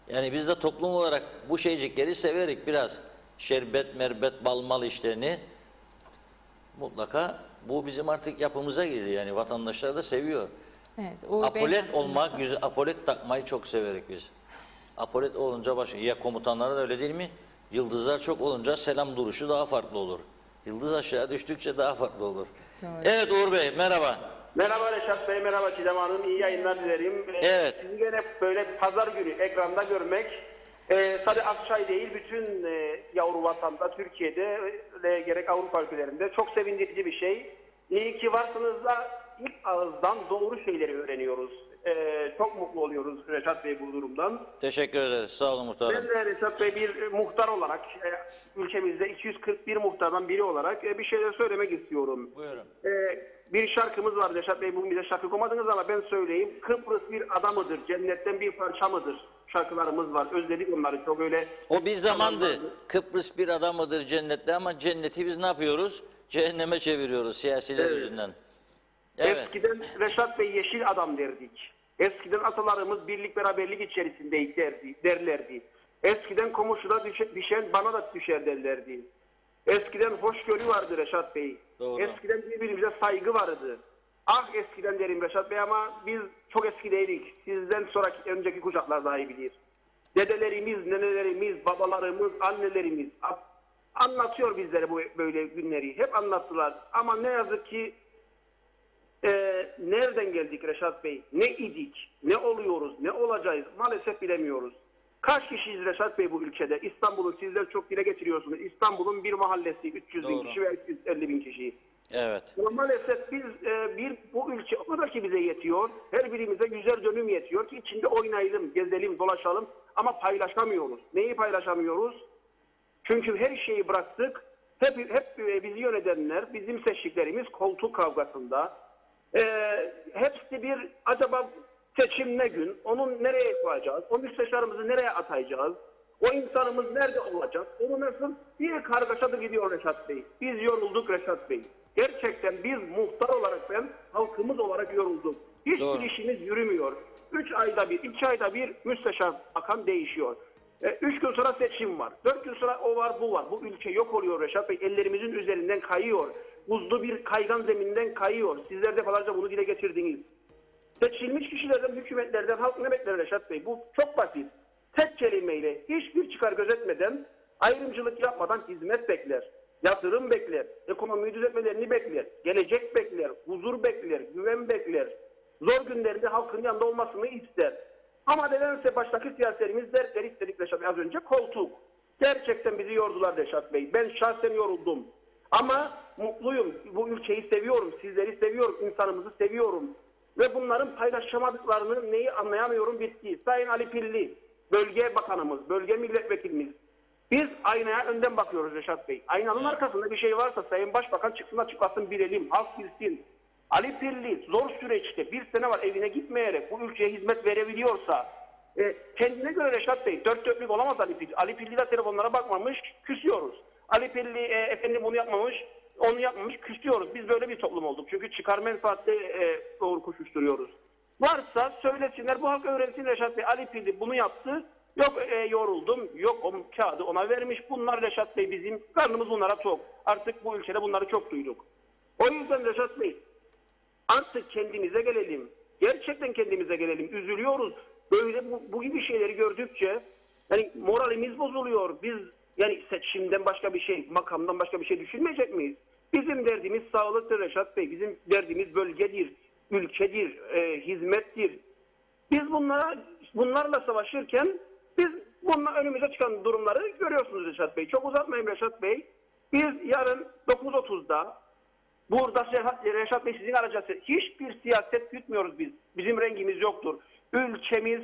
Yani biz de toplum olarak bu şeycikleri severik biraz. Şerbet, merbet, balmal işlerini mutlaka bu bizim artık yapımıza girdi. Yani vatandaşlar da seviyor. Evet, Uğur Bey Apolet hattımızda. olmak, güzel, apolet takmayı çok severik biz. Apolet olunca başka, ya komutanlara da öyle değil mi? Yıldızlar çok olunca selam duruşu daha farklı olur. Yıldız aşağı düştükçe daha farklı olur. Doğru. Evet Uğur Bey, merhaba. Merhaba Reşat Bey, merhaba Çiğdem Hanım. İyi yayınlar dilerim. Evet. Sizi gene böyle pazar günü ekranda görmek, sadece Akçay değil, bütün yavru vatanda, Türkiye'de gerek Avrupa ülkelerinde çok sevindirici bir şey. İyi ki varsınız da ilk ağızdan doğru şeyleri öğreniyoruz. Çok mutlu oluyoruz Reşat Bey bu durumdan. Teşekkür ederiz. Sağ olun muhtarım. Ben de Reşat Bey bir muhtar olarak, ülkemizde 241 muhtardan biri olarak bir şeyler söylemek istiyorum. Buyurun. Bir şarkımız var Reşat Bey, bugün bize şarkı koymadınız ama ben söyleyeyim. Kıbrıs bir ada mıdır, cennetten bir parça mıdır? Şarkılarımız var, özledik onları çok öyle. O bir zamandı. Kıbrıs bir ada mıdır cennette ama cenneti biz ne yapıyoruz? Cehenneme çeviriyoruz siyasiler yüzünden. Evet. Eskiden Reşat Bey yeşil adam derdik. Eskiden atalarımız birlik beraberlik içerisindeydik derlerdi. Eskiden komşuda düşen bana da düşer derlerdi. Eskiden hoşgörü vardı Reşat Bey. Doğru. Eskiden birbirimize saygı vardı. Ah eskiden derim Reşat Bey ama biz çok eski değilik. Sizden sonraki önceki kuşaklar daha iyi bilir. Dedelerimiz, nenelerimiz, babalarımız, annelerimiz anlatıyor bizlere bu böyle günleri. Hep anlattılar. Ama ne yazık ki nereden geldik Reşat Bey? Ne idik? Ne oluyoruz? Ne olacağız? Maalesef bilemiyoruz. Kaç kişiyiz Reşat Bey bu ülkede? İstanbul'u sizler çok dile getiriyorsunuz. İstanbul'un bir mahallesi 300 bin Doğru. kişi ve 250 bin kişi. Evet. Ama maalesef biz bu ülke o kadar ki bize yetiyor. Her birimize 100'er dönüm yetiyor ki içinde oynayalım, gezelim, dolaşalım ama paylaşamıyoruz. Neyi paylaşamıyoruz? Çünkü her şeyi bıraktık. Hep bizi yönetenler, bizim seçtiklerimiz koltuk kavgasında. Hepsi bir acaba seçim ne gün? Onu nereye koyacağız? O müsteşarımızı nereye atayacağız? O insanımız nerede olacak? Onu nasıl? Bir kargaşa da gidiyor Reşat Bey. Biz yorulduk Reşat Bey. Gerçekten biz muhtar olarak halkımız olarak yorulduk. Hiçbir işimiz yürümüyor. 3 ayda bir, 2 ayda bir müsteşar bakan değişiyor. 3 gün sonra seçim var. 4 gün sonra o var bu var. Bu ülke yok oluyor Reşat Bey. Ellerimizin üzerinden kayıyor. Buzlu bir kaygan zeminden kayıyor. Sizler defalarca bunu dile getirdiniz. Seçilmiş kişilerden, hükümetlerden halk ne bekler Reşat Bey? Bu çok basit. Tek kelimeyle hiçbir çıkar gözetmeden, ayrımcılık yapmadan hizmet bekler. Yatırım bekler. Ekonomiyi düzeltmelerini bekler. Gelecek bekler. Huzur bekler. Güven bekler. Zor günlerinde halkın yanında olmasını ister. Ama nedense baştaki siyasetlerimiz dertleri istedik Reşat Bey, az önce koltuk. Gerçekten bizi yordular Reşat Bey. Ben şahsen yoruldum. Ama mutluyum. Bu ülkeyi seviyorum. Sizleri seviyorum. İnsanımızı seviyorum. Ve bunların paylaşamadıklarını neyi anlayamıyorum bitti. Sayın Ali Pilli, bölge bakanımız, bölge milletvekilimiz. Biz aynaya önden bakıyoruz Reşat Bey. Aynanın arkasında bir şey varsa Sayın Başbakan çıksın açıklasın, bilelim. Halk bilsin. Ali Pilli zor süreçte bir sene var evine gitmeyerek bu ülkeye hizmet verebiliyorsa kendine göre Reşat Bey dört dörtlük olamaz Ali Pilli. Ali Pilli de telefonlara bakmamış, küsüyoruz. Ali Pilli efendim bunu yapmamış, onu yapmamış, küsüyoruz. Biz böyle bir toplum olduk. Çünkü çıkar menfaatte doğru koşuşturuyoruz. Varsa söylesinler, bu halk öğrensin Reşat Bey. Ali Pilli bunu yaptı. Yok yoruldum, yok o kağıdı ona vermiş. Bunlar Reşat Bey bizim karnımız bunlara tok. Artık bu ülkede bunları çok duyduk. O yüzden Reşat Bey artık kendimize gelelim. Gerçekten kendimize gelelim. Üzülüyoruz. Böyle bu gibi şeyleri gördükçe yani moralimiz bozuluyor. Biz yani seçimden başka bir şey, makamdan başka bir şey düşünmeyecek miyiz? Bizim derdimiz sağlıktır Reşat Bey. Bizim derdimiz bölgedir, ülkedir, hizmettir. Biz bunlarla savaşırken biz bununla önümüze çıkan durumları görüyorsunuz Reşat Bey. Çok uzatmayın Reşat Bey. Biz yarın 9.30'da burada Reşat Bey sizin aracınızda hiçbir siyaset gütmüyoruz biz. Bizim rengimiz yoktur. Ülkemiz,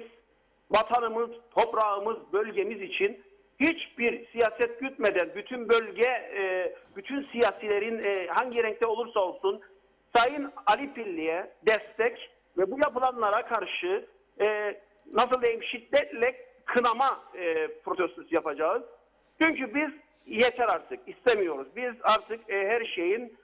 vatanımız, toprağımız, bölgemiz için hiçbir siyaset gütmeden bütün bölge, bütün siyasilerin hangi renkte olursa olsun Sayın Ali Pilli'ye destek ve bu yapılanlara karşı nasıl diyeyim şiddetle kınama protestosu yapacağız. Çünkü biz yeter artık istemiyoruz. Biz artık her şeyin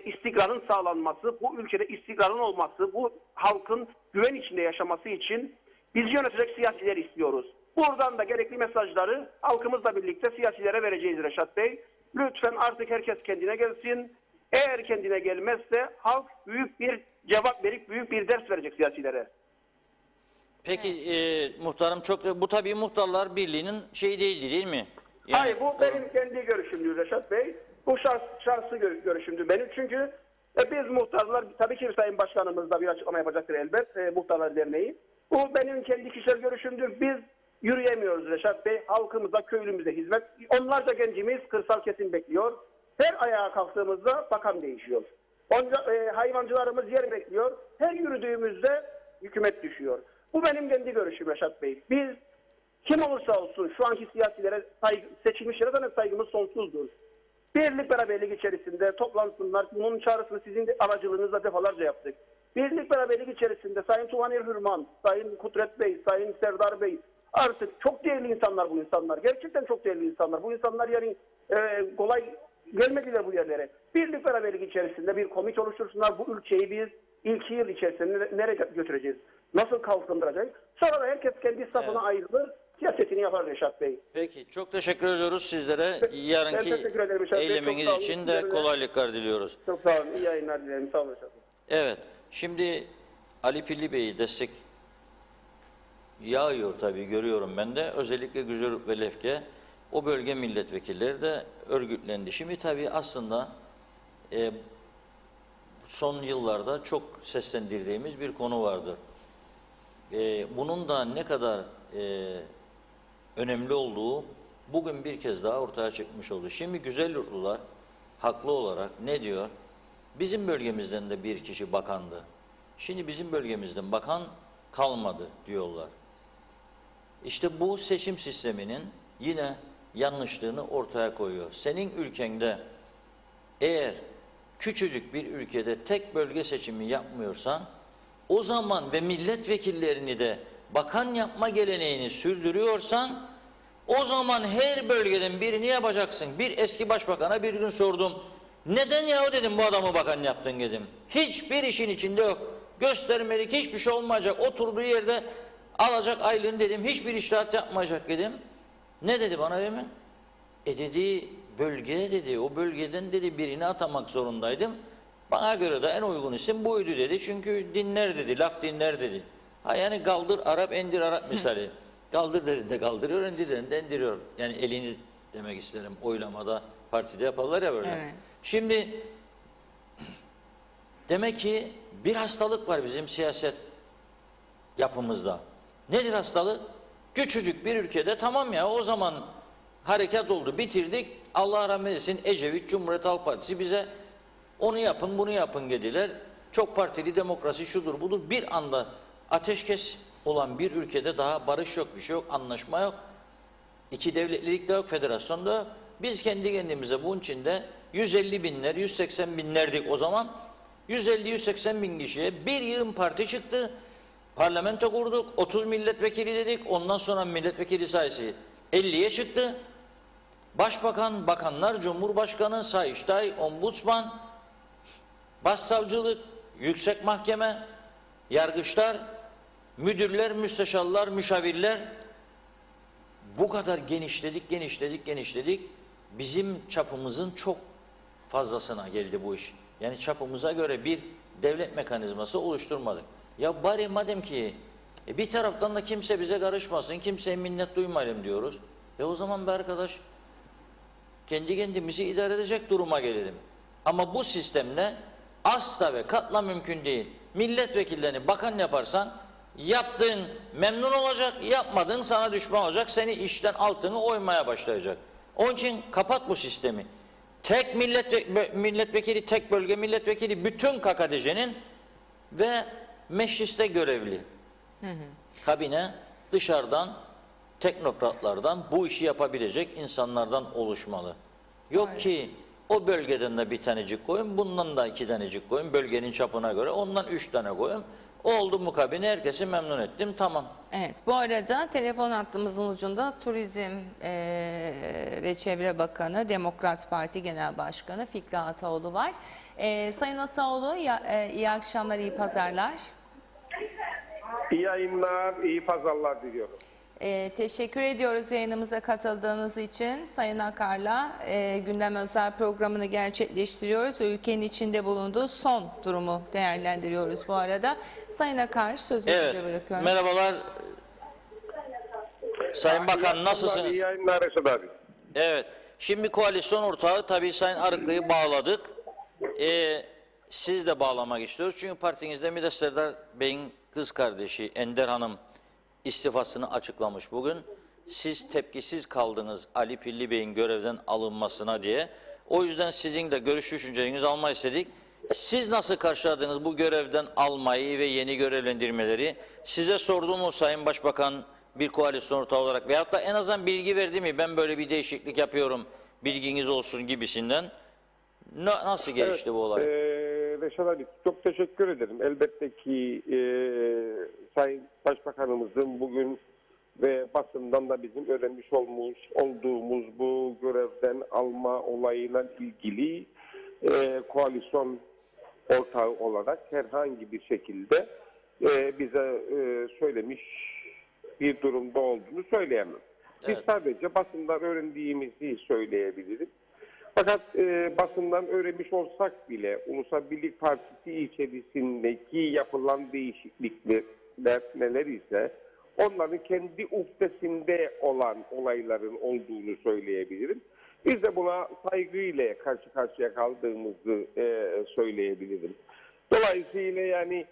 istikrarın sağlanması, bu ülkede istikrarın olması, bu halkın güven içinde yaşaması için bizi yönetecek siyasiler istiyoruz. Buradan da gerekli mesajları halkımızla birlikte siyasilere vereceğiz Reşat Bey. Lütfen artık herkes kendine gelsin. Eğer kendine gelmezse halk büyük bir cevap verip büyük bir ders verecek siyasilere. Peki muhtarım bu tabii Muhtarlar Birliği'nin şeyi değildi değil mi? Yani, hayır bu benim kendi görüşümdür Reşat Bey. Bu şahsi görüşümdür benim. Çünkü biz muhtarlar, tabii ki Sayın Başkanımız da bir açıklama yapacaktır elbet, Muhtarlar Derneği. Bu benim kendi kişisel görüşümdür. Biz yürüyemiyoruz Reşat Bey. Halkımıza, köylümüze hizmet. Onlarca gencimiz kırsal kesim bekliyor. Her ayağa kalktığımızda bakan değişiyor. Hayvancılarımız yer bekliyor. Her yürüdüğümüzde hükümet düşüyor. Bu benim kendi görüşüm Reşat Bey. Biz kim olursa olsun şu anki siyasilere seçilmişlere de saygımız sonsuzdur. Birlik beraberlik içerisinde toplansınlar. Bunun çağrısını sizin de aracılığınızla defalarca yaptık. Birlik beraberlik içerisinde Sayın Tuhanir Hürman, Sayın Kudret Bey, Sayın Serdar Bey, artık çok değerli insanlar bu insanlar. Gerçekten çok değerli insanlar. Bu insanlar yani kolay gelmediler bu yerlere. Birlik beraberlik içerisinde bir komite oluştursunlar. Bu ülkeyi biz ilk yıl içerisinde nereye götüreceğiz? Nasıl kalkındıracağız? Sonra da herkes kendi safına ayrılır. Siyasetini yapar Reşat Bey. Peki çok teşekkür ediyoruz sizlere. Yarınki eyleminiz için de kolaylıklar diliyoruz. Çok sağ olun. İyi yayınlar dilerim. Sağ olun Reşat Bey. Evet. Şimdi Ali Pilli Bey'i destek yağıyor tabii görüyorum ben de. Özellikle Güzerük ve Lefke o bölge milletvekilleri de örgütlendi. Şimdi tabii aslında son yıllarda çok seslendirdiğimiz bir konu vardı. Bunun da ne kadar önemli olduğu bugün bir kez daha ortaya çıkmış oldu. Şimdi Güzelyurtlular haklı olarak ne diyor? Bizim bölgemizden de bir kişi bakandı. Şimdi bizim bölgemizden bakan kalmadı diyorlar. İşte bu seçim sisteminin yine yanlışlığını ortaya koyuyor. Senin ülkende eğer küçücük bir ülkede tek bölge seçimi yapmıyorsan o zaman ve milletvekillerini de bakan yapma geleneğini sürdürüyorsan o zaman her bölgeden birini yapacaksın. Bir eski başbakana bir gün sordum. Neden ya dedim bu adamı bakan yaptın dedim. Hiçbir işin içinde yok. Göstermelik hiçbir şey olmayacak. Oturduğu yerde alacak aylığını dedim. Hiçbir iştahat yapmayacak dedim. Ne dedi bana hemen? Dedi bölge dedi. O bölgeden dedi birini atamak zorundaydım. Bana göre de en uygun isim buydu dedi. Çünkü dinler dedi. Laf dinler dedi. Ha yani kaldır Arap indir Arap misali. Kaldır dediğinde kaldırıyor, indir dediğinde indiriyor. Yani elini demek isterim oylamada partide yaparlar ya böyle. Evet. Şimdi demek ki bir hastalık var bizim siyaset yapımızda. Nedir hastalık? Küçücük bir ülkede tamam ya o zaman harekat oldu, bitirdik. Allah rahmet eylesin Ecevit Cumhuriyet Halk Partisi bize onu yapın bunu yapın dediler. Çok partili demokrasi şudur budur. Bir anda ateşkes olan bir ülkede daha barış yok, bir şey yok, anlaşma yok. İki devletlilik de yok, federasyon da yok. Biz kendi kendimize bunun içinde 150 binler, 180 binlerdik o zaman. 150-180 bin kişiye bir yığın parti çıktı. Parlamento kurduk, 30 milletvekili dedik. Ondan sonra milletvekili sayısı 50'ye çıktı. Başbakan, bakanlar, Cumhurbaşkanı, Sayıştay, Ombudsman, Başsavcılık, Yüksek Mahkeme, yargıçlar, müdürler, müsteşarlar, müşavirler. Bu kadar genişledik. Bizim çapımızın çok fazlasına geldi bu iş. Yani çapımıza göre bir devlet mekanizması oluşturmadık. Ya bari madem ki bir taraftan da kimse bize karışmasın, kimseye minnet duymayalım diyoruz. O zaman be arkadaş kendi kendimizi idare edecek duruma gelelim. Ama bu sistemle asla ve katla mümkün değil. Milletvekillerini bakan yaparsan yaptığın memnun olacak, yapmadığın sana düşman olacak, seni işten altını oymaya başlayacak. Onun için kapat bu sistemi. Tek milletvekili, tek bölge milletvekili bütün KKTC'nin ve mecliste görevli. Kabine dışarıdan, teknokratlardan bu işi yapabilecek insanlardan oluşmalı. Yok ki o bölgeden de bir tanecik koyun, bundan da 2 tanecik koyun, bölgenin çapına göre ondan 3 tane koyun. Oldu mu kabine herkesi memnun ettim, tamam. Evet, bu arada telefon hattımızın ucunda Turizm ve Çevre Bakanı, Demokrat Parti Genel Başkanı Fikri Ataoğlu var. Sayın Ataoğlu, iyi akşamlar, iyi pazarlar. İyi yayınlar, iyi pazarlar diliyorum. Teşekkür ediyoruz yayınımıza katıldığınız için. Sayın Akar'la gündem özel programını gerçekleştiriyoruz. Ülkenin içinde bulunduğu son durumu değerlendiriyoruz bu arada. Sayın Akar, sözü size bırakıyorum. Merhabalar. Sayın Bakan, nasılsınız? İyi yayınlar Reşat abi. Evet. Şimdi koalisyon ortağı tabii Sayın Arıklı'yı bağladık. Siz de bağlamak istiyoruz. Çünkü partinizde Midas Serdar Bey'in kız kardeşi Ender Hanım istifasını açıklamış bugün. Siz tepkisiz kaldınız Ali Pilli Bey'in görevden alınmasına diye. O yüzden sizin de görüş düşüncelerinizi almayı istedik. Siz nasıl karşıladınız bu görevden almayı ve yeni görevlendirmeleri? Size sordu mu Sayın Başbakan bir koalisyon ortağı olarak? Veyahut da en azından bilgi verdi mi? Ben böyle bir değişiklik yapıyorum, bilginiz olsun gibisinden. Nasıl gelişti bu olay? Reşat abi çok teşekkür ederim. Elbette ki Sayın Başbakanımızın bugün ve basından da bizim öğrenmiş olduğumuz bu görevden alma olayıyla ilgili koalisyon ortağı olarak herhangi bir şekilde bize söylemiş bir durumda olduğunu söyleyemem. Evet. Biz sadece basından öğrendiğimizi söyleyebiliriz. Fakat basından öğrenmiş olsak bile Ulusal Birlik Partisi içerisindeki yapılan değişiklikler neler ise onların kendi uhdesinde olan olayların olduğunu söyleyebilirim. Biz de buna saygıyla karşı karşıya kaldığımızı söyleyebilirim. Dolayısıyla yani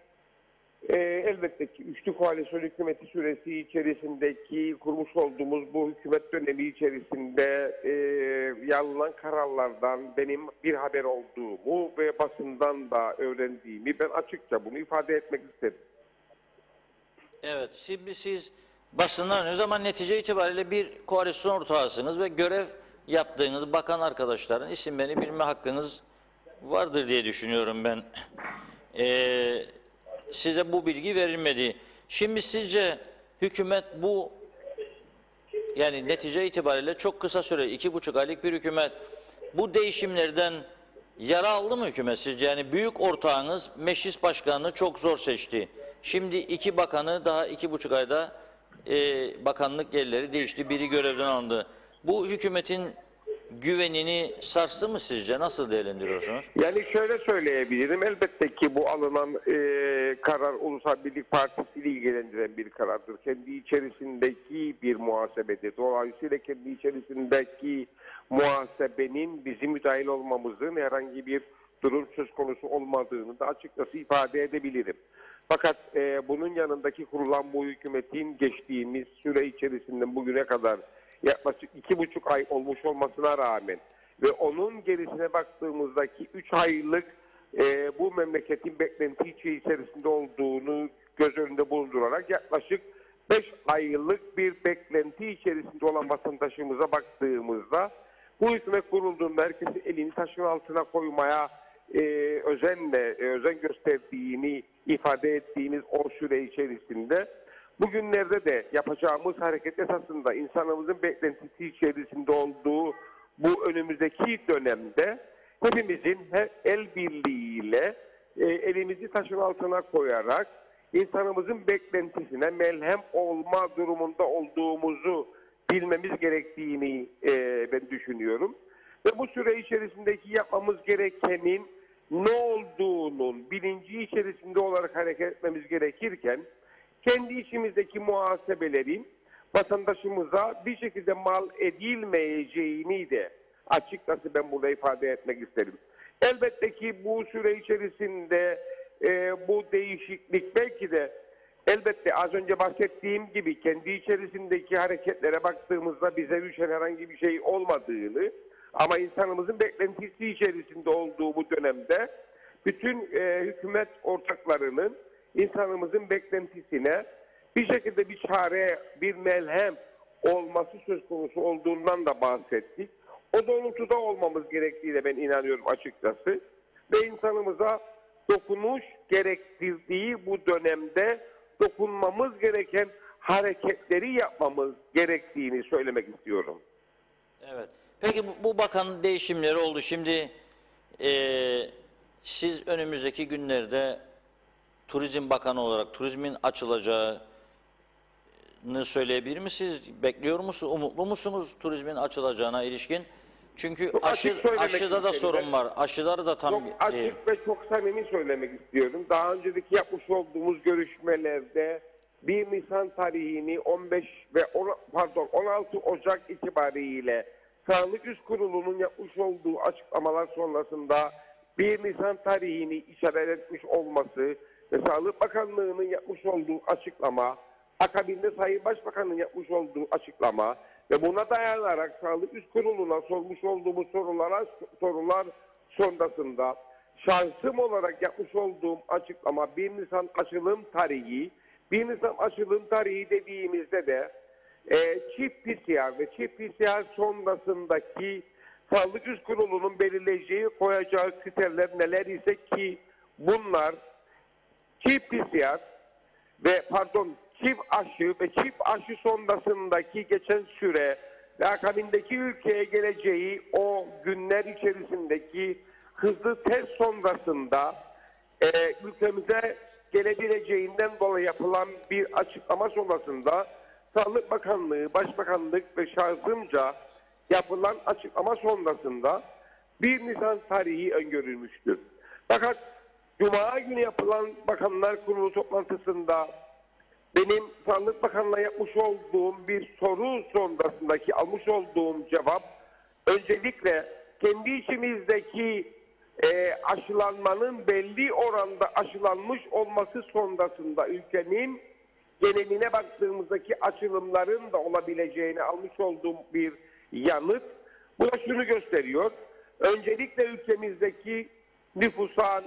elbette ki üçlü koalisyon hükümeti süresi içerisindeki kurmuş olduğumuz bu hükümet dönemi içerisinde alınan kararlardan benim bir haber olduğumu ve basından da öğrendiğimi ben açıkça bunu ifade etmek istedim. Evet, şimdi siz basından ne zaman netice itibariyle bir koalisyon ortağısınız ve görev yaptığınız bakan arkadaşların isimlerini bilme hakkınız vardır diye düşünüyorum ben. Size bu bilgi verilmedi. Şimdi sizce hükümet bu yani netice itibariyle çok kısa süre 2,5 aylık bir hükümet bu değişimlerden yara aldı mı hükümet sizce? Yani büyük ortağınız meclis başkanını çok zor seçti. Şimdi 2 bakanı daha 2,5 ayda bakanlık yerleri değişti. Biri görevden alındı. Bu hükümetin güvenini sarstı mı sizce? Nasıl değerlendiriyorsunuz? Yani şöyle söyleyebilirim. Elbette ki bu alınan karar Ulusal Birlik Partisi ile ilgilendiren bir karardır. Kendi içerisindeki bir muhasebedir. Dolayısıyla kendi içerisindeki muhasebenin bizim müdahil olmamızın herhangi bir durum söz konusu olmadığını da açıkçası ifade edebilirim. Fakat bunun yanındaki kurulan bu hükümetin geçtiğimiz süre içerisinde bugüne kadar yaklaşık 2,5 ay olmuş olmasına rağmen ve onun gerisine baktığımızdaki 3 aylık bu memleketin beklenti içerisinde olduğunu göz önünde bulundurarak yaklaşık 5 aylık bir beklenti içerisinde olan vatandaşımıza baktığımızda bu hükümet kurulduğunda herkesi elini taşın altına koymaya özen gösterdiğini ifade ettiğimiz o süre içerisinde bugünlerde de yapacağımız hareket esasında insanımızın beklentisi içerisinde olduğu bu önümüzdeki dönemde hepimizin el birliğiyle elimizi taşın altına koyarak insanımızın beklentisine melhem olma durumunda olduğumuzu bilmemiz gerektiğini ben düşünüyorum. Ve bu süre içerisindeki yapmamız gerekenin ne olduğunun bilinci içerisinde olarak hareket etmemiz gerekirken kendi içimizdeki muhasebelerin vatandaşımıza bir şekilde mal edilmeyeceğini de açıkçası ben burada ifade etmek isterim. Elbette ki bu süre içerisinde bu değişiklik belki de elbette az önce bahsettiğim gibi kendi içerisindeki hareketlere baktığımızda bize düşen herhangi bir şey olmadığını ama insanımızın beklentisi içerisinde olduğu bu dönemde bütün hükümet ortaklarının insanımızın beklentisine bir şekilde bir çare, bir melhem olması söz konusu olduğundan da bahsettik. O doğrultuda olmamız gerektiğine ben inanıyorum açıkçası. Ve insanımıza dokunuş gerektirdiği bu dönemde dokunmamız gereken hareketleri yapmamız gerektiğini söylemek istiyorum. Evet. Peki bu bakan değişimleri oldu. Şimdi siz önümüzdeki günlerde Turizm Bakanı olarak turizmin açılacağını söyleyebilir misiniz? Bekliyor musunuz? Umutlu musunuz turizmin açılacağına ilişkin? Çünkü aşıda da sorun var. Aşıları da tam... Çok açık ve çok samimi söylemek istiyorum. Daha önceki yapmış olduğumuz görüşmelerde 1 Nisan tarihini 16 Ocak itibariyle Sağlık Üst Kurulu'nun yapmış olduğu açıklamalar sonrasında 1 Nisan tarihini işaret etmiş olması ve Sağlık Bakanlığı'nın yapmış olduğu açıklama, akabinde Sayın Başbakan'ın yapmış olduğu açıklama ve buna dayanarak Sağlık Üst Kurulu'na sormuş olduğumuz sorular sonrasında şahsım olarak yapmış olduğum açıklama 1 Nisan açılım tarihi. 1 Nisan açılım tarihi dediğimizde de çift PCR ve çift PCR sonrasındaki Sağlık Üst Kurulu'nun belirleyeceği, koyacağı kriterler neler ise ki bunlar çift PCR ve çift aşı ve çift aşı sonrasındaki geçen süre ve akabindeki ülkeye geleceği o günler içerisindeki hızlı test sonrasında ülkemize gelebileceğinden dolayı yapılan bir açıklama sonrasında Sağlık Bakanlığı, Başbakanlık ve şahsımca yapılan açıklama sonrasında 1 Nisan tarihi öngörülmüştür. Fakat Cuma günü yapılan Bakanlar Kurulu toplantısında benim Sağlık Bakanı'na yapmış olduğum bir soru sonrasındaki almış olduğum cevap öncelikle kendi içimizdeki aşılanmanın belli oranda aşılanmış olması sonrasında ülkenin geneline baktığımızdaki açılımların da olabileceğini almış olduğum bir yanıt. Bu da şunu gösteriyor. Öncelikle ülkemizdeki nüfusan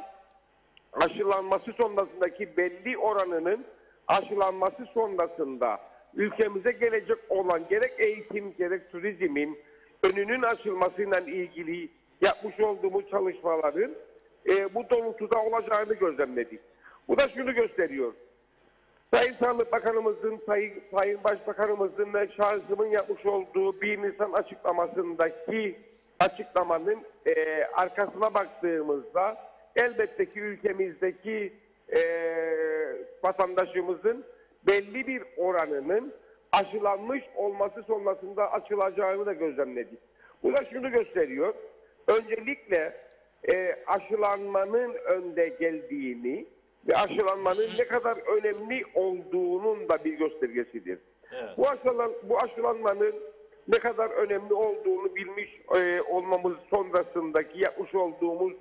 aşılanması sonrasındaki belli oranının aşılanması sonrasında ülkemize gelecek olan gerek eğitim gerek turizmin önünün açılmasıyla ilgili yapmış olduğumuz çalışmaların bu doğrultuda olacağını gözlemledik. Bu da şunu gösteriyor. Sayın Sağlık Bakanımızın, Sayın Başbakanımızın ve şahsımın yapmış olduğu 1 Nisan açıklamasındaki açıklamanın arkasına baktığımızda elbette ki ülkemizdeki vatandaşımızın belli bir oranının aşılanmış olması sonrasında açılacağını da gözlemledik. Bu da şunu gösteriyor. Öncelikle aşılanmanın önde geldiğini ve aşılanmanın ne kadar önemli olduğunun da bir göstergesidir. Evet. Bu aşılanmanın ne kadar önemli olduğunu bilmiş olmamız sonrasındaki yapmış olduğumuz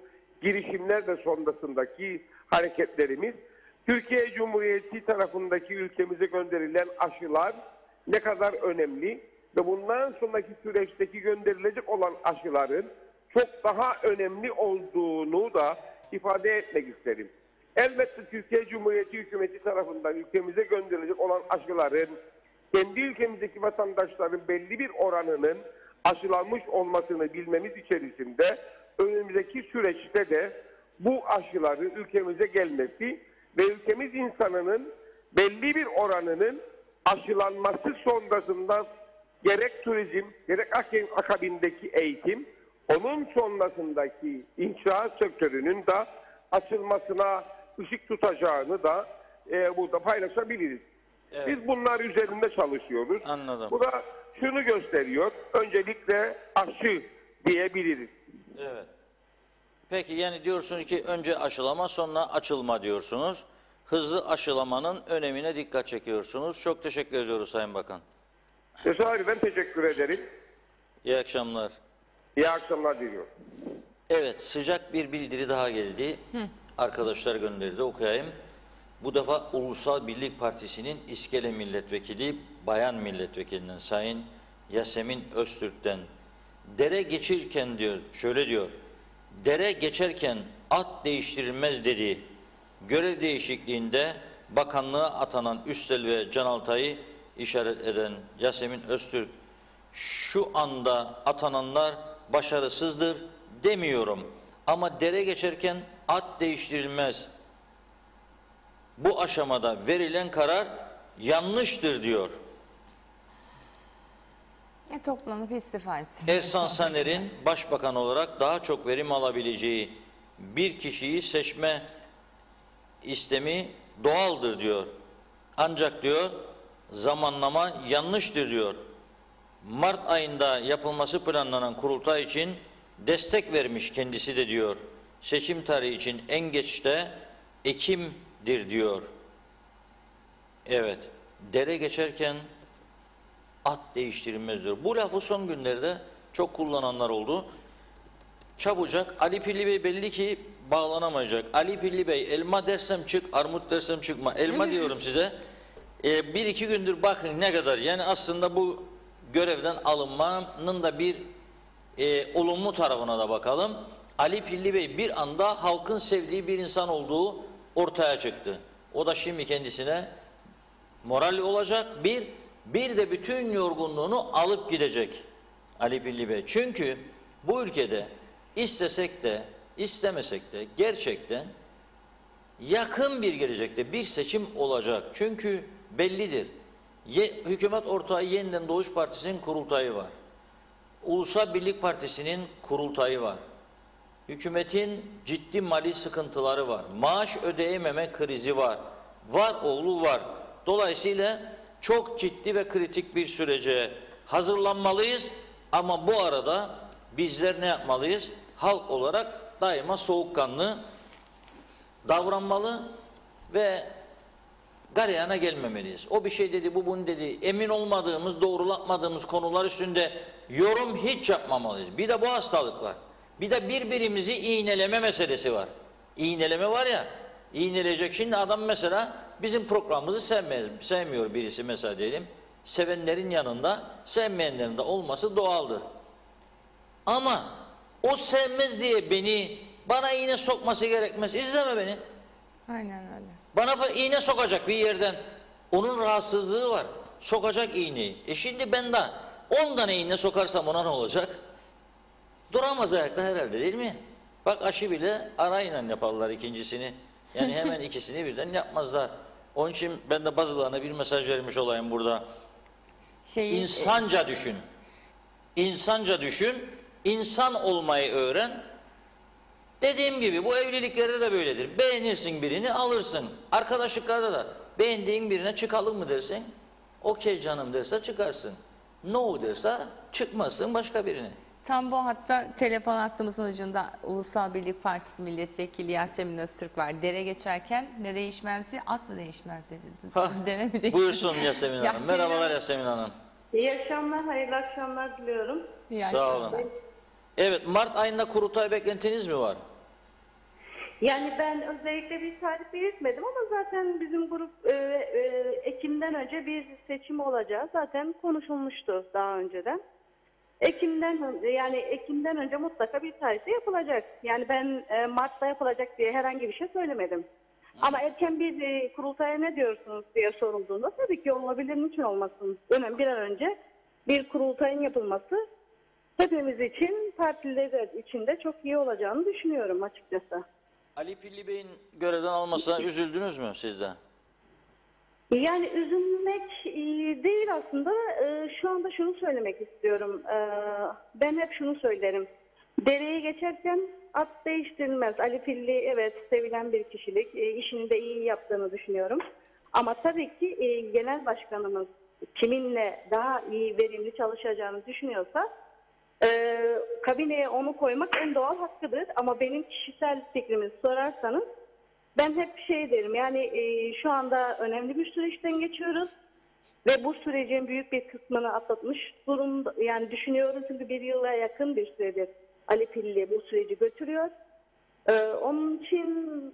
girişimler de sonrasındaki hareketlerimiz Türkiye Cumhuriyeti tarafındaki ülkemize gönderilen aşılar ne kadar önemli ve bundan sonraki süreçteki gönderilecek olan aşıların çok daha önemli olduğunu da ifade etmek isterim. Elbette Türkiye Cumhuriyeti hükümeti tarafından ülkemize gönderilecek olan aşıların kendi ülkemizdeki vatandaşların belli bir oranının aşılanmış olmasını bilmemiz içerisinde önümüzdeki süreçte de bu aşıların ülkemize gelmesi ve ülkemiz insanının belli bir oranının aşılanması sonrasında gerek turizm, gerek akabindeki eğitim, onun sonrasındaki inşaat sektörünün de açılmasına ışık tutacağını da burada paylaşabiliriz. Evet. Biz bunlar üzerinde çalışıyoruz. Anladım. Bu da şunu gösteriyor. Öncelikle aşı diyebiliriz. Evet. Peki yani diyorsunuz ki önce aşılama sonra açılma diyorsunuz. Hızlı aşılamanın önemine dikkat çekiyorsunuz. Çok teşekkür ediyoruz Sayın Bakan. Ben teşekkür ederim. İyi akşamlar. İyi akşamlar diliyorum. Evet, sıcak bir bildiri daha geldi. Arkadaşlar gönderdi, okuyayım. Bu defa Ulusal Birlik Partisi'nin İskele Milletvekili, Bayan Milletvekilinden Sayın Yasemin Öztürk'ten dere geçirken diyor, şöyle diyor. Dere geçerken at değiştirilmez dedi. Görev değişikliğinde bakanlığa atanan Üstel ve Can Altay'ı işaret eden Yasemin Öztürk, şu anda atananlar başarısızdır demiyorum. Ama dere geçerken at değiştirilmez. Bu aşamada verilen karar yanlıştır diyor. Toplanıp istifa etsin. Ersan Saner'in başbakan olarak daha çok verim alabileceği bir kişiyi seçme istemi doğaldır diyor. Ancak diyor zamanlama yanlıştır diyor. Mart ayında yapılması planlanan kurultay için destek vermiş kendisi de diyor. Seçim tarihi için en geç de Ekim'dir diyor. Evet, dere geçerken at değiştirilmez diyor. Bu lafı son günlerde çok kullananlar oldu. Çabucak Ali Pilli Bey belli ki bağlanamayacak. Ali Pilli Bey elma dersem çık, armut dersem çıkma. Elma diyorum size. Bir iki gündür bakın ne kadar. Yani aslında bu görevden alınmanın da bir olumlu tarafına da bakalım. Ali Pilli Bey bir anda halkın sevdiği bir insan olduğu ortaya çıktı. O da şimdi kendisine moral olacak. Bir de bütün yorgunluğunu alıp gidecek Ali Pilli Bey. Çünkü bu ülkede istesek de istemesek de gerçekten yakın bir gelecekte bir seçim olacak. Çünkü bellidir. Hükümet ortağı Yeniden Doğuş Partisi'nin kurultayı var. Ulusal Birlik Partisi'nin kurultayı var. Hükümetin ciddi mali sıkıntıları var. Maaş ödeyememe krizi var. Var oğlu var. Dolayısıyla çok ciddi ve kritik bir sürece hazırlanmalıyız. Ama bu arada bizler ne yapmalıyız? Halk olarak daima soğukkanlı davranmalı ve gareyana gelmemeliyiz. O bir şey dedi, bu bunu dedi. Emin olmadığımız, doğrulatmadığımız konular üstünde yorum hiç yapmamalıyız. Bir de bu hastalık var. Bir de birbirimizi iğneleme meselesi var. İğneleme var ya, iğneleyecek. Şimdi adam mesela bizim programımızı sevmiyor birisi mesela diyelim. Sevenlerin yanında, sevmeyenlerin de olması doğaldır. Ama o sevmez diye bana iğne sokması gerekmez. İzleme beni. Aynen öyle. Bana iğne sokacak bir yerden. Onun rahatsızlığı var. Sokacak iğneyi. Şimdi ben de 10 tane iğne sokarsam ona ne olacak? Duramaz ayakta herhalde değil mi? Bak aşı bile arayla yaparlar ikincisini. Yani hemen ikisini birden yapmazlar. Onun için ben de bazılarına bir mesaj vermiş olayım burada. İnsanca düşün. İnsanca düşün. İnsan olmayı öğren. Dediğim gibi bu evliliklerde de böyledir. Beğenirsin birini alırsın. Arkadaşlıklarda da beğendiğin birine çıkalım mı dersin? Okey canım derse çıkarsın. No derse çıkmazsın başka birine. Tam bu hatta telefon hattımızın ucunda Ulusal Birlik Partisi Milletvekili Yasemin Öztürk var. Dere geçerken ne değişmezdi? At mı değişmezdi dedi. Dere mi değişmezdi? Buyursun Yasemin Hanım. Merhabalar Yasemin Hanım. İyi akşamlar, hayırlı akşamlar diliyorum. Sağ olun. Evet, Mart ayında kurultay beklentiniz mi var? Yani ben özellikle bir tarih belirtmedim ama zaten bizim grup Ekim'den önce bir seçim olacağı zaten konuşulmuştu daha önceden. Ekim'den önce mutlaka bir tarihte yapılacak. Yani ben Mart'ta yapılacak diye herhangi bir şey söylemedim. Ama erken bir kurultaya ne diyorsunuz diye sorulduğunda tabii ki olabilir, niçin olmasın. Bir an önce bir kurultayın yapılması hepimiz için, partiler için de çok iyi olacağını düşünüyorum açıkçası. Ali Pilli Bey'in görevden almasına üzüldünüz mü siz de? Yani üzülmek değil aslında. Şu anda şunu söylemek istiyorum. Ben hep şunu söylerim. Dereyi geçerken at değiştirilmez. Ali Pilli evet sevilen bir kişilik. İşini de iyi yaptığını düşünüyorum. Ama tabii ki genel başkanımız kiminle daha iyi, verimli çalışacağını düşünüyorsa kabineye onu koymak en doğal hakkıdır. Ama benim kişisel fikrimi sorarsanız ben hep şey derim, yani şu anda önemli bir süreçten geçiyoruz ve bu sürecin büyük bir kısmını atlatmış durumda, yani düşünüyorum çünkü bir yıla yakın bir süredir Ali Pilli bu süreci götürüyor. Onun için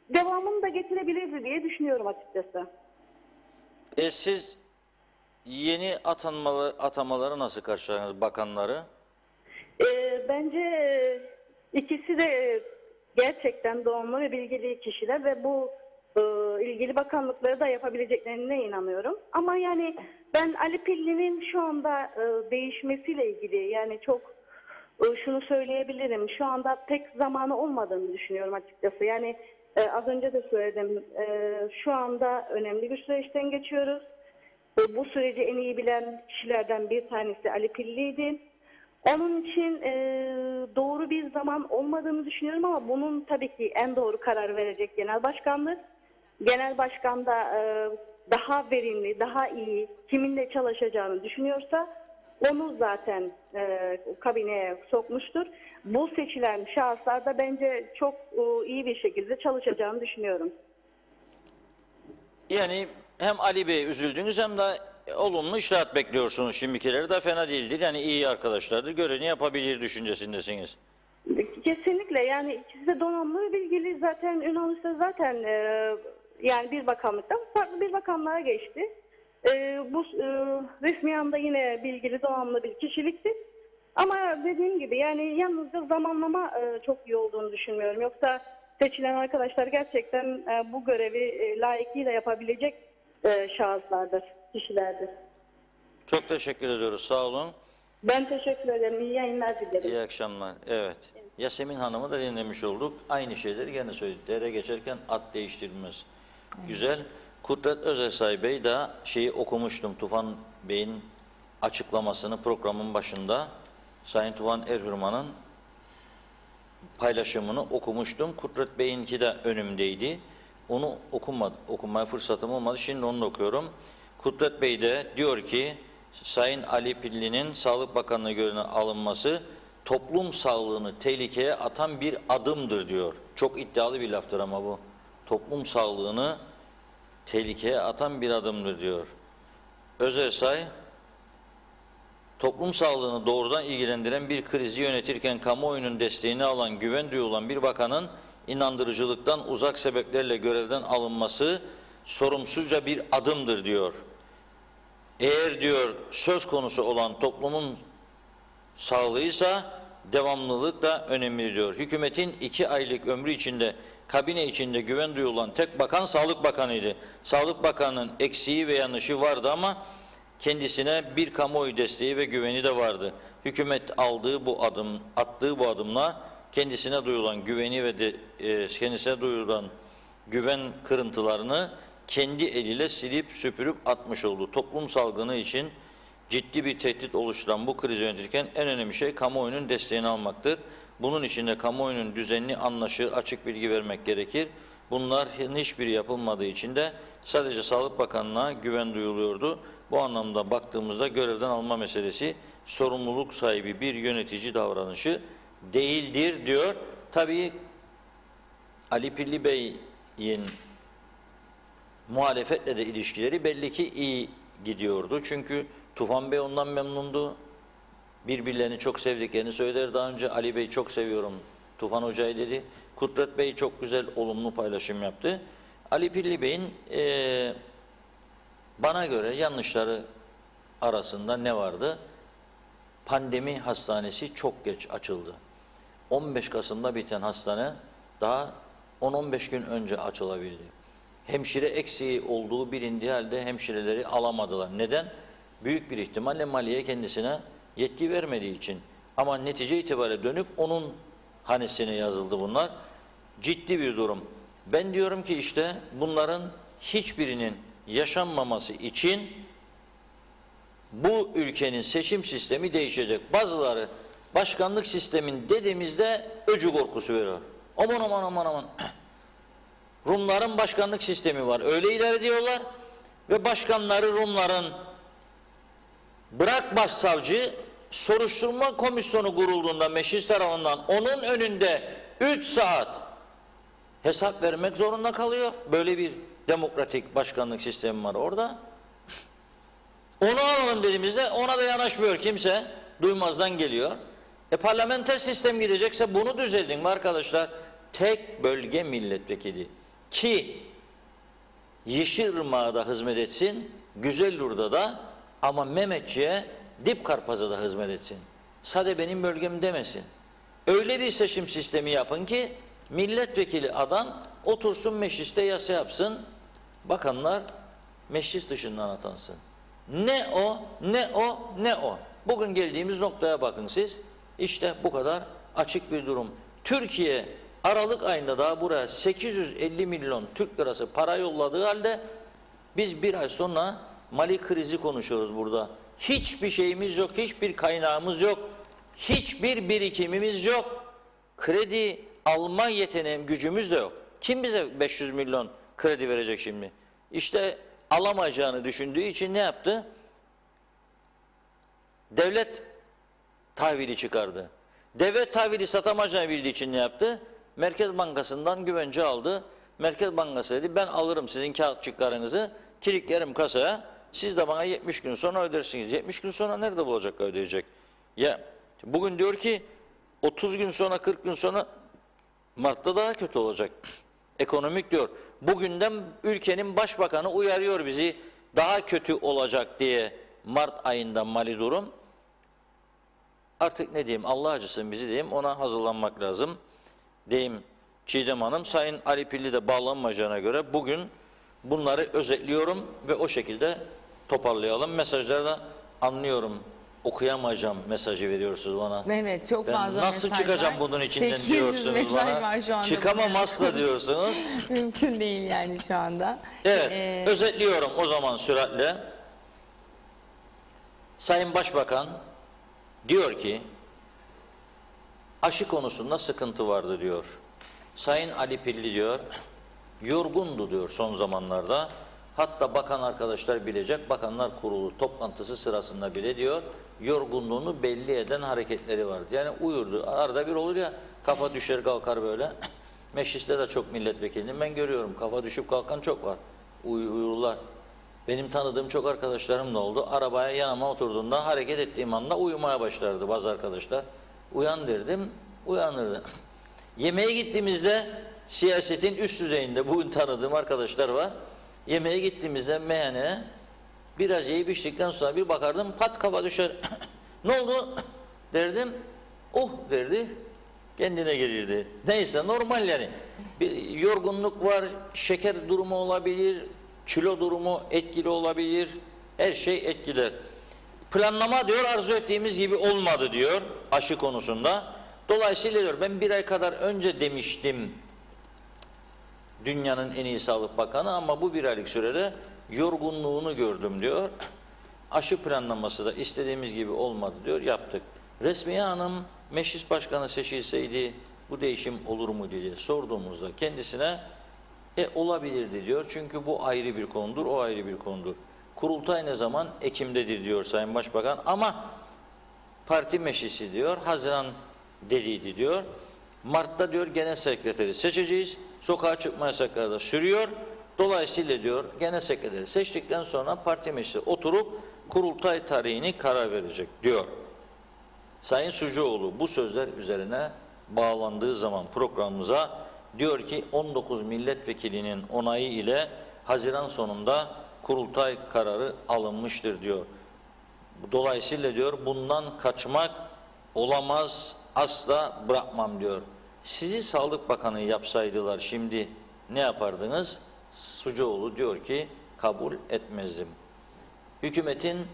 devamını da getirebilirdi diye düşünüyorum açıkçası. Siz yeni atamaları nasıl karşıladınız, bakanları? Bence ikisi de gerçekten doğumlu ve bilgili kişiler ve bu ilgili bakanlıkları da yapabileceklerine inanıyorum. Ama yani ben Ali Pilli'nin şu anda değişmesiyle ilgili yani çok şunu söyleyebilirim. Şu anda pek zamanı olmadığını düşünüyorum açıkçası. Yani az önce de söyledim. Şu anda önemli bir süreçten geçiyoruz. Bu süreci en iyi bilen kişilerden bir tanesi Ali Pilli'ydi. Onun için doğru bir zaman olmadığını düşünüyorum ama bunun tabii ki en doğru karar verecek genel başkandır. Genel başkan da daha verimli, daha iyi, kiminle çalışacağını düşünüyorsa onu zaten kabineye sokmuştur. Bu seçilen şahıslar da bence çok iyi bir şekilde çalışacağını düşünüyorum. Yani hem Ali Bey üzüldünüz hem de olumlu icraat bekliyorsunuz şimdikileri de fena değildir. Yani iyi arkadaşlardır, görevini yapabilir düşüncesindesiniz. Kesinlikle, yani ikisi de donanımlı ve bilgili. Zaten Ünal Üste zaten yani bir bakanlıktan farklı bir bakanlığa geçti. Bu resmi anda yine bilgili, donanımlı bir kişilikti. Ama dediğim gibi yani yalnızca zamanlama çok iyi olduğunu düşünmüyorum. Yoksa seçilen arkadaşlar gerçekten bu görevi layıkıyla yapabilecek şahıslardır, kişilerdir. Çok teşekkür ediyoruz. Sağ olun. Ben teşekkür ederim. İyi yayınlar dilerim. İyi akşamlar. Evet. Yasemin Hanım'ı da dinlemiş olduk. Aynı şeyleri gene söyledik. Dere geçerken at değiştirilmez. Güzel. Kudret Özesay Bey de şeyi okumuştum. Tufan Bey'in açıklamasını programın başında. Sayın Tufan Erhürman'ın paylaşımını okumuştum. Kudret Bey'inki de önümdeydi. Onu okumaya fırsatım olmadı. Şimdi onu da okuyorum. Kudret Bey de diyor ki Sayın Ali Pilli'nin Sağlık Bakanlığı görevine alınması toplum sağlığını tehlikeye atan bir adımdır diyor. Çok iddialı bir laftır ama bu. Toplum sağlığını tehlikeye atan bir adımdır diyor. Özersay, toplum sağlığını doğrudan ilgilendiren bir krizi yönetirken kamuoyunun desteğini alan, güven duyulan bir bakanın inandırıcılıktan uzak sebeplerle görevden alınması sorumsuzca bir adımdır diyor. Eğer diyor söz konusu olan toplumun sağlığıysa devamlılık da önemli diyor. Hükümetin 2 aylık ömrü içinde kabine içinde güven duyulan tek bakan Sağlık Bakanı'ydı. Sağlık Bakanı'nın eksiği ve yanlışı vardı ama kendisine bir kamuoyu desteği ve güveni de vardı. Hükümet attığı bu adımla kendisine duyulan güveni ve kendisine duyulan güven kırıntılarını kendi eliyle silip süpürüp atmış oldu. Toplum salgını için ciddi bir tehdit oluşturan bu krizi yönetirken en önemli şey kamuoyunun desteğini almaktır. Bunun için de kamuoyunun düzenli, anlaşılır, açık bilgi vermek gerekir. Bunların hiçbiri yapılmadığı için de sadece Sağlık Bakanlığı'na güven duyuluyordu. Bu anlamda baktığımızda görevden alma meselesi sorumluluk sahibi bir yönetici davranışı değildir diyor. Tabii Ali Pilli Bey'in muhalefetle de ilişkileri belli ki iyi gidiyordu. Çünkü Tufan Bey ondan memnundu. Birbirlerini çok sevdiklerini söyler. Daha önce Ali Bey çok seviyorum Tufan Hoca'yı dedi. Kudret Bey çok güzel, olumlu paylaşım yaptı. Ali Pilli Bey'in bana göre yanlışları arasında ne vardı? Pandemi hastanesi çok geç açıldı. 15 Kasım'da biten hastane daha 10-15 gün önce açılabildi. Hemşire eksiği olduğu bilindiği halde hemşireleri alamadılar. Neden? Büyük bir ihtimalle maliye kendisine yetki vermediği için. Ama netice itibariyle dönüp onun hanesine yazıldı bunlar. Ciddi bir durum. Ben diyorum ki işte bunların hiçbirinin yaşanmaması için bu ülkenin seçim sistemi değişecek. Bazıları başkanlık sistemin dediğimizde öcü korkusu veriyor. Aman aman aman aman. Rumların başkanlık sistemi var. Öyle ileri diyorlar ve başkanları Rumların, bırak başsavcı, soruşturma komisyonu kurulduğunda meclis tarafından onun önünde 3 saat hesap vermek zorunda kalıyor. Böyle bir demokratik başkanlık sistemi var orada. Onu alalım dediğimizde ona da yanaşmıyor kimse. Duymazdan geliyor. Parlamenter sistem gidecekse bunu düzeltin arkadaşlar. Tek bölge milletvekili ki Yeşilırmak'da hizmet etsin, Güzelyurt'ta da, ama Mehmetçiğe, Dipkarpaz'a da hizmet etsin. Sade benim bölgem demesin. Öyle bir seçim sistemi yapın ki milletvekili adam otursun mecliste yasa yapsın, bakanlar meclis dışından atansın. Ne o, ne o, ne o. Bugün geldiğimiz noktaya bakın siz. İşte bu kadar açık bir durum. Türkiye Aralık ayında daha buraya 850 milyon Türk lirası para yolladığı halde biz bir ay sonra Mali krizi konuşuyoruz burada. Hiçbir şeyimiz yok, hiçbir kaynağımız yok, hiçbir birikimimiz yok. Kredi alma yeteneğim, gücümüz de yok. Kim bize 500 milyon kredi verecek şimdi? İşte alamayacağını düşündüğü için ne yaptı? Devlet tahvili çıkardı. Devlet tahvili satamayacağını bildiği için ne yaptı? Merkez Bankası'ndan güvence aldı. Merkez Bankası dedi ben alırım sizin kağıtçıklarınızı, kiliklerim kasaya, siz de bana 70 gün sonra ödersiniz. 70 gün sonra nerede bulacak ödeyecek? Ya bugün diyor ki 30 gün sonra 40 gün sonra Mart'ta daha kötü olacak. Ekonomik diyor. Bugünden ülkenin başbakanı uyarıyor bizi daha kötü olacak diye Mart ayında mali durum. Artık ne diyeyim, Allah acısın bizi diyeyim, ona hazırlanmak lazım diyeyim Çiğdem Hanım. Sayın Ali Pilli de bağlanmayacağına göre bugün bunları özetliyorum ve o şekilde toparlayalım. Mesajları da anlıyorum. Okuyamayacağım mesajı veriyorsunuz bana. Evet, çok Ben fazla nasıl mesaj çıkacağım var. bunın içinden 800 diyorsunuz mesaj bana. var şu anda. Çıkamam asla diyorsunuz. Mümkün değil yani şu anda. Evet, özetliyorum o zaman süratle. Sayın Başbakan diyor ki aşı konusunda sıkıntı vardı diyor. Sayın Ali Pilli diyor yorgundu diyor son zamanlarda. Hatta bakan arkadaşlar bilecek, Bakanlar Kurulu toplantısı sırasında bile diyor yorgunluğunu belli eden hareketleri vardı. Yani uyurdu. Arada bir olur ya, kafa düşer kalkar böyle. Mecliste de çok milletvekiliyim ben görüyorum. Kafa düşüp kalkan çok var. Uyurlar. Benim tanıdığım çok arkadaşlarım da oldu. Arabaya yanıma oturduğunda hareket ettiğim anda uyumaya başlardı bazı arkadaşlar. Uyan derdim, uyanırdı. Yemeğe gittiğimizde siyasetin üst düzeyinde bugün tanıdığım arkadaşlar var. Yemeğe gittiğimizde meyhaneye biraz yiyip içtikten sonra bir bakardım pat kafa düşer. Ne oldu derdim. Oh derdi. Kendine gelirdi. Neyse normal yani. Bir yorgunluk var, şeker durumu olabilir, kilo durumu etkili olabilir. Her şey etkiler. Planlama diyor arzu ettiğimiz gibi olmadı diyor aşı konusunda. Dolayısıyla diyor ben bir ay kadar önce demiştim dünyanın en iyi sağlık bakanı ama bu bir aylık sürede yorgunluğunu gördüm diyor. Aşı planlaması da istediğimiz gibi olmadı diyor, yaptık. Resmiye Hanım meclis başkanı seçilseydi bu değişim olur mu diye sorduğumuzda kendisine olabilirdi diyor. Çünkü bu ayrı bir konudur, o ayrı bir konudur. Kurultay ne zaman? Ekim'dedir diyor Sayın Başbakan ama parti meclisi diyor Haziran dediydi diyor. Mart'ta diyor genel sekreteri seçeceğiz. Sokağa çıkma yasakları da sürüyor. Dolayısıyla diyor genel sekreteri seçtikten sonra parti meclisi oturup kurultay tarihini karar verecek diyor. Sayın Sucuoğlu bu sözler üzerine bağlandığı zaman programımıza diyor ki 19 milletvekilinin onayı ile Haziran sonunda kurultay kararı alınmıştır diyor. Dolayısıyla diyor bundan kaçmak olamaz, asla bırakmam diyor. Sizi Sağlık Bakanı yapsaydılar şimdi ne yapardınız? Sucuoğlu diyor ki kabul etmezdim. Hükümetin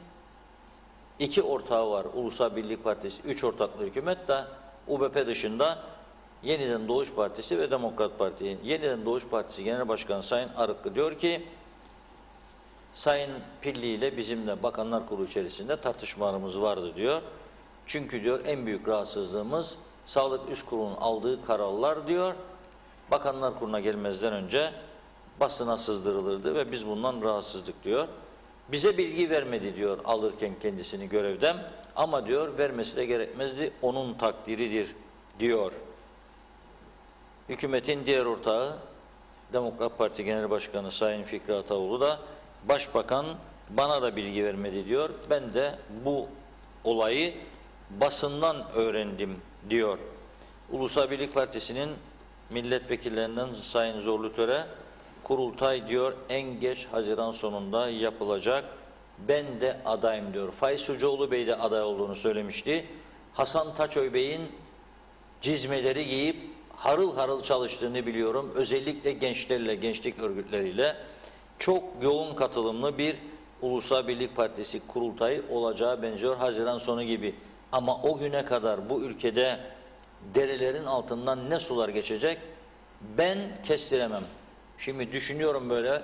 2 ortağı var. Ulusal Birlik Partisi 3 ortaklı hükümet de UBP dışında Yeniden Doğuş Partisi ve Demokrat Parti. Yeniden Doğuş Partisi Genel Başkanı Sayın Arıkkı diyor ki Sayın Pilli ile bizimle Bakanlar Kurulu içerisinde tartışmalarımız vardı diyor. Çünkü diyor en büyük rahatsızlığımız Sağlık Üst Kurulu'nun aldığı kararlar diyor. Bakanlar Kurulu'na gelmezden önce basına sızdırılırdı ve biz bundan rahatsızlık diyor. Bize bilgi vermedi diyor alırken kendisini görevden ama diyor vermesi de gerekmezdi onun takdiridir diyor. Hükümetin diğer ortağı Demokrat Parti Genel Başkanı Sayın Fikri Ataoğlu da Başbakan bana da bilgi vermedi diyor. Ben de bu olayı basından öğrendim diyor. Ulusal Birlik Partisi'nin milletvekillerinden Sayın Zorlu Töre kurultay diyor en geç Haziran sonunda yapılacak. Ben de adayım diyor. Faiz Sucuoğlu Bey de aday olduğunu söylemişti. Hasan Taçoy Bey'in cizmeleri giyip harıl harıl çalıştığını biliyorum. Özellikle gençlerle, gençlik örgütleriyle çok yoğun katılımlı bir Ulusal Birlik Partisi kurultayı olacağı benziyor Haziran sonu gibi. Ama o güne kadar bu ülkede derelerin altından ne sular geçecek ben kestiremem. Şimdi düşünüyorum böyle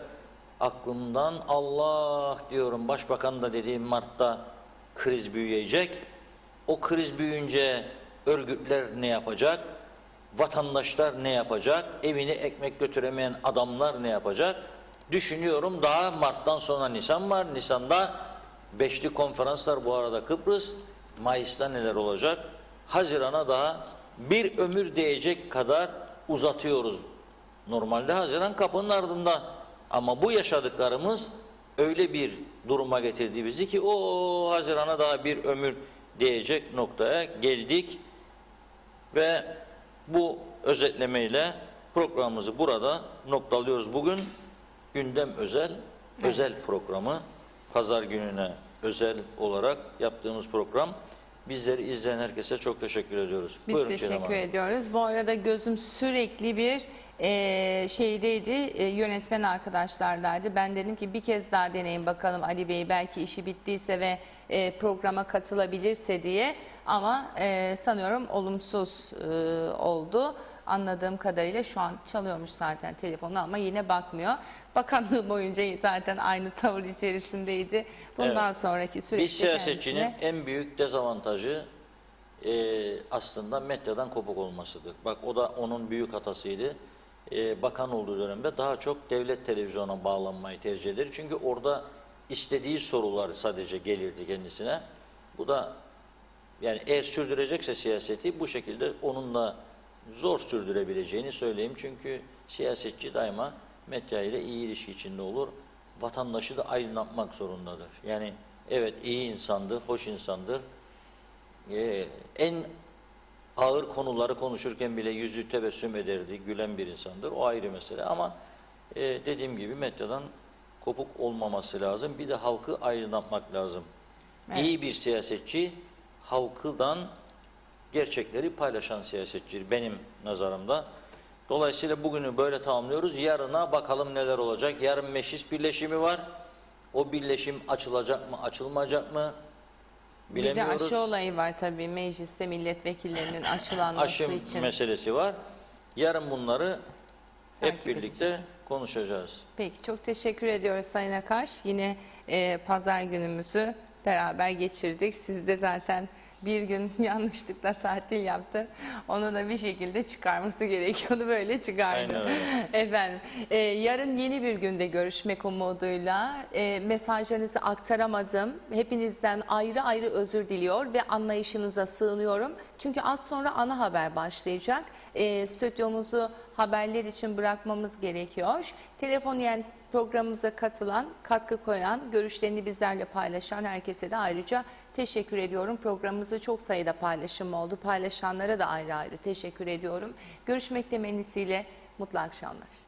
aklımdan Allah diyorum Başbakan da dediğim Mart'ta kriz büyüyecek. O kriz büyüyünce örgütler ne yapacak? Vatandaşlar ne yapacak? Evine ekmek götüremeyen adamlar ne yapacak? Düşünüyorum daha Mart'tan sonra Nisan var. Nisan'da 5'li konferanslar bu arada Kıbrıs. Mayıs'ta neler olacak? Haziran'a daha bir ömür değecek kadar uzatıyoruz. Normalde Haziran kapının ardında ama bu yaşadıklarımız öyle bir duruma getirdi bizi ki o Haziran'a daha bir ömür değecek noktaya geldik ve bu özetlemeyle programımızı burada noktalıyoruz. Bugün gündem özel programı pazar gününe özel olarak yaptığımız program. Bizleri izleyen herkese çok teşekkür ediyoruz. Biz Buyurun teşekkür ediyoruz. Bu arada gözüm sürekli bir şeydeydi, yönetmen arkadaşlardaydı. Ben dedim ki bir kez daha deneyin bakalım Ali Bey belki işi bittiyse ve programa katılabilirse diye. Ama sanıyorum olumsuz oldu. Anladığım kadarıyla şu an çalıyormuş zaten telefonu ama yine bakmıyor. Bakanlığı boyunca zaten aynı tavır içerisindeydi. Bundan sonraki süreçte bir siyasetçinin kendisine... en büyük dezavantajı aslında medyadan kopuk olmasıdır. Bak o da onun büyük hatasıydı. Bakan olduğu dönemde daha çok devlet televizyona bağlanmayı tercih eder. Çünkü orada istediği sorular sadece gelirdi kendisine. Bu da yani eğer sürdürecekse siyaseti bu şekilde onunla zor sürdürebileceğini söyleyeyim. Çünkü siyasetçi daima medya ile iyi ilişki içinde olur. Vatandaşı da aydınlatmak zorundadır. Yani evet iyi insandır, hoş insandır. En ağır konuları konuşurken bile yüzü tebessüm ederdi, gülen bir insandır. O ayrı mesele ama dediğim gibi medyadan kopuk olmaması lazım. Bir de halkı aydınlatmak lazım. Evet. İyi bir siyasetçi halkıdan gerçekleri paylaşan siyasetçi benim nazarımda. Dolayısıyla bugünü böyle tamamlıyoruz. Yarına bakalım neler olacak. Yarın meclis birleşimi var. O birleşim açılacak mı, açılmayacak mı bilemiyoruz. Bir de aşı olayı var tabii. Mecliste milletvekillerinin aşılanması için. Aşı meselesi var. Yarın bunları hep birlikte konuşacağız. Peki çok teşekkür ediyoruz Sayın Akaş. Yine pazar günümüzü beraber geçirdik. Siz de zaten bir gün yanlışlıkla tatil yaptı. Onu da bir şekilde çıkarması gerekiyordu. Böyle çıkardı. Efendim, yarın yeni bir günde görüşmek umuduyla mesajlarınızı aktaramadım. Hepinizden ayrı ayrı özür diliyor ve anlayışınıza sığınıyorum. Çünkü az sonra ana haber başlayacak. Stüdyomuzu haberler için bırakmamız gerekiyor. Telefon programımıza katılan, katkı koyan, görüşlerini bizlerle paylaşan herkese de ayrıca teşekkür ediyorum. Programımızda çok sayıda paylaşım oldu. Paylaşanlara da ayrı ayrı teşekkür ediyorum. Görüşmek temennisiyle Mutlu akşamlar.